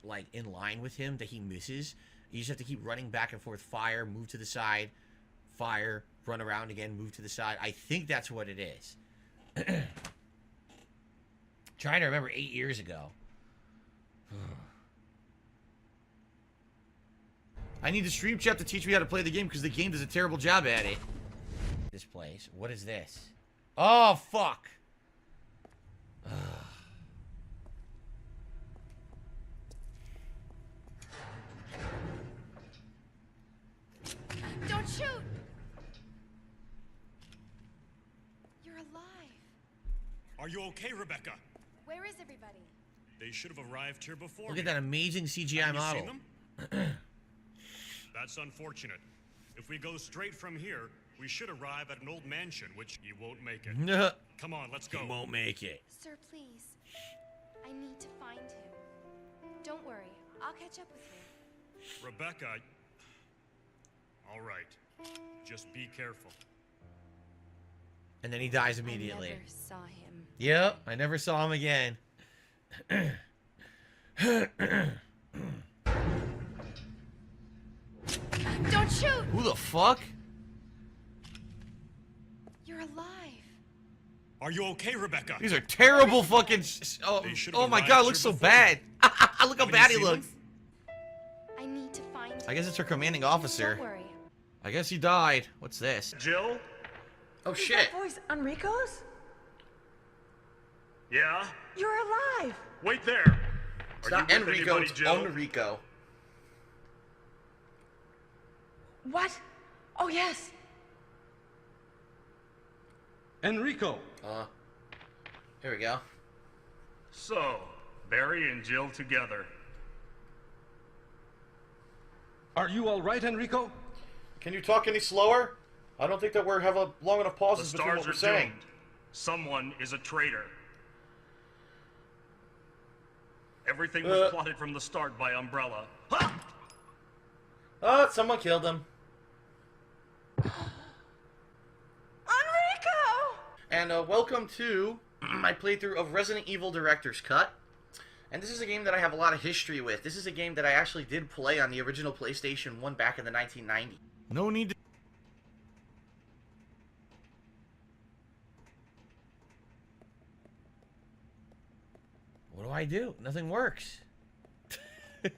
like in line with him that he misses, you just have to keep running back and forth, fire, move to the side, fire, run around again, move to the side. I think that's what it is. Trying to remember 8 years ago. I need the stream chat to teach me how to play the game because the game does a terrible job at it. This place. What is this? Oh, fuck. Don't shoot! You're alive. Are you okay, Rebecca? Where is everybody? They should have arrived here before. Look at that amazing CGI Have you model. seen them? That's unfortunate. If we go straight from here, we should arrive at an old mansion, which you won't make it. No. Come on, let's go. He won't make it. Sir, please. I need to find him. Don't worry. I'll catch up with you. Rebecca. All right. Just be careful. And then he dies immediately. I never saw him. Yep, I never saw him again. Don't shoot! Who the fuck? You're alive. Are you okay, Rebecca? These are terrible fucking. Oh my god, it looks so bad. Look how bad he looks. I need to find him. I guess it's her commanding officer. Don't worry. I guess he died. What's this? Jill? Oh shit. That voice Enrico's? Yeah? You're alive! Wait there. It's not Enrico, it's Enrico. What? Oh, yes. Enrico. Here we go. So, Barry and Jill together. Are you all right, Enrico? Can you talk any slower? I don't think that we have a long enough pauses between what we're saying. Someone is a traitor. Everything was plotted from the start by Umbrella. Oh, someone killed him. Enrico! And welcome to my playthrough of Resident Evil Director's Cut. And this is a game that I have a lot of history with. This is a game that I actually did play on the original PlayStation 1 back in the 1990s. No need to... What do I do? Nothing works. Here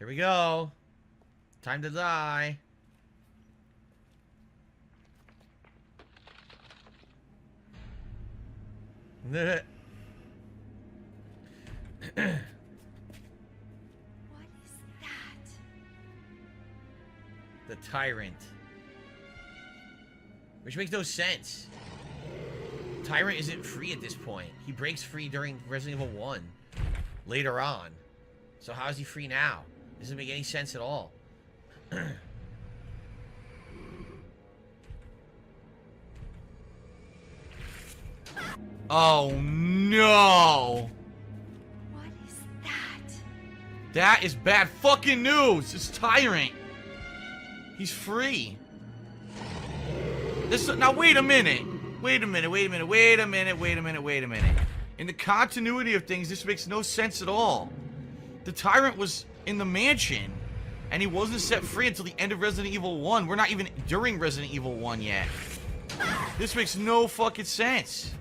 we go. Time to die. What is that? The Tyrant. Which makes no sense. Tyrant isn't free at this point. He breaks free during Resident Evil 1. Later on. So how is he free now? Doesn't make any sense at all. Oh no! What is that? That is bad fucking news! It's Tyrant! He's free. Now wait a minute! Wait a minute. In the continuity of things, this makes no sense at all. The Tyrant was in the mansion, and he wasn't set free until the end of Resident Evil 1. We're not even during Resident Evil 1 yet. This makes no fucking sense.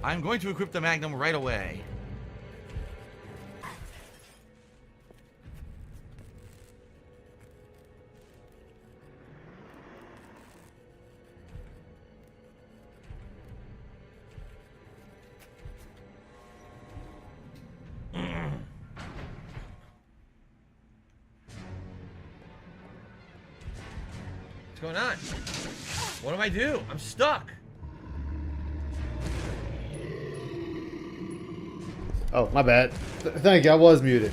I'm going to equip the Magnum right away. What's going on? What do I do? I'm stuck. Oh, my bad. Thank you, I was muted.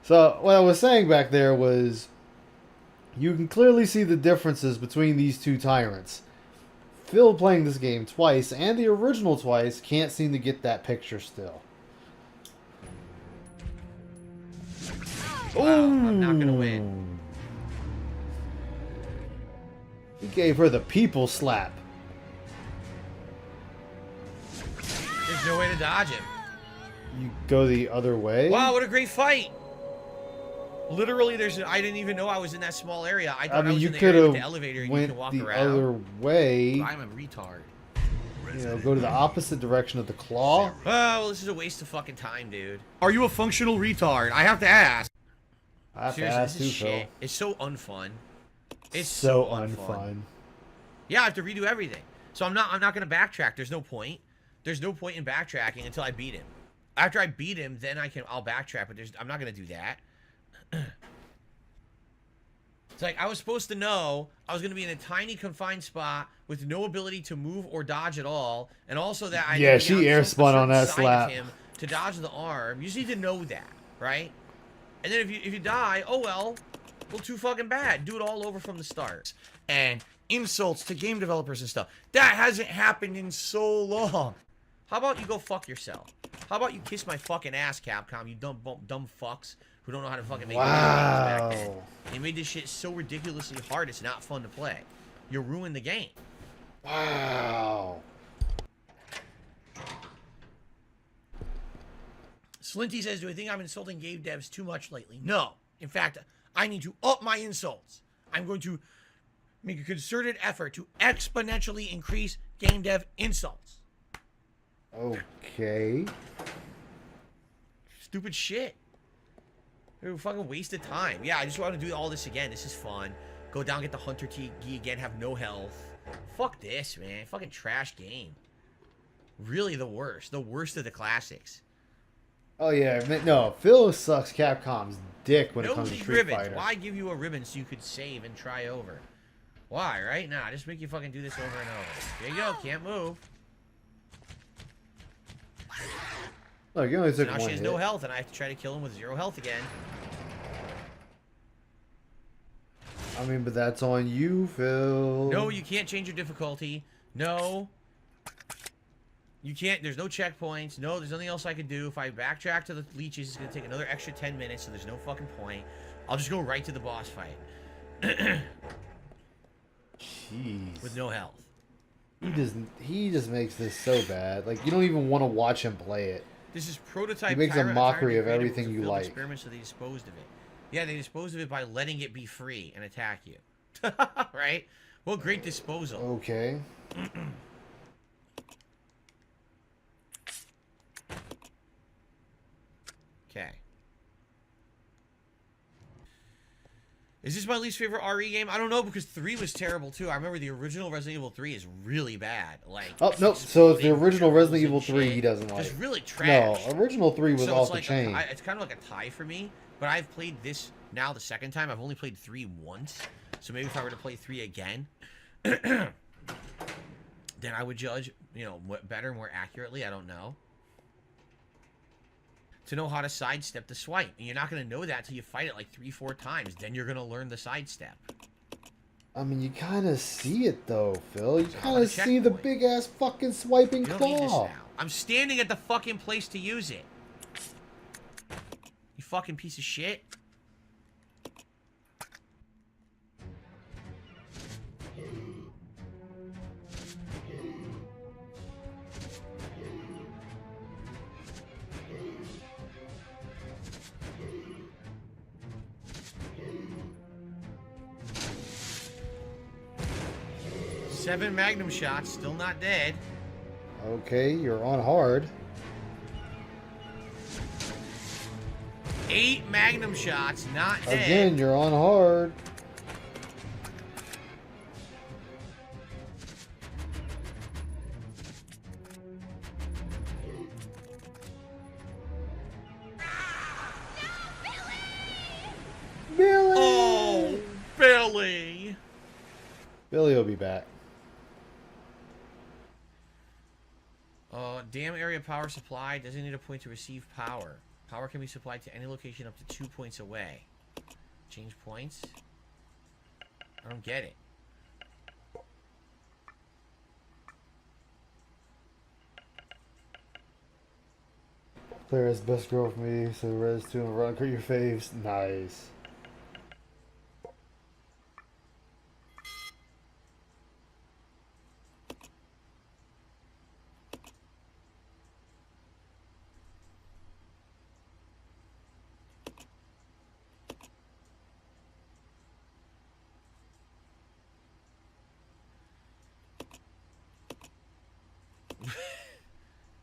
So, what I was saying back there was, you can clearly see the differences between these two tyrants. Phil playing this game twice, and the original twice, can't seem to get that picture still. Wow, I'm not gonna win. He gave her the people slap. There's no way to dodge him. You go the other way? Wow, what a great fight! Literally, I didn't even know I was in that small area. I thought I was you in the could area with have the elevator and you went can walk the around. other way. I'm a retard. You know, go to the opposite direction of the claw. Oh, well, this is a waste of fucking time, dude. Are you a functional retard? I have to ask. I have Seriously, to ask this is too, Phil. shit. It's so unfun. It's so unfun. unfun. Yeah, I have to redo everything. So I'm not gonna backtrack. There's no point. There's no point in backtracking until I beat him. After I beat him, then I'll backtrack, but I'm not gonna do that. It's like I was supposed to know I was gonna be in a tiny confined spot with no ability to move or dodge at all, and also that I Yeah, need to she get air a spun on certain that side slap. of him to dodge the arm. You just need to know that, right? And then if you die, oh well too fucking bad. Do it all over from the start. And insults to game developers and stuff. That hasn't happened in so long. How about you go fuck yourself? How about you kiss my fucking ass, Capcom, you dumb fucks who don't know how to fucking make video games back then. They made this shit so ridiculously hard, it's not fun to play. You ruined the game. Wow. Slinty says, do I think I'm insulting game devs too much lately? No. In fact, I need to up my insults. I'm going to make a concerted effort to exponentially increase game dev insults. Okay. Stupid shit. They're fucking waste of time. Yeah, I just want to do all this again. This is fun. Go down, get the Hunter T again, have no health. Fuck this, man. Fucking trash game. Really the worst. The worst of the classics. Oh yeah, no, Phil sucks Capcom's dick when it comes to Street ribbons. Fighter. Why give you a ribbon so you could save and try over? Why, right? Nah, just make you fucking do this over and over. There you go, can't move. Look, you only took Now one she has hit. no health, and I have to try to kill him with 0 health again. I mean, but that's on you, Phil. No, you can't change your difficulty. No. You can't. There's no checkpoints. No, there's nothing else I can do. If I backtrack to the leeches, it's going to take another extra 10 minutes, so there's no fucking point. I'll just go right to the boss fight. Jeez. With no health. He just makes this so bad. Like, you don't even want to watch him play it. This is prototype. He makes a mockery of everything you like. Experiments, so they disposed of it. Yeah, they disposed of it by letting it be free and attack you. Right? Well, great disposal. Okay. Okay. Is this my least favorite RE game? I don't know, because 3 was terrible too. I remember the original Resident Evil 3 is really bad. Like, oh nope. So it's the original Resident Evil 3 he doesn't like. Just really trash. No, original 3 was so off it's the like chain. It's kind of like a tie for me. But I've played this now the second time. I've only played 3 once. So maybe if I were to play 3 again, then I would judge, you know, better, more accurately. I don't know. To know how to sidestep the swipe. And you're not going to know that till you fight it like 3-4 times. Then you're going to learn the sidestep. I mean, you kind of see it though, Phil. You kind of see the big ass fucking swiping You don't need this claw. now. I'm standing at the fucking place to use it. You fucking piece of shit. Seven Magnum shots, still not dead. Okay, you're on hard. 8 magnum shots, not dead. Again, you're on hard. Billy! Oh, Billy! Billy will be back. Dam area power supply. Doesn't need a point to receive power. Power can be supplied to any location up to 2 points away. Change points? I don't get it. Player has best girl for me, so res 2 and run, cut your faves. Nice.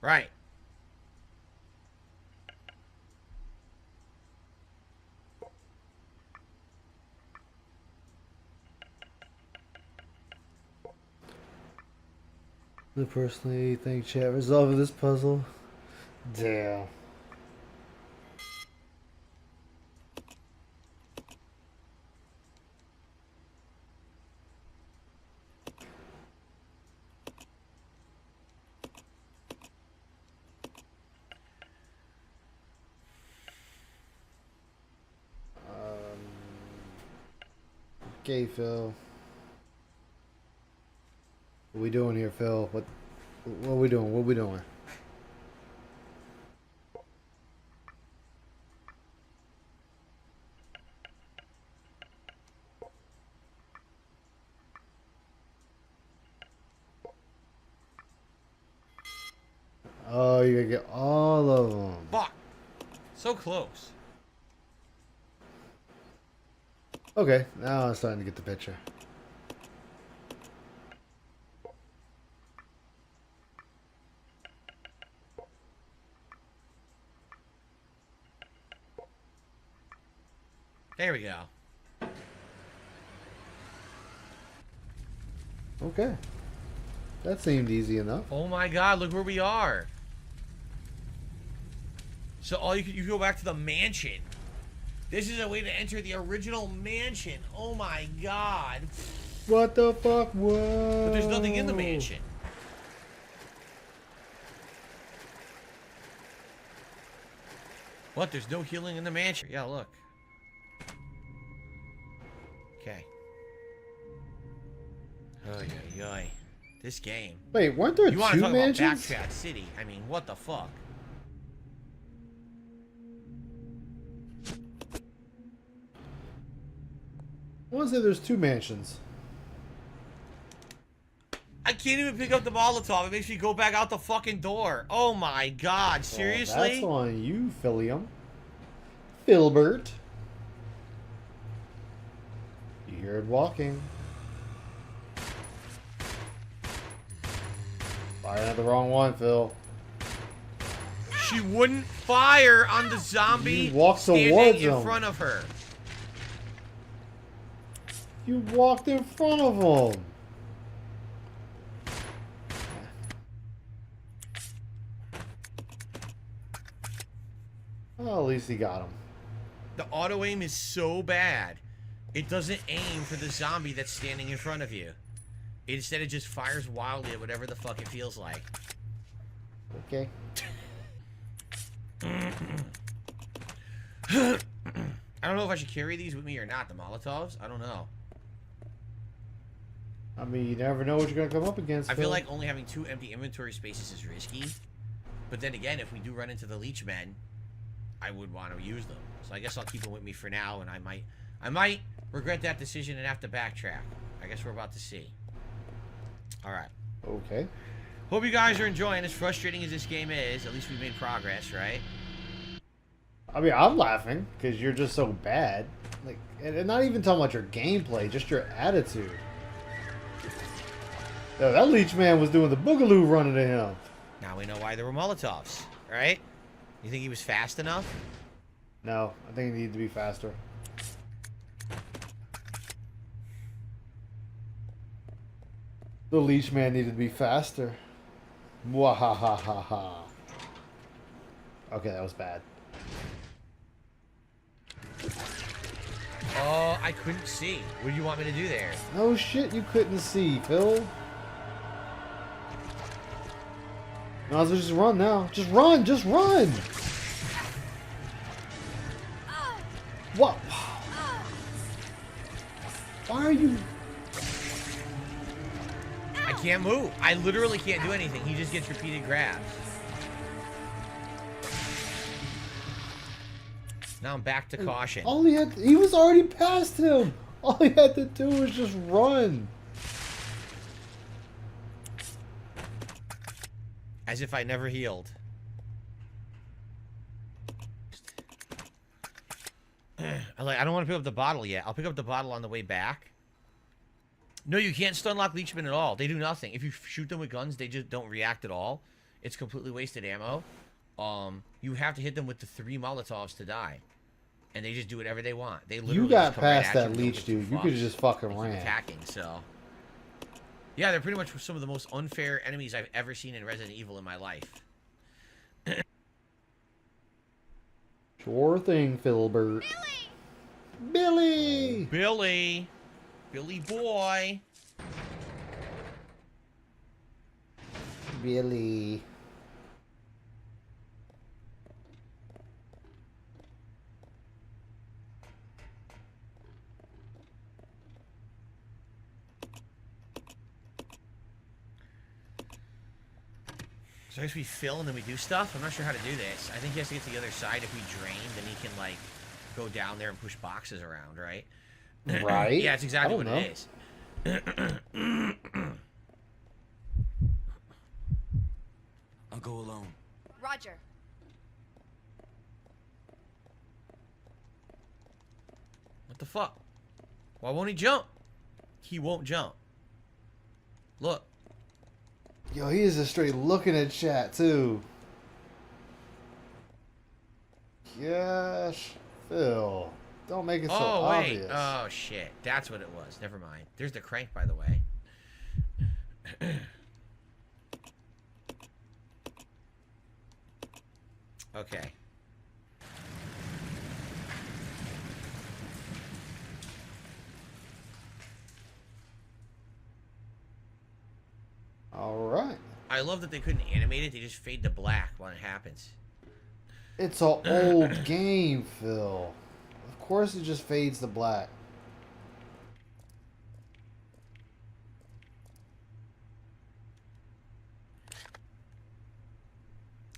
Right. I personally think chat resolving this puzzle. Damn. Okay, Phil. What we doing here, Phil? What we doing? What we doing? Oh, you're gonna get all of them. Fuck. So close. Okay, now I'm starting to get the picture. There we go. Okay. That seemed easy enough. Oh my god, look where we are. So all you go back to the mansion. This is a way to enter the original mansion. Oh my god. What the fuck? Whoa. But there's nothing in the mansion. What? There's no healing in the mansion. Yeah, look. Okay. Oh yeah. This game. Wait, weren't there you want two to talk mansions? about Backchat City? I mean, what the fuck? I want to say there's two mansions. I can't even pick up the Molotov. It makes me go back out the fucking door. Oh my god, seriously? That's on you, Philium. Filbert. You hear it walking. Firing at the wrong one, Phil. She wouldn't fire on the zombie You walked standing towards in him. front of her. You walked in front of him. Well, at least he got him. The auto aim is so bad. It doesn't aim for the zombie that's standing in front of you. Instead, it just fires wildly at whatever the fuck it feels like. Okay. I don't know if I should carry these with me or not, the Molotovs. I don't know. I mean, you never know what you're going to come up against, I Phil. feel like only having 2 empty inventory spaces is risky. But then again, if we do run into the leech men, I would want to use them. So I guess I'll keep them with me for now, and I might regret that decision and have to backtrack. I guess we're about to see. Alright. Okay. Hope you guys are enjoying. As frustrating as this game is, at least we made progress, right? I mean, I'm laughing because you're just so bad. Like, and not even talking about your gameplay, just your attitude. Yo, that leech man was doing the boogaloo running to him. Now we know why there were Molotovs, right? You think he was fast enough? No, I think it needed to be faster. The leech man needed to be faster. Mwahahaha. Okay, that was bad. Oh, I couldn't see. What do you want me to do there? No shit, you couldn't see, Phil. Might as well just run now. Just run, just run! What? Why are you... I can't move. I literally can't do anything. He just gets repeated grabs. Now I'm back to caution. All he had... He was already past him! All he had to do was just run. As if I never healed. I don't want to pick up the bottle yet. I'll pick up the bottle on the way back. No, you can't stun lock leechman at all. They do nothing. If you shoot them with guns, they just don't react at all. It's completely wasted ammo. You have to hit them with the 3 Molotovs to die. And they just do whatever they want. They literally You got just come right past at that you leech, dude. You could have just fucking ran. Attacking, so... Yeah, they're pretty much some of the most unfair enemies I've ever seen in Resident Evil in my life. Sure thing, Philbert. Billy! Billy! Billy boy! Billy. So I guess we fill and then we do stuff? I'm not sure how to do this. I think he has to get to the other side. If we drain, then he can, like, go down there and push boxes around, right? Right? Yeah, that's exactly what know. it is. I'll go alone. Roger. What the fuck? Why won't he jump? He won't jump. Look. Yo, he is just straight looking at chat, too. Gosh, Phil. Don't make it so obvious. Oh, shit. That's what it was. Never mind. There's the crank, by the way. Okay. Alright. I love that they couldn't animate it. They just fade to black when it happens. It's an old game, Phil. Of course it just fades to black.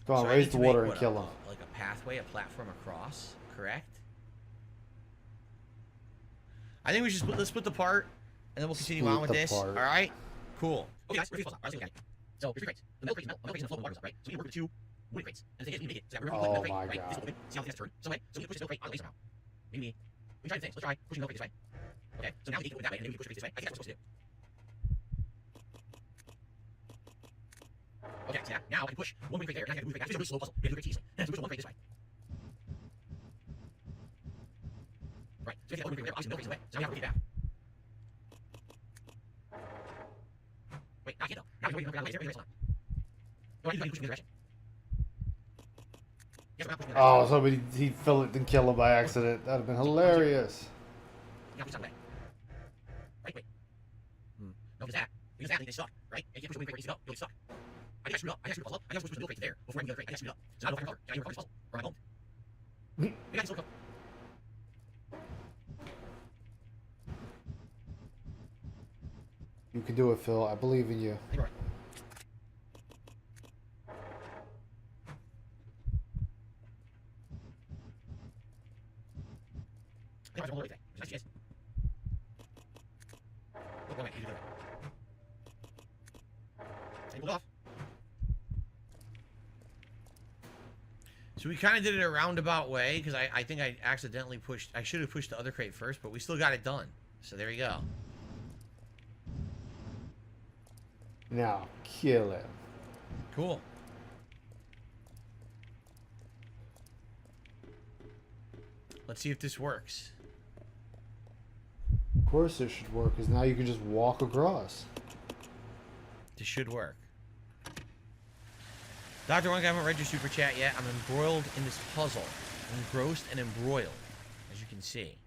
Go on, So I raise need the to water make and kill him. Like a pathway, a platform across, correct? I think we should split the part, and then we'll continue on with this. All right? Cool. Okay, guys, we're gonna do so here's 3 crates. The milk crate is metal. The milk crate is in the flow of the water, right? So we work with 2 wooden crates. And the thing is, we make it. So we're gonna Oh my right? God. This open. See how this has to turn. Some way. So we push this milk crate out of the way somehow. Maybe. We try the things. Let's try pushing the milk crate this way. Okay. So now we can go that way, and then we can push the crate this way. I think that's what we're supposed to do. Okay, so now I can push one wing crate there, and I can move it back. This is a really slow puzzle. We have to do it easily. So push the one crate this way. Right. So if you have one wing crate there, obviously the milk crate's in the way. So now we have to rotate it back. Wait, I can't though. Now we can rotate it out of the way. There, hold on. No, I need to push it in the direction. Yes, I'm not pushing it in the Oh, direction. somebody he'd fill it and kill him by accident. That'd have been hilarious. Now push it out of the way. Right, wait. No, because that thing is stuck, right? And you can't push the wing crate where it needs to go. You'll get stuck. I think I screwed up. I think I screwed the puzzle up. I think I was supposed to push the milk crate to there before I move the other crate. I think I screwed up. So now I don't know if I can recover. Can I recover this puzzle? Or am I boned? Maybe I can still recover. You can do it, Phil. I believe in you. I think we're right. I think I was all the way today. Nice to see you guys. Look, wait, you do that. And pull it off. So we kind of did it a roundabout way because I think I accidentally pushed. I should have pushed the other crate first, but we still got it done. So there you go. Now, kill him. Cool. Let's see if this works. Of course it should work, because now you can just walk across. This should work. Dr. Wonk, I haven't read your super chat yet. I'm embroiled in this puzzle. Engrossed and embroiled, as you can see.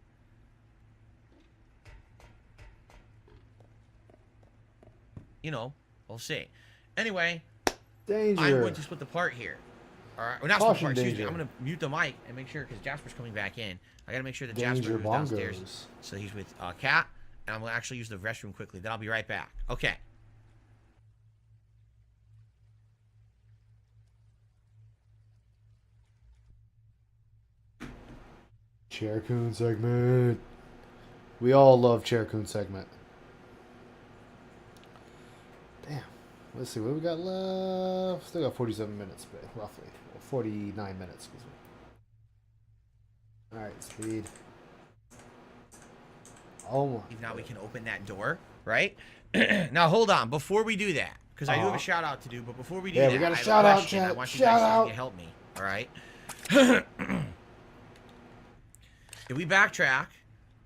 You know, we'll see. Anyway, Danger. I'm going to split the part here. All right, well, not split the Caution, part, excuse me. danger. I'm going to mute the mic and make sure, because Jasper's coming back in. I got to make sure that Danger Jasper goes downstairs. bongos. So he's with Kat, and I'm going to actually use the restroom quickly. Then I'll be right back. Okay. Chair Coon segment. We all love Chair Coon segment. Damn. Let's see what we got left. Still got 47 minutes, roughly. 49 minutes, excuse me. Alright, speed. Oh my. Now we can open that door, right? Now hold on, before we do that, because I do have a shout out to do, but before we do that, we got a I have shout out, question. I chat. want you Shout guys out. to help me, all right? If we backtrack,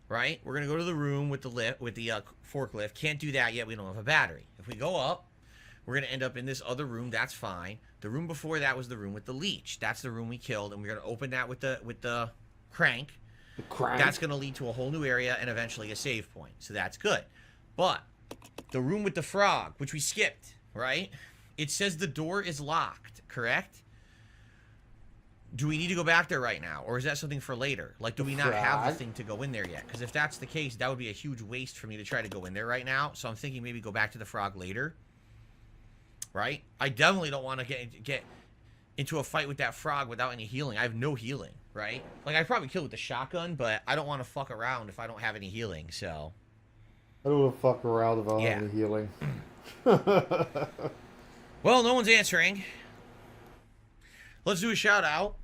right, we're gonna go to the room with the lift, with the forklift. Can't do that yet. We don't have a battery. If we go up, we're gonna end up in this other room. That's fine. The room before that was the room with the leech. That's the room we killed, and we're gonna open that with the crank. The crank. That's gonna lead to a whole new area and eventually a save point. So that's good. But the room with the frog, which we skipped, right? It says the door is locked. Correct? Do we need to go back there right now? Or is that something for later? Like, do we not have the thing to go in there yet? Because if that's the case, that would be a huge waste for me to try to go in there right now. So I'm thinking maybe go back to the frog later. Right? I definitely don't want to get into a fight with that frog without any healing. I have no healing, right? Like, I'd probably kill with the shotgun, but I don't want to fuck around if I don't have any healing, so... I don't want to fuck around if I don't have any healing. Well, no one's answering. Let's do a shout out.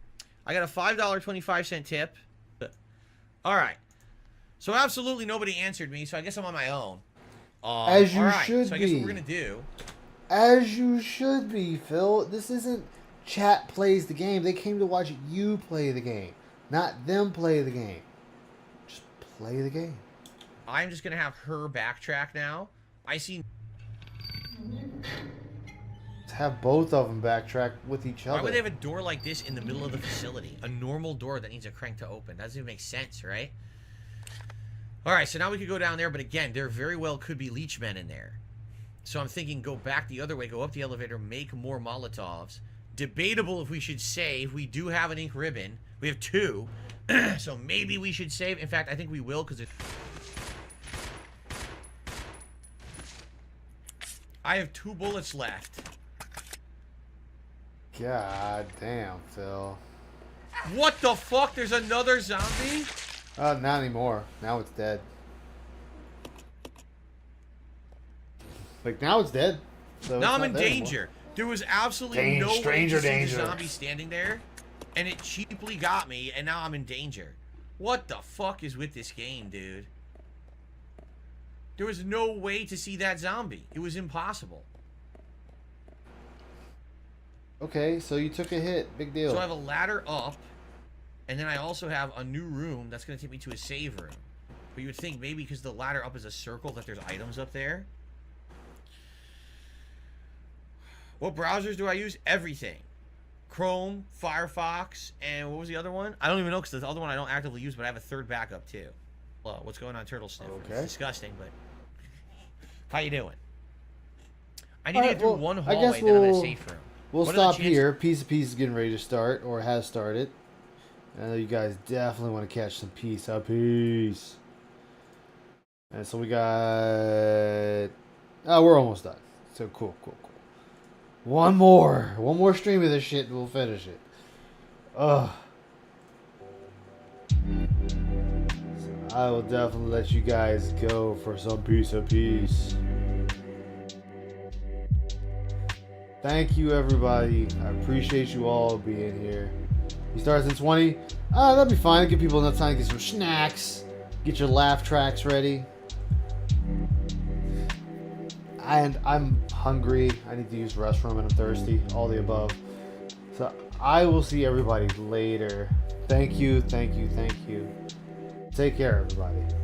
I got a $5.25 tip. All right. So absolutely nobody answered me, so I guess I'm on my own. As you should so I be. guess what we're going to do... As you should be, Phil. This isn't chat plays the game. They came to watch you play the game, not them play the game. Just play the game. I'm just going to have her backtrack now. I see... Let's have both of them backtrack with each other. Why would they have a door like this in the middle of the facility? A normal door that needs a crank to open. That doesn't even make sense, right? Alright, so now we could go down there, but again, there very well could be leechmen in there. So I'm thinking go back the other way, go up the elevator, make more Molotovs. Debatable if we should save. We do have an ink ribbon. We have 2. So maybe we should save. In fact, I think we will because I have 2 bullets left. God damn, Phil. What the fuck? There's another zombie? Not anymore. Now it's dead. Like, now it's dead. So now it's I'm not in there danger. anymore. There was absolutely no stranger way to see danger. the zombie standing there, and it cheaply got me, and now I'm in danger. What the fuck is with this game, dude? There was no way to see that zombie. It was impossible. Okay, so you took a hit. Big deal. So I have a ladder up, and then I also have a new room that's going to take me to a save room. But you would think maybe because the ladder up is a circle that there's items up there. What browsers do I use? Everything. Chrome, Firefox, and what was the other one? I don't even know because the other one I don't actively use, but I have a third backup too. Well, what's going on, Turtle Sniffer? Okay. It's disgusting, but how you doing? I need to get through one hallway, then I'm in a safe room. We'll What are the stop chances- here. Piece of Peace is getting ready to start, or has started. I know you guys definitely want to catch some Piece of Peace. And so we got... Oh, we're almost done. So cool. One more stream of this shit and we'll finish it. Ugh. So I will definitely let you guys go for some Piece of Peace. Thank you, everybody. I appreciate you all being here. He starts in 20. That'll be fine. Give people enough time to get some snacks. Get your laugh tracks ready. And I'm hungry. I need to use the restroom and I'm thirsty. All the above. So I will see everybody later. Thank you. Take care, everybody.